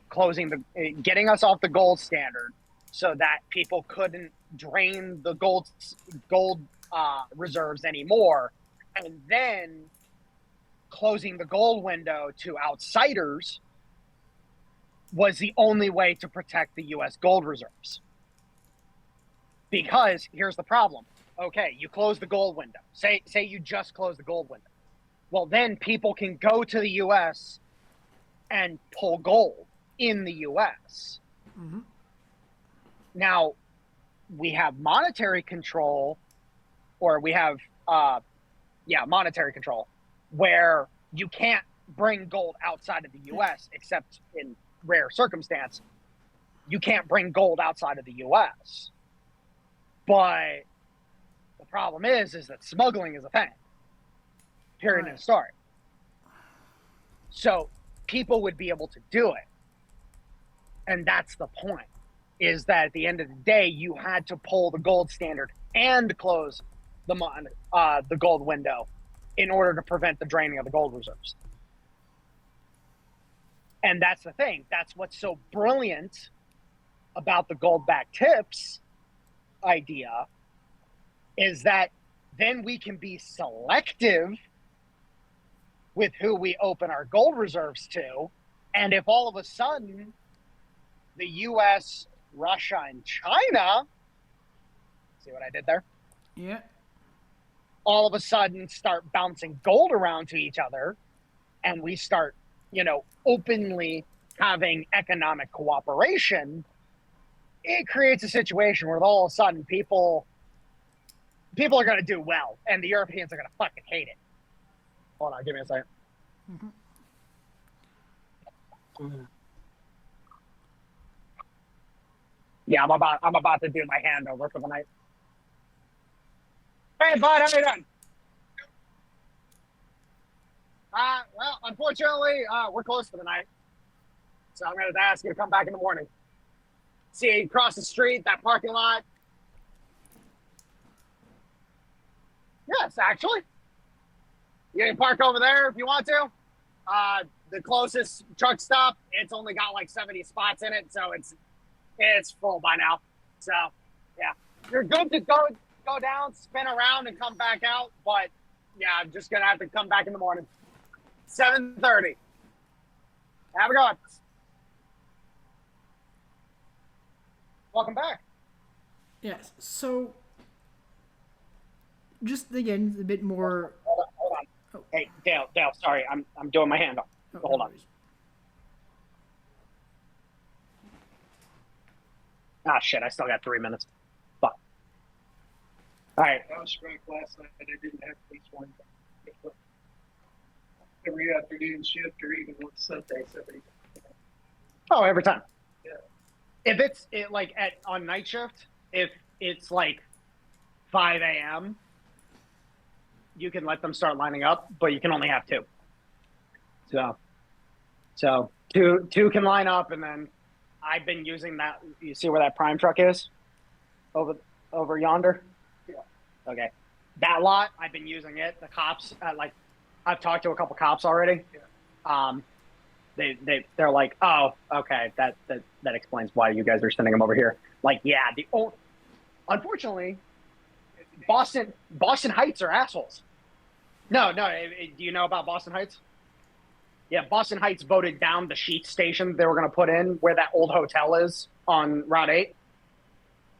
getting us off the gold standard so that people couldn't drain the gold reserves anymore, and then closing the gold window to outsiders was the only way to protect the U.S. gold reserves. Because here's the problem. Okay, you close the gold window. Say you just close the gold window. Well, then people can go to the U.S. and pull gold in the U.S. Mm-hmm. Now, we have monetary control, or we have, monetary control, where you can't bring gold outside of the U.S. except in rare circumstance. You can't bring gold outside of the U.S. But the problem is that smuggling is a thing. Period. End of story. So people would be able to do it. And that's the point, is that at the end of the day, you had to pull the gold standard and close the gold window in order to prevent the draining of the gold reserves. And that's the thing. That's what's so brilliant about the gold-backed tips idea, is that then we can be selective with who we open our gold reserves to. And if all of a sudden the US, Russia, and China, see what I did there? Yeah. All of a sudden start bouncing gold around to each other, and we start, openly having economic cooperation, it creates a situation where all of a sudden people are going to do well, and the Europeans are going to fucking hate it. Hold on, give me a second. Mm-hmm. Yeah, I'm about to do my handover for the night. Hey, bud, how you doing? Well, unfortunately, we're closed for the night, so I'm going to ask you to come back in the morning. See, across the street, that parking lot. Yes, actually. You can park over there if you want to. The closest truck stop, it's only got like 70 spots in it, so it's full by now. So, yeah. You're good to go down, spin around, and come back out, but, yeah, I'm just going to have to come back in the morning. 7:30. Have a good one. Welcome back. Yes. So, just again, a bit more. Hold on. Oh. Hey, Dale. Sorry, I'm doing my handoff. Oh, Hold on. Ah, shit! I still got 3 minutes. Fuck. All right. I was struck last night that I didn't have police one. Every afternoon shift, or even on Sunday, somebody. Oh, every time. Yeah. If it's on night shift, if it's like 5 a.m., you can let them start lining up, but you can only have two. So two can line up, and then I've been using that. You see where that prime truck is? Over yonder? Yeah. Okay. That lot, I've been using it. The cops, I've talked to a couple cops already. Yeah. They're like, oh, okay, that explains why you guys are sending them over here. Like, yeah, unfortunately, Boston Heights are assholes. No, do you know about Boston Heights? Yeah, Boston Heights voted down the Sheetz station they were going to put in where that old hotel is on Route 8.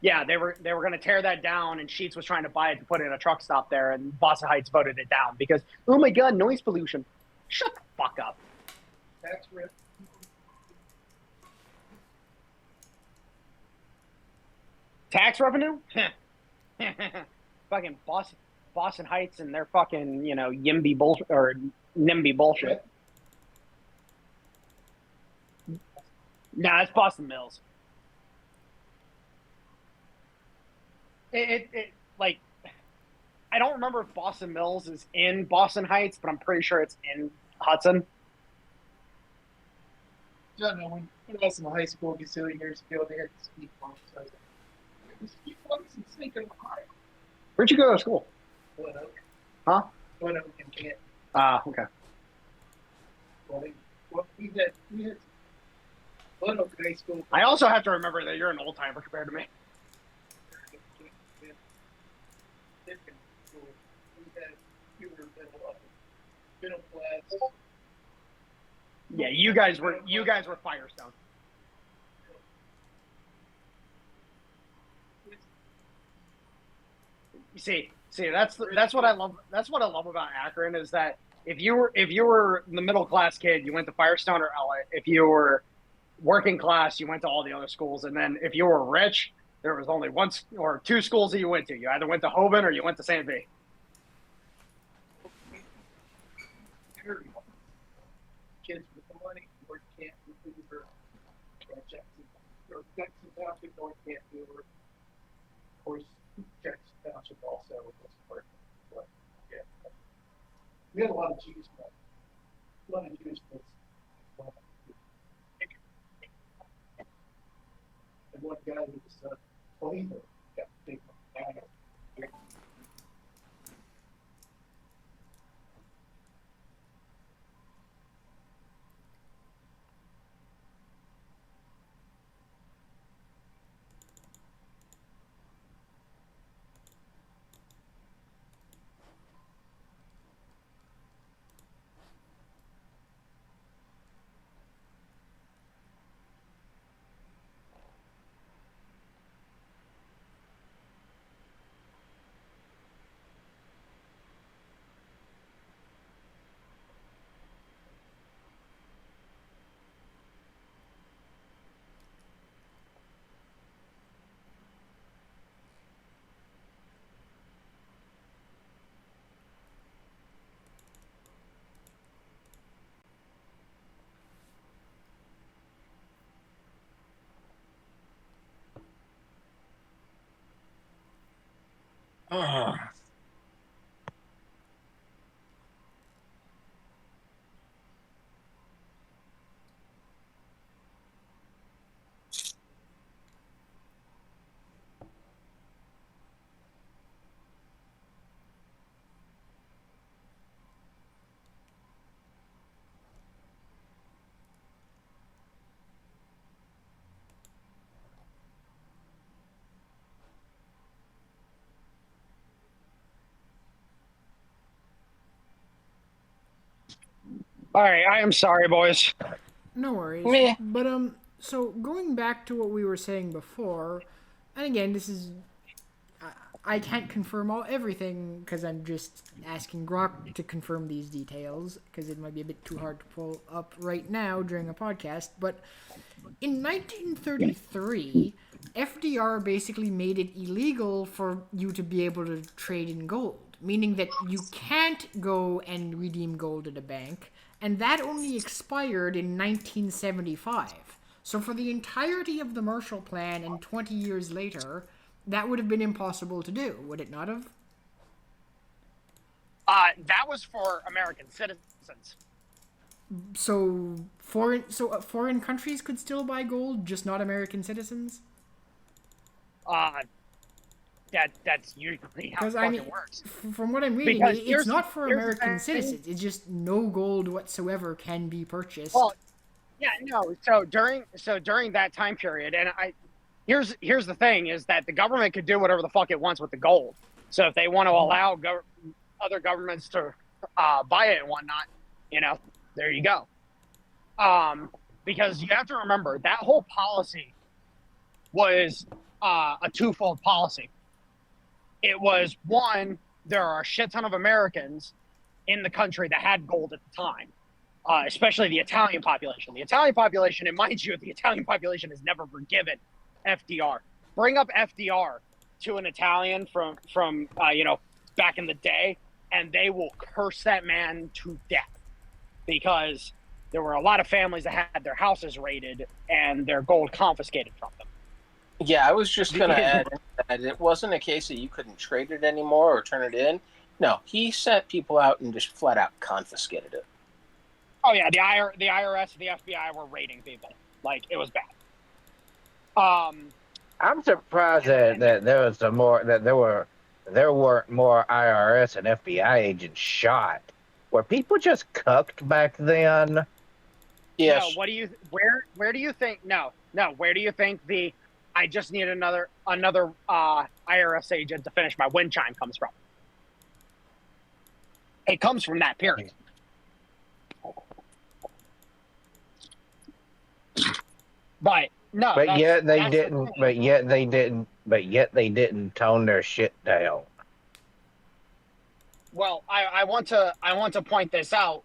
Yeah, they were going to tear that down, and Sheetz was trying to buy it to put in a truck stop there, and Boston Heights voted it down because, oh my God, noise pollution. Shut the fuck up. Tax rip. Tax revenue? Fucking Boston Heights and their fucking, YIMBY bullshit or NIMBY bullshit. Nah, it's Boston Mills. It like, I don't remember if Boston Mills is in Boston Heights, but I'm pretty sure it's in Hudson. I don't know, when I was in high school a gazillion years ago, they had speed bumps. I was like, there's speed bumps in Lincoln, Ohio. Where'd you go to school? Glen Oak. Huh? Glen Oak and Canton. Okay. Well, we had Glen Oak High School. I also have to remember that you're an old timer compared to me. Different school. We were middle class. Yeah, you guys were Firestone. You see, that's what I love. That's what I love about Akron is that if you were the middle class kid, you went to Firestone or Ellett. If you were working class, you went to all the other schools, and then if you were rich, there was only one or two schools that you went to. You either went to Hoban or you went to St. V. Kids with the money, North Canton, Hoover, Jackson, or Jackson Township, North Canton, Hoover. Of course, Jackson Township also was part of it. Yeah. We had a lot of Jews, but a lot of Jews was and one guy who was believer got taken down. All right, I am sorry, boys. No worries. Meh. But so going back to what we were saying before, and again, this is I can't confirm everything because I'm just asking Grok to confirm these details because it might be a bit too hard to pull up right now during a podcast. But in 1933, FDR basically made it illegal for you to be able to trade in gold, meaning that you can't go and redeem gold at a bank, and that only expired in 1975. So for the entirety of the Marshall Plan and 20 years later, that would have been impossible to do, would it not have? That was for American citizens. So foreign countries could still buy gold, just not American citizens? That's usually how it works. From what I'm reading, Because it's not for here's the American thing. citizens. It's just no gold whatsoever can be purchased. Well, yeah, no. So during that time period, and here's the thing: is that the government could do whatever the fuck it wants with the gold. So if they want to allow other governments to buy it and whatnot, there you go. Because you have to remember that whole policy was a twofold policy. It was, one, there are a shit ton of Americans in the country that had gold at the time, especially the Italian population. The Italian population, and mind you, the Italian population has never forgiven FDR. Bring up FDR to an Italian from back in the day, and they will curse that man to death because there were a lot of families that had their houses raided and their gold confiscated from them. Yeah, I was just going to add that it wasn't a case that you couldn't trade it anymore or turn it in. No, he sent people out and just flat out confiscated it. Oh yeah, the IRS, the FBI were raiding people. Like, it was bad. I'm surprised that there was there weren't more IRS and FBI agents shot. Were people just cucked back then? Yes. No, where do you think where do you think the I just need another IRS agent to finish my wind chime comes from? It comes from that period. But no, But yet they that's the didn't. thing. But yet they didn't. But yet they didn't tone their shit down. Well, I want to point this out.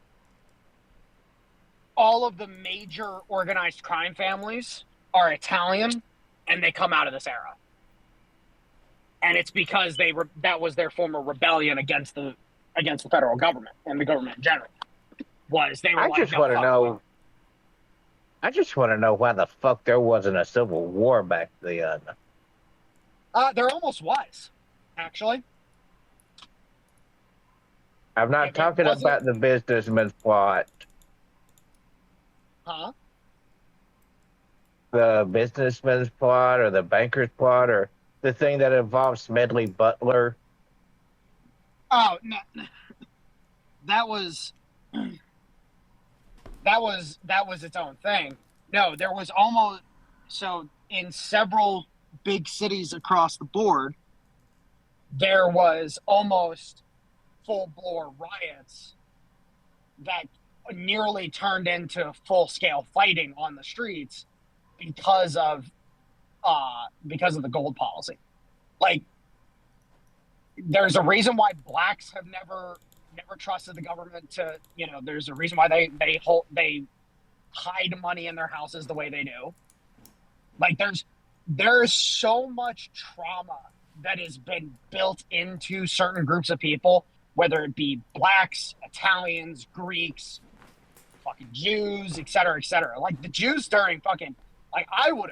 All of the major organized crime families are Italian, and they come out of this era. And it's because that was their former rebellion against the federal government and the government in general. I just want to know. I just want to know why the fuck there wasn't a civil war back then. There almost was, actually. I'm not It talking wasn't- about the businessman's plot. Huh? The businessman's plot or the banker's plot or the thing that involves Smedley Butler. Oh, no. That was its own thing. No, there was almost so in several big cities across the board, there was almost full-blown riots that nearly turned into full-scale fighting on the streets because of the gold policy. Like, there's a reason why blacks have never trusted the government to, there's a reason why they hide money in their houses the way they do. Like, there's so much trauma that has been built into certain groups of people, whether it be blacks, Italians, Greeks, fucking Jews, et cetera, et cetera. Like, the Jews during fucking, like, I would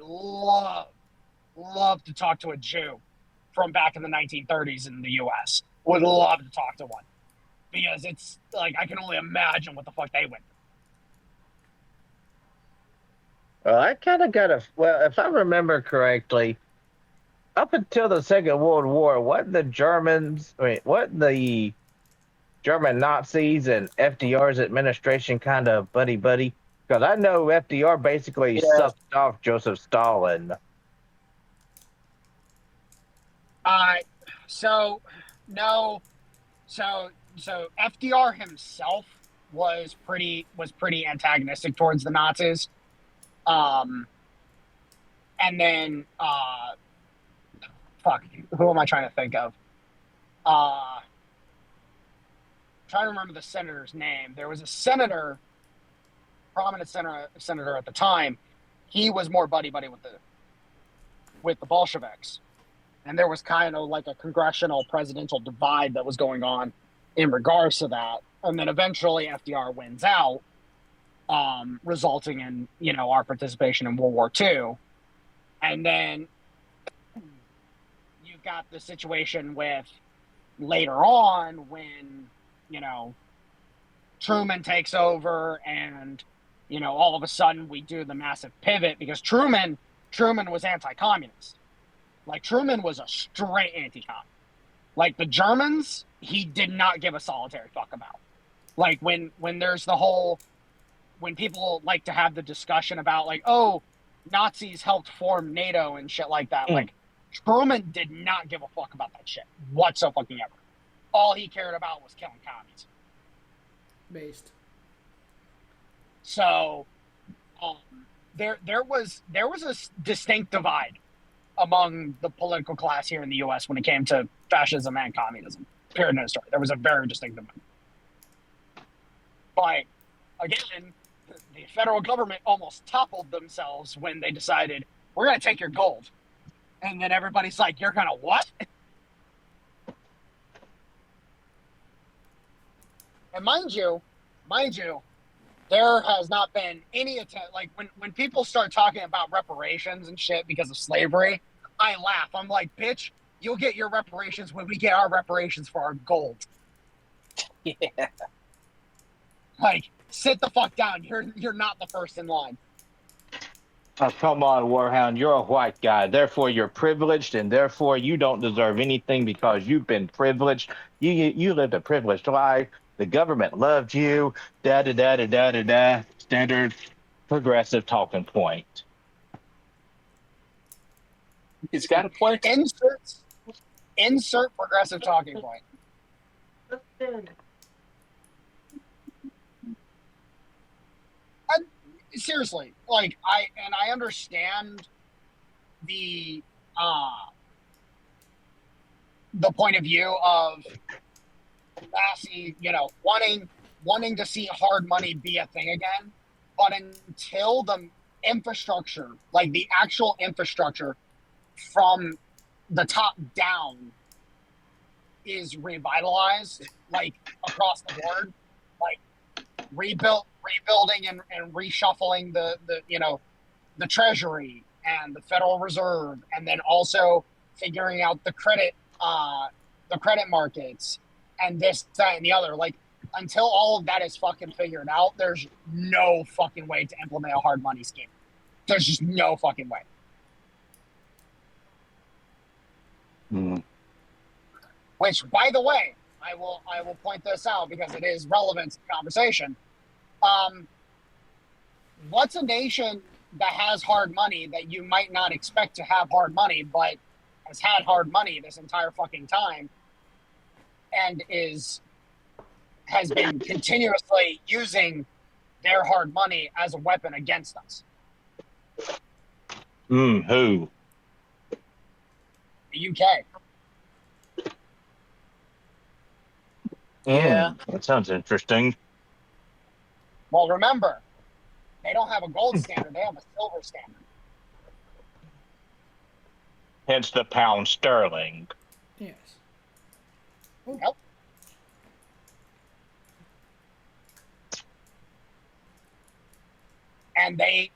love to talk to a Jew from back in the 1930s in the U.S. Would love to talk to one, because it's like I can only imagine what the fuck they went through. Well, I kind of if I remember correctly, up until the Second World War, what the German Nazis and FDR's administration kind of buddy? Because I know FDR basically sucked off Joseph Stalin. So FDR himself was pretty antagonistic towards the Nazis. And then who am I trying to think of? Trying to remember the senator's name. There was a senator, prominent senator at the time. He was more buddy with the Bolsheviks. And there was kind of like a congressional presidential divide that was going on in regards to that. And then eventually FDR wins out, resulting in, our participation in World War II. And then you've got the situation with later on when, Truman takes over and, all of a sudden we do the massive pivot because Truman was anti-communist. Like, Truman was a straight anti-com. Like, the Germans, he did not give a solitary fuck about. Like, when there's when people like to have the discussion about, like, oh, Nazis helped form NATO and shit like that. Like, Truman did not give a fuck about that shit whatsoever. All he cared about was killing commies. Based. So, there was a distinct divide among the political class here in the U.S. when it came to fascism and communism. Period in history. There was a very distinct divide. But again, the federal government almost toppled themselves when they decided, we're going to take your gold. And then everybody's like, you're going to what? And mind you, there has not been any attempt. Like when people start talking about reparations and shit because of slavery, I laugh. I'm like, bitch, you'll get your reparations when we get our reparations for our gold. Yeah. Like, sit the fuck down. You're not the first in line. Oh, come on, Warhound. You're a white guy. Therefore, you're privileged, and therefore, you don't deserve anything because you've been privileged. You lived a privileged life. The government loved you. Da da da da da da da. Standard progressive talking point. He's got a point. Insert progressive talking point. Seriously, like I understand the point of view of Massey, wanting to see hard money be a thing again, but until the infrastructure, like the actual infrastructure from the top down, is revitalized, like across the board, like rebuilding and reshuffling the Treasury and the Federal Reserve, and then also figuring out the credit markets and this, that, and the other. Like, until all of that is fucking figured out, there's no fucking way to implement a hard money scheme. There's just no fucking way. Mm. Which, by the way, I will point this out because it is relevant to the conversation. What's a nation that has hard money that you might not expect to have hard money, but has had hard money this entire fucking time, and has been continuously using their hard money as a weapon against us? Who? The UK. Yeah. That sounds interesting. Well, remember, they don't have a gold standard; they have a silver standard. Hence the pound sterling. Yes. Yep. And they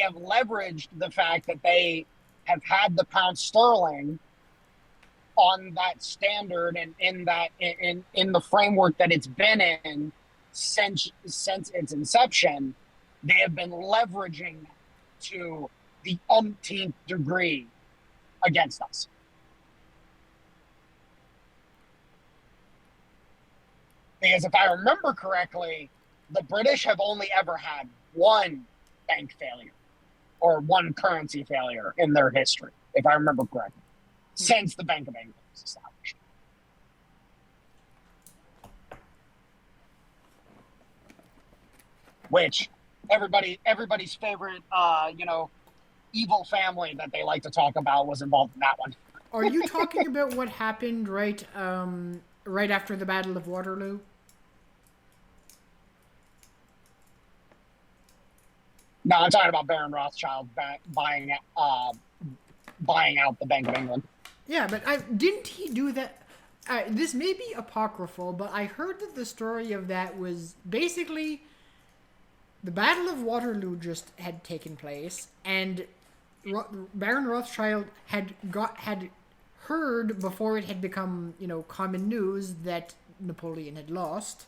have leveraged the fact that they have had the pound sterling on that standard and in the framework that it's been in since its inception. They have been leveraging to the umpteenth degree against us. Because if I remember correctly, the British have only ever had one bank failure or one currency failure in their history, if I remember correctly, since the Bank of England was established. Which everybody's favorite, evil family that they like to talk about was involved in that one. Are you talking about what happened right after the Battle of Waterloo? No, I'm talking about Baron Rothschild buying out the Bank of England. Yeah, but didn't he do that? This may be apocryphal, but I heard that the story of that was basically the Battle of Waterloo just had taken place, and Baron Rothschild had heard before it had become common news that Napoleon had lost.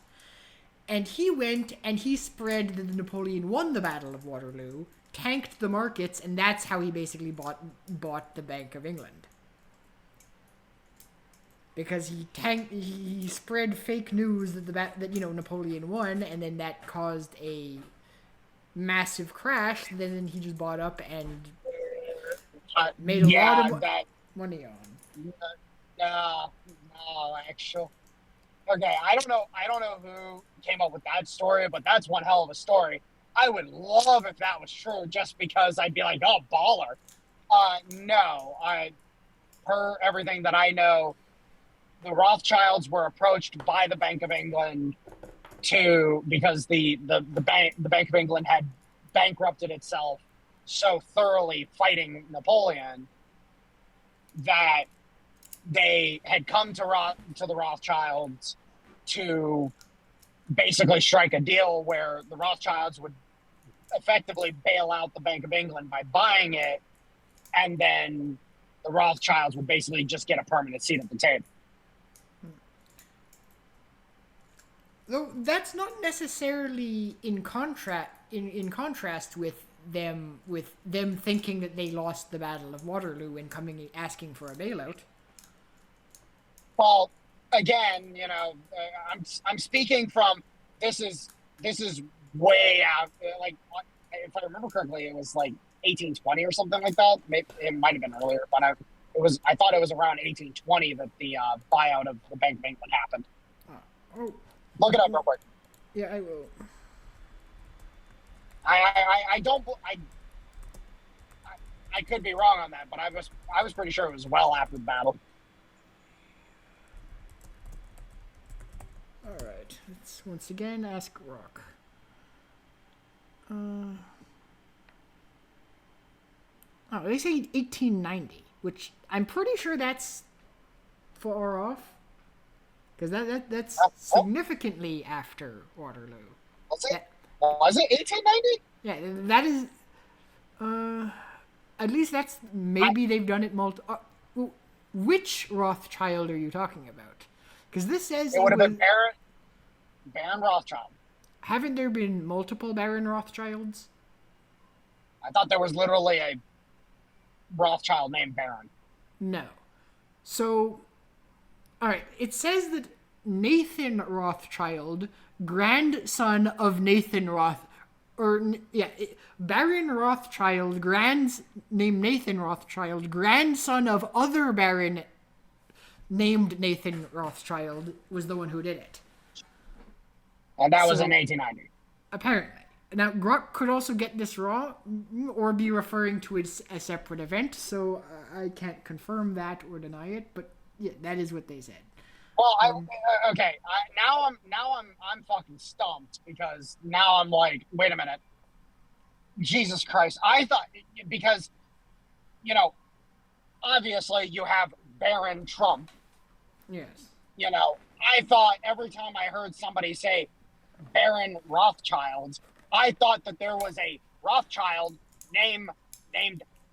And he went and he spread that Napoleon won the Battle of Waterloo, tanked the markets, and that's how he basically bought the Bank of England. Because he spread fake news that Napoleon won, and then that caused a massive crash. Then he just bought up and made a lot of money on. No, actually. Okay, I don't know who came up with that story, but that's one hell of a story. I would love if that was true, just because I'd be like, oh, baller. No, per everything that I know, the Rothschilds were approached by the Bank of England because the Bank of England had bankrupted itself so thoroughly fighting Napoleon that they had come to the Rothschilds to basically strike a deal where the Rothschilds would effectively bail out the Bank of England by buying it, and then the Rothschilds would basically just get a permanent seat at the table. Though that's not necessarily in contrast with them thinking that they lost the Battle of Waterloo and coming asking for a bailout. Well, again, I'm speaking from this is way out. Like, if I remember correctly, it was like 1820 or something like that. Maybe it might have been earlier, but I thought it was around 1820 that the buyout of the Bank of England happened. Oh, look it up real quick. Yeah, I will. I could be wrong on that, but I was pretty sure it was well after the battle. All right, let's once again ask Rock. They say 1890, which I'm pretty sure that's far off, because that's significantly after Waterloo. Was it 1890? Yeah, that is. At least that's maybe they've done it which Rothschild are you talking about? Because this says it would have been Baron Rothschild. Haven't there been multiple Baron Rothschilds? I thought there was literally a Rothschild named Baron. No. So, all right. It says that Nathan Rothschild, grandson of Nathan Baron Rothschild, named Nathan Rothschild, grandson of other Baron named Nathan Rothschild, was the one who did it. And that was in 1890. Apparently. Now, Gruck could also get this wrong or be referring to a separate event, so I can't confirm that or deny it, but yeah, that is what they said. Well, now I'm fucking stumped, because now I'm like, wait a minute. Jesus Christ. I thought, because, obviously you have Baron Trump. Yes. I thought every time I heard somebody say Baron Rothschild, I thought that there was a Rothschild named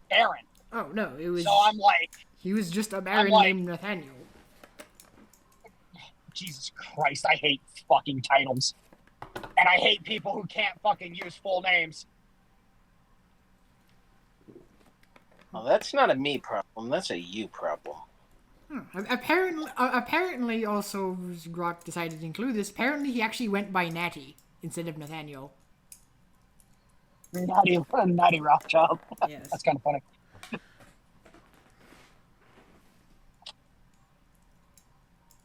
Baron. Oh, no, it was... So I'm like... He was just a Baron named Nathaniel. Jesus Christ, I hate fucking titles. And I hate people who can't fucking use full names. Well, that's not a me problem. That's a you problem. Apparently, also, Grok decided to include this. Apparently, he actually went by Natty instead of Nathaniel. Natty Rothschild. Yes. That's kind of funny.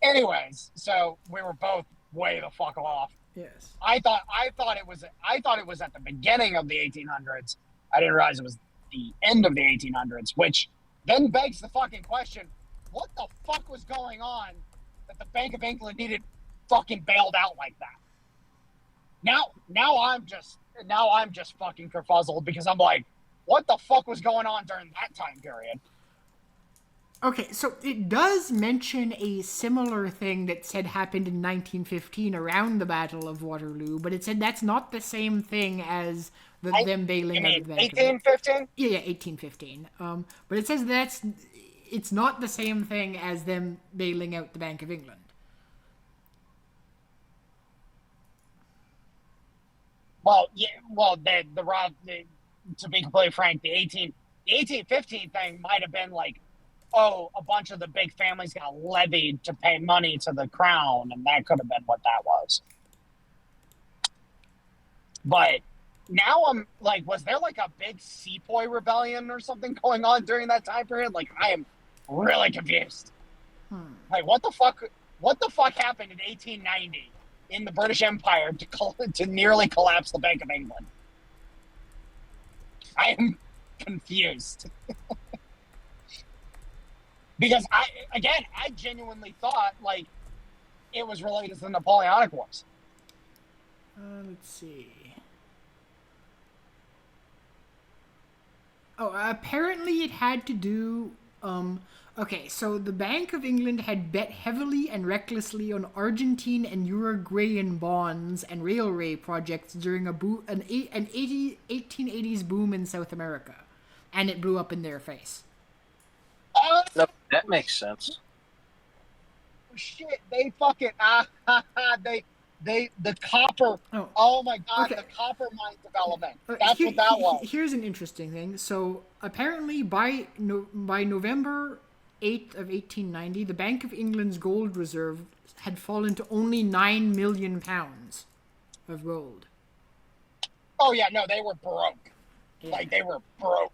Anyways, so we were both way the fuck off. Yes. I thought it was at the beginning of the 1800s. I didn't realize it was the end of the 1800s, which then begs the fucking question: what the fuck was going on that the Bank of England needed fucking bailed out like that? Now I'm just fucking kerfuzzled, because I'm like, what the fuck was going on during that time period? Okay, so it does mention a similar thing that said happened in 1915 around the Battle of Waterloo, but it said that's not the same thing as them bailing out of the Bank of England. 1815? Yeah, 1815. But it says it's not the same thing as them bailing out the Bank of England. Well, yeah. Well, to be completely frank, the 1815 thing might have been like, oh, a bunch of the big families got levied to pay money to the crown, and that could have been what that was. But now I'm like, was there like a big sepoy rebellion or something going on during that time period? Like, I am really confused. Like, what the fuck happened in 1890 in the British Empire to nearly collapse the Bank of England? I am confused. Because I genuinely thought like it was related to the Napoleonic Wars. Let's see. Oh, apparently it had to do Okay, so the Bank of England had bet heavily and recklessly on Argentine and Uruguayan bonds and railway projects during an 1880s boom in South America, and it blew up in their face. Oh No, that makes sense. shit! They fucking the copper. Oh. Oh my god, Okay. the copper mine development. That's what that was. Here's an interesting thing. So apparently, by November 8th of 1890, the Bank of England's gold reserve had fallen to only 9 million pounds of gold. Oh yeah, no, they were broke. Yeah. Like they were broke.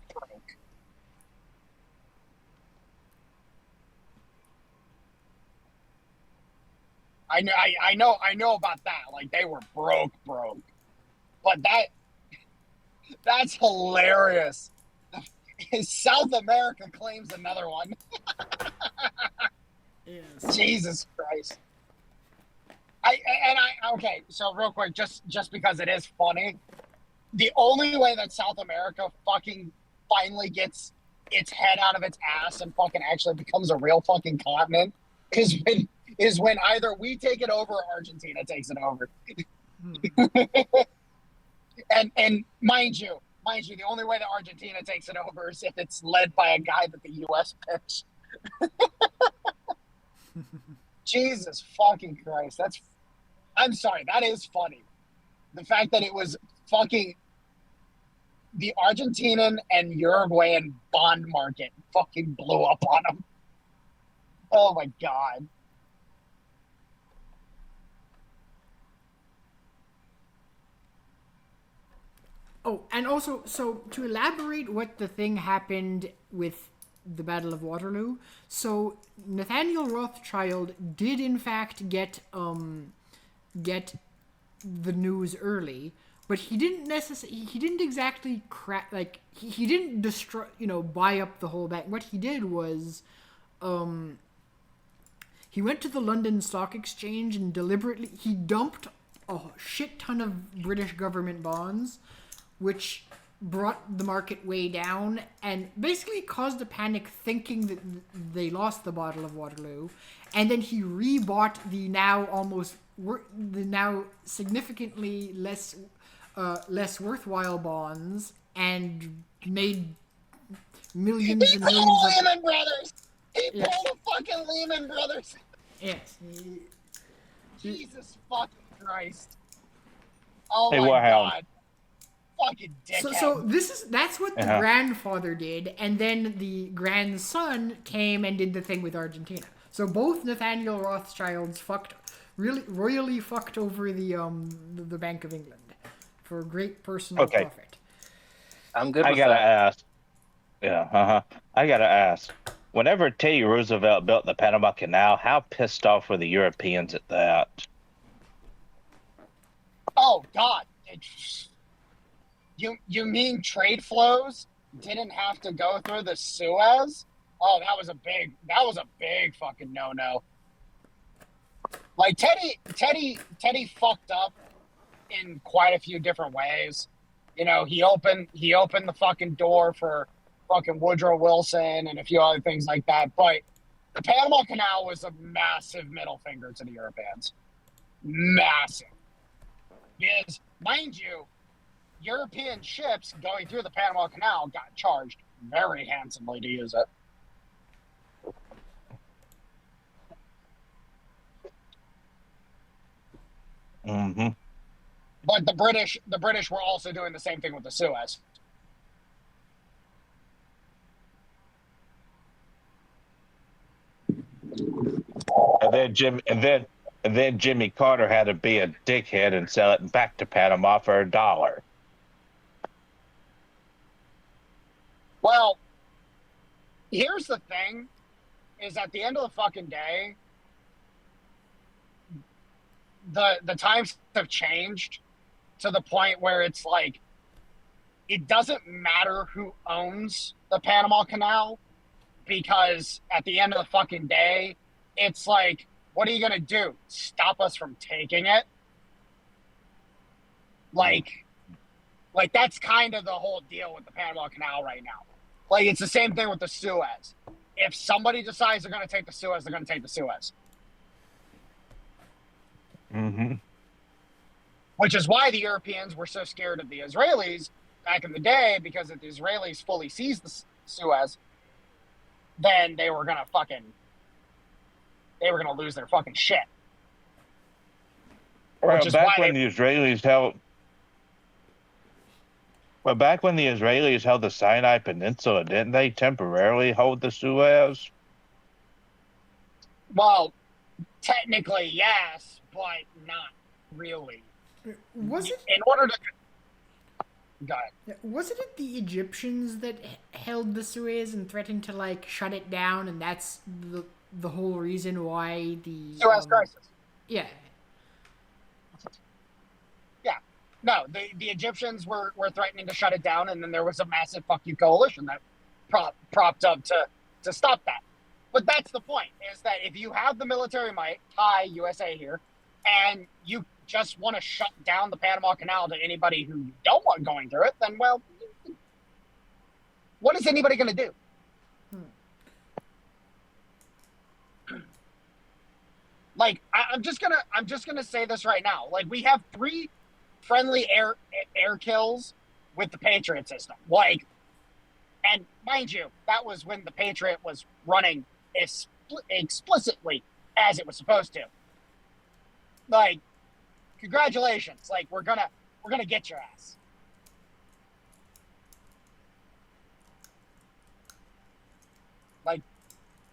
I know about that. Like they were broke. But that's hilarious. South America claims another one. Yes. Jesus Christ. Okay, so real quick, just because it is funny, the only way that South America fucking finally gets its head out of its ass and fucking actually becomes a real fucking continent is when either we take it over or Argentina takes it over. and mind you, the only way that Argentina takes it over is if it's led by a guy that the U.S. picks. Jesus fucking Christ. I'm sorry, that is funny. The fact that it was fucking the Argentinian and Uruguayan bond market fucking blew up on them. Oh my God. Oh, and also, so to elaborate what the thing happened with the Battle of Waterloo, so Nathaniel Rothschild did in fact get the news early, but he didn't exactly he didn't destroy, buy up the whole bank. What he did was he went to the London Stock Exchange and deliberately he dumped a shit ton of British government bonds, which brought the market way down and basically caused a panic, thinking that they lost the Battle of Waterloo. And then he rebought the now significantly less worthwhile bonds and made millions and millions of Lehman Brothers. He pulled a fucking Lehman Brothers. Yes. Jesus fucking Christ. Oh Hey, my wow. God. Fucking dickhead. So that's what the grandfather did, and then the grandson came and did the thing with Argentina. So both Nathaniel Rothschilds royally fucked over the Bank of England for great personal profit. I'm good with I gotta that. ask. Yeah, I gotta ask. Whenever Teddy Roosevelt built the Panama Canal, how pissed off were the Europeans at that? Oh God. You mean trade flows didn't have to go through the Suez? Oh, that was a big fucking no-no. Like Teddy fucked up in quite a few different ways. He opened the fucking door for fucking Woodrow Wilson and a few other things like that. But the Panama Canal was a massive middle finger to the Europeans. Massive. Because, mind you, European ships going through the Panama Canal got charged very handsomely to use it. Mm-hmm. But the British were also doing the same thing with the Suez. And then Jimmy Carter had to be a dickhead and sell it back to Panama for $1. Well, here's the thing, is at the end of the fucking day, the times have changed to the point where it's like, it doesn't matter who owns the Panama Canal, because at the end of the fucking day, it's like, what are you going to do? Stop us from taking it? Like that's kind of the whole deal with the Panama Canal right now. Like, it's the same thing with the Suez. if somebody decides they're going to take the Suez, they're going to take the Suez. Mm-hmm. Which is why the Europeans were so scared of the Israelis back in the day, because if the Israelis fully seized the Suez, then they were going to lose their fucking shit. Well, back when the Israelis held the Sinai Peninsula, didn't they temporarily hold the Suez? Well, technically, yes, but not really. Was it? In order to... Go ahead. Wasn't it the Egyptians that held the Suez and threatened to, like, shut it down, and that's the whole reason why the... Suez crisis. Yeah. No, the Egyptians were threatening to shut it down, and then there was a massive fuck you coalition that propped up to stop that. But that's the point, is that if you have the military might, hi, USA here, and you just want to shut down the Panama Canal to anybody who you don't want going through it, then, well, what is anybody going to do? Like, I'm just gonna say this right now. Like, we have 3 friendly air kills with the Patriot system. Like, and mind you, that was when the Patriot was running explicitly as it was supposed to. Like, congratulations. Like, we're gonna get your ass. Like,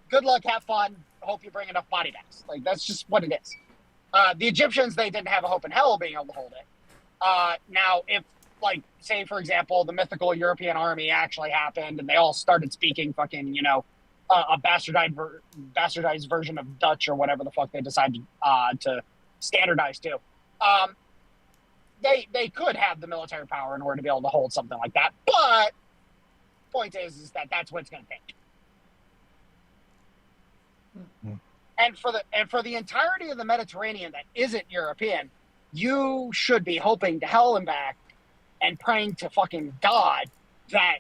good luck, have fun. Hope you bring enough body bags. Like, that's just what it is. The Egyptians, they didn't have a hope in hell of being able to hold it. Now, if, like, say, for example, the mythical European army actually happened and they all started speaking fucking, a bastardized version of Dutch or whatever the fuck they decided to standardize to, they could have the military power in order to be able to hold something like that. But point is that that's what it's going to take. Mm-hmm. And for the entirety of the Mediterranean that isn't European, you should be hoping to hell and back and praying to fucking God that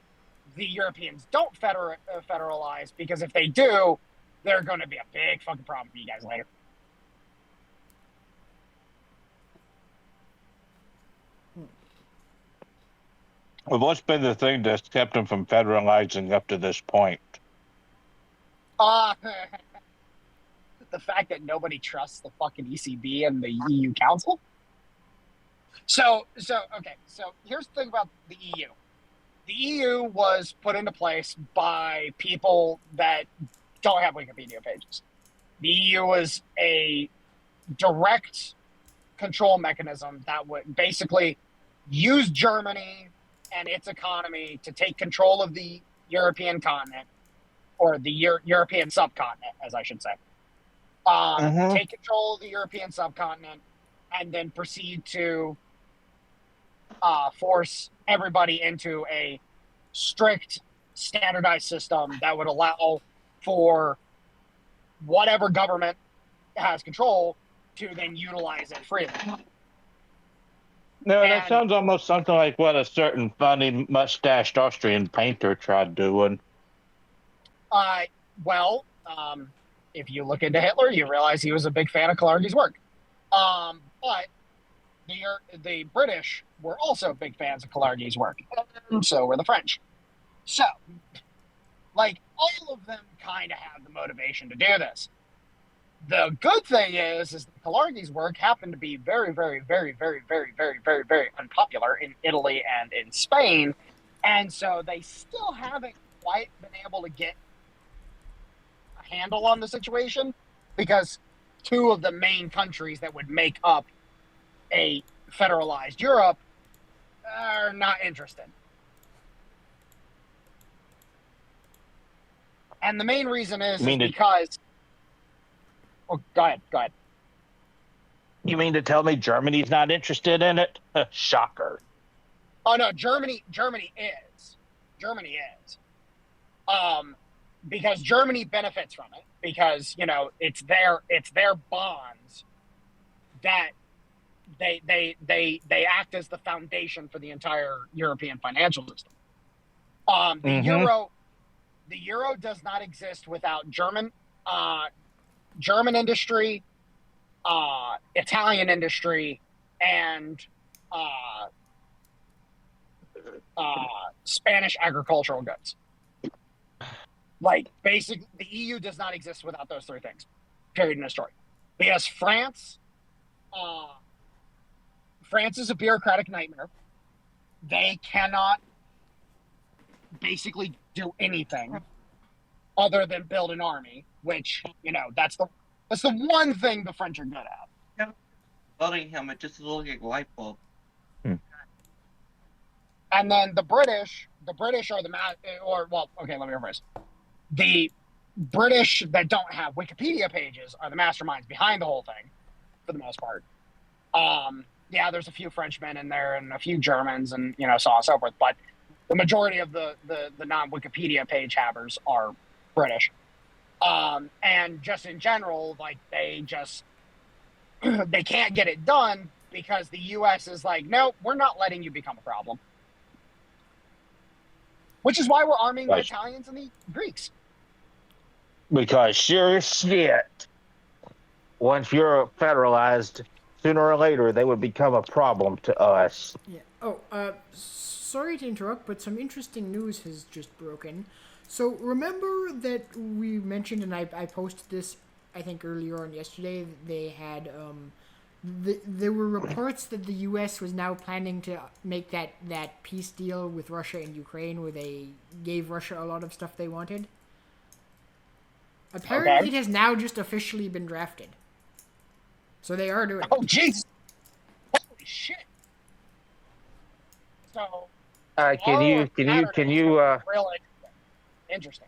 the Europeans don't federalize, because if they do, they're going to be a big fucking problem for you guys later. Well, what's been the thing that's kept them from federalizing up to this point? The fact that nobody trusts the fucking ECB and the EU Council. So here's the thing about the EU. The EU was put into place by people that don't have Wikipedia pages. The EU was a direct control mechanism that would basically use Germany and its economy to take control of the European continent, or the European subcontinent, as I should say. Take control of the European subcontinent, and then proceed to force everybody into a strict, standardized system that would allow for whatever government has control to then utilize it freely. No, that sounds almost something like what a certain funny mustached Austrian painter tried doing. If you look into Hitler, you realize he was a big fan of Kalergi's work. But the British were also big fans of Kalergi's work. And so were the French. So, like, all of them kind of have the motivation to do this. The good thing is that Kalergi's work happened to be very, very, very, very, very, very, very, very unpopular in Italy and in Spain. And so they still haven't quite been able to get a handle on the situation, because 2 of the main countries that would make up a federalized Europe are not interested. And the main reason is because... Oh, go ahead. You mean to tell me Germany's not interested in it? Shocker. Oh, no, Germany is. Because Germany benefits from it, because, it's their bonds that they act as the foundation for the entire European financial system. The the euro does not exist without German industry, Italian industry, and Spanish agricultural goods. Like, basically, the EU does not exist without those three things, period in the story. Because France is a bureaucratic nightmare. They cannot basically do anything other than build an army, which, that's the one thing the French are good at. Building him, it just looks like a light bulb. And then the British are let me rephrase. The British that don't have Wikipedia pages are the masterminds behind the whole thing, for the most part. Yeah, there's a few Frenchmen in there and a few Germans and, so on and so forth. But the majority of the non-Wikipedia page havers are British. And just in general, like, they can't get it done because the U.S. is like, no, we're not letting you become a problem. Which is why we're arming the Italians and the Greeks. Because sure as shit, once you're federalized, sooner or later they would become a problem to us. Yeah. Oh, sorry to interrupt, but some interesting news has just broken. So remember that we mentioned, and I posted this, I think, earlier on yesterday, that they had, there were reports that the U.S. was now planning to make that peace deal with Russia and Ukraine where they gave Russia a lot of stuff they wanted. Apparently, It has now just officially been drafted. So they are doing it. Oh, jeez. Holy shit. So, can you really interesting.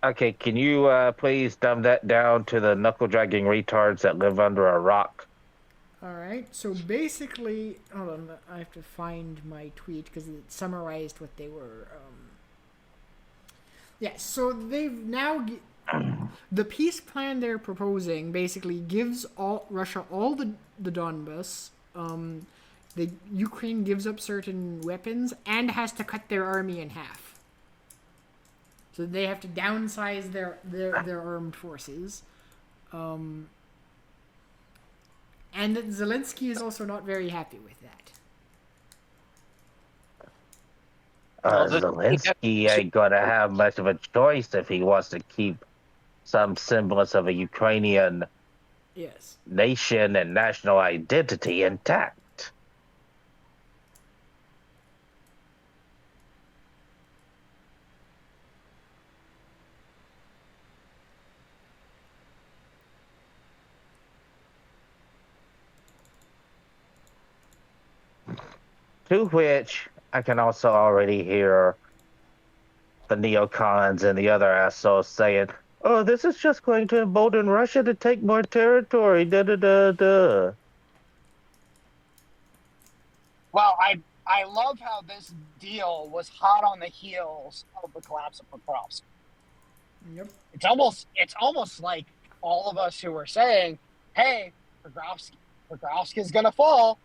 Okay, can you please dumb that down to the knuckle-dragging retards that live under a rock? Alright, so basically, hold on, I have to find my tweet because it summarized what they were, yeah, so they've now, the peace plan they're proposing basically gives Russia all the Donbas, the Ukraine gives up certain weapons and has to cut their army in half. So they have to downsize their armed forces. And that Zelensky is also not very happy with that. Zelensky ain't gonna have much of a choice if he wants to keep some semblance of a Ukrainian nation and national identity intact. To which I can also already hear the neocons and the other assholes saying, "Oh, this is just going to embolden Russia to take more territory." Da da da da. Well, I love how this deal was hot on the heels of the collapse of Pokrovsk. Yep. It's almost like all of us who were saying, "Hey, Pokrovsk is gonna fall."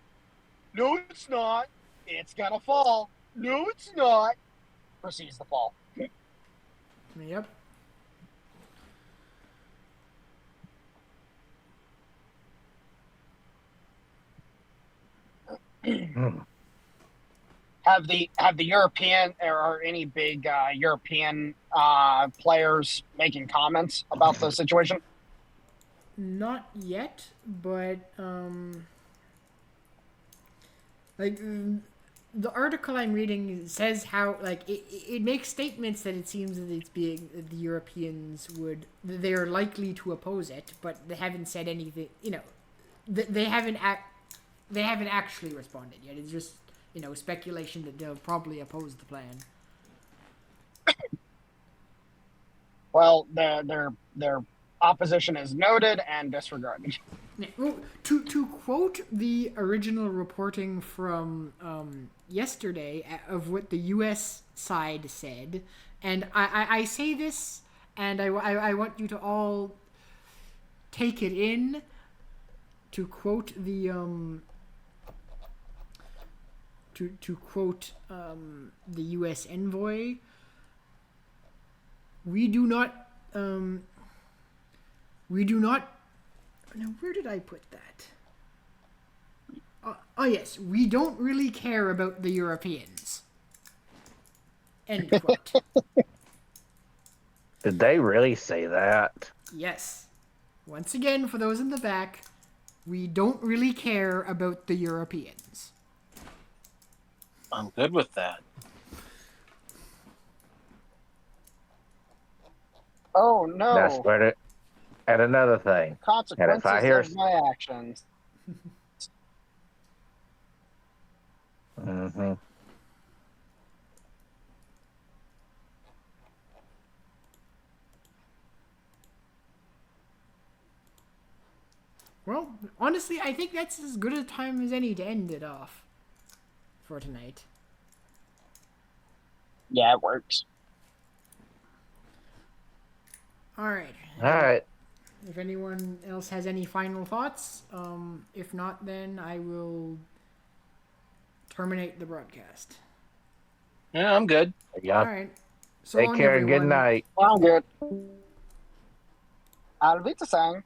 No, it's not. It's gonna fall. No, it's not. Proceeds to fall. Yep. Have the European or any big European players making comments about the situation? Not yet, but like the article I'm reading says how it makes statements that it seems that the Europeans they are likely to oppose it, but they haven't said anything. They haven't actually responded yet. It's just speculation that they'll probably oppose the plan. Well, their opposition is noted and disregarded. Well, to quote the original reporting from yesterday of what the U.S. side said, and I say this, and I want you to all take it in. To quote the the U.S. envoy, we do not. We do not. Now, where did I put that? Oh yes, we don't really care about the Europeans. End quote. Did they really say that? Yes. Once again, for those in the back, we don't really care about the Europeans. I'm good with that. Oh no! That's what it. And another thing. Consequences hear- of my actions. Mm-hmm. Well, honestly, I think that's as good a time as any to end it off for tonight. Yeah, it works. All right. All right. If anyone else has any final thoughts, if not, then I will terminate the broadcast. Yeah, I'm good. Yeah. All right. So Take long, care and good everyone. night. I'm good. I'll be the same.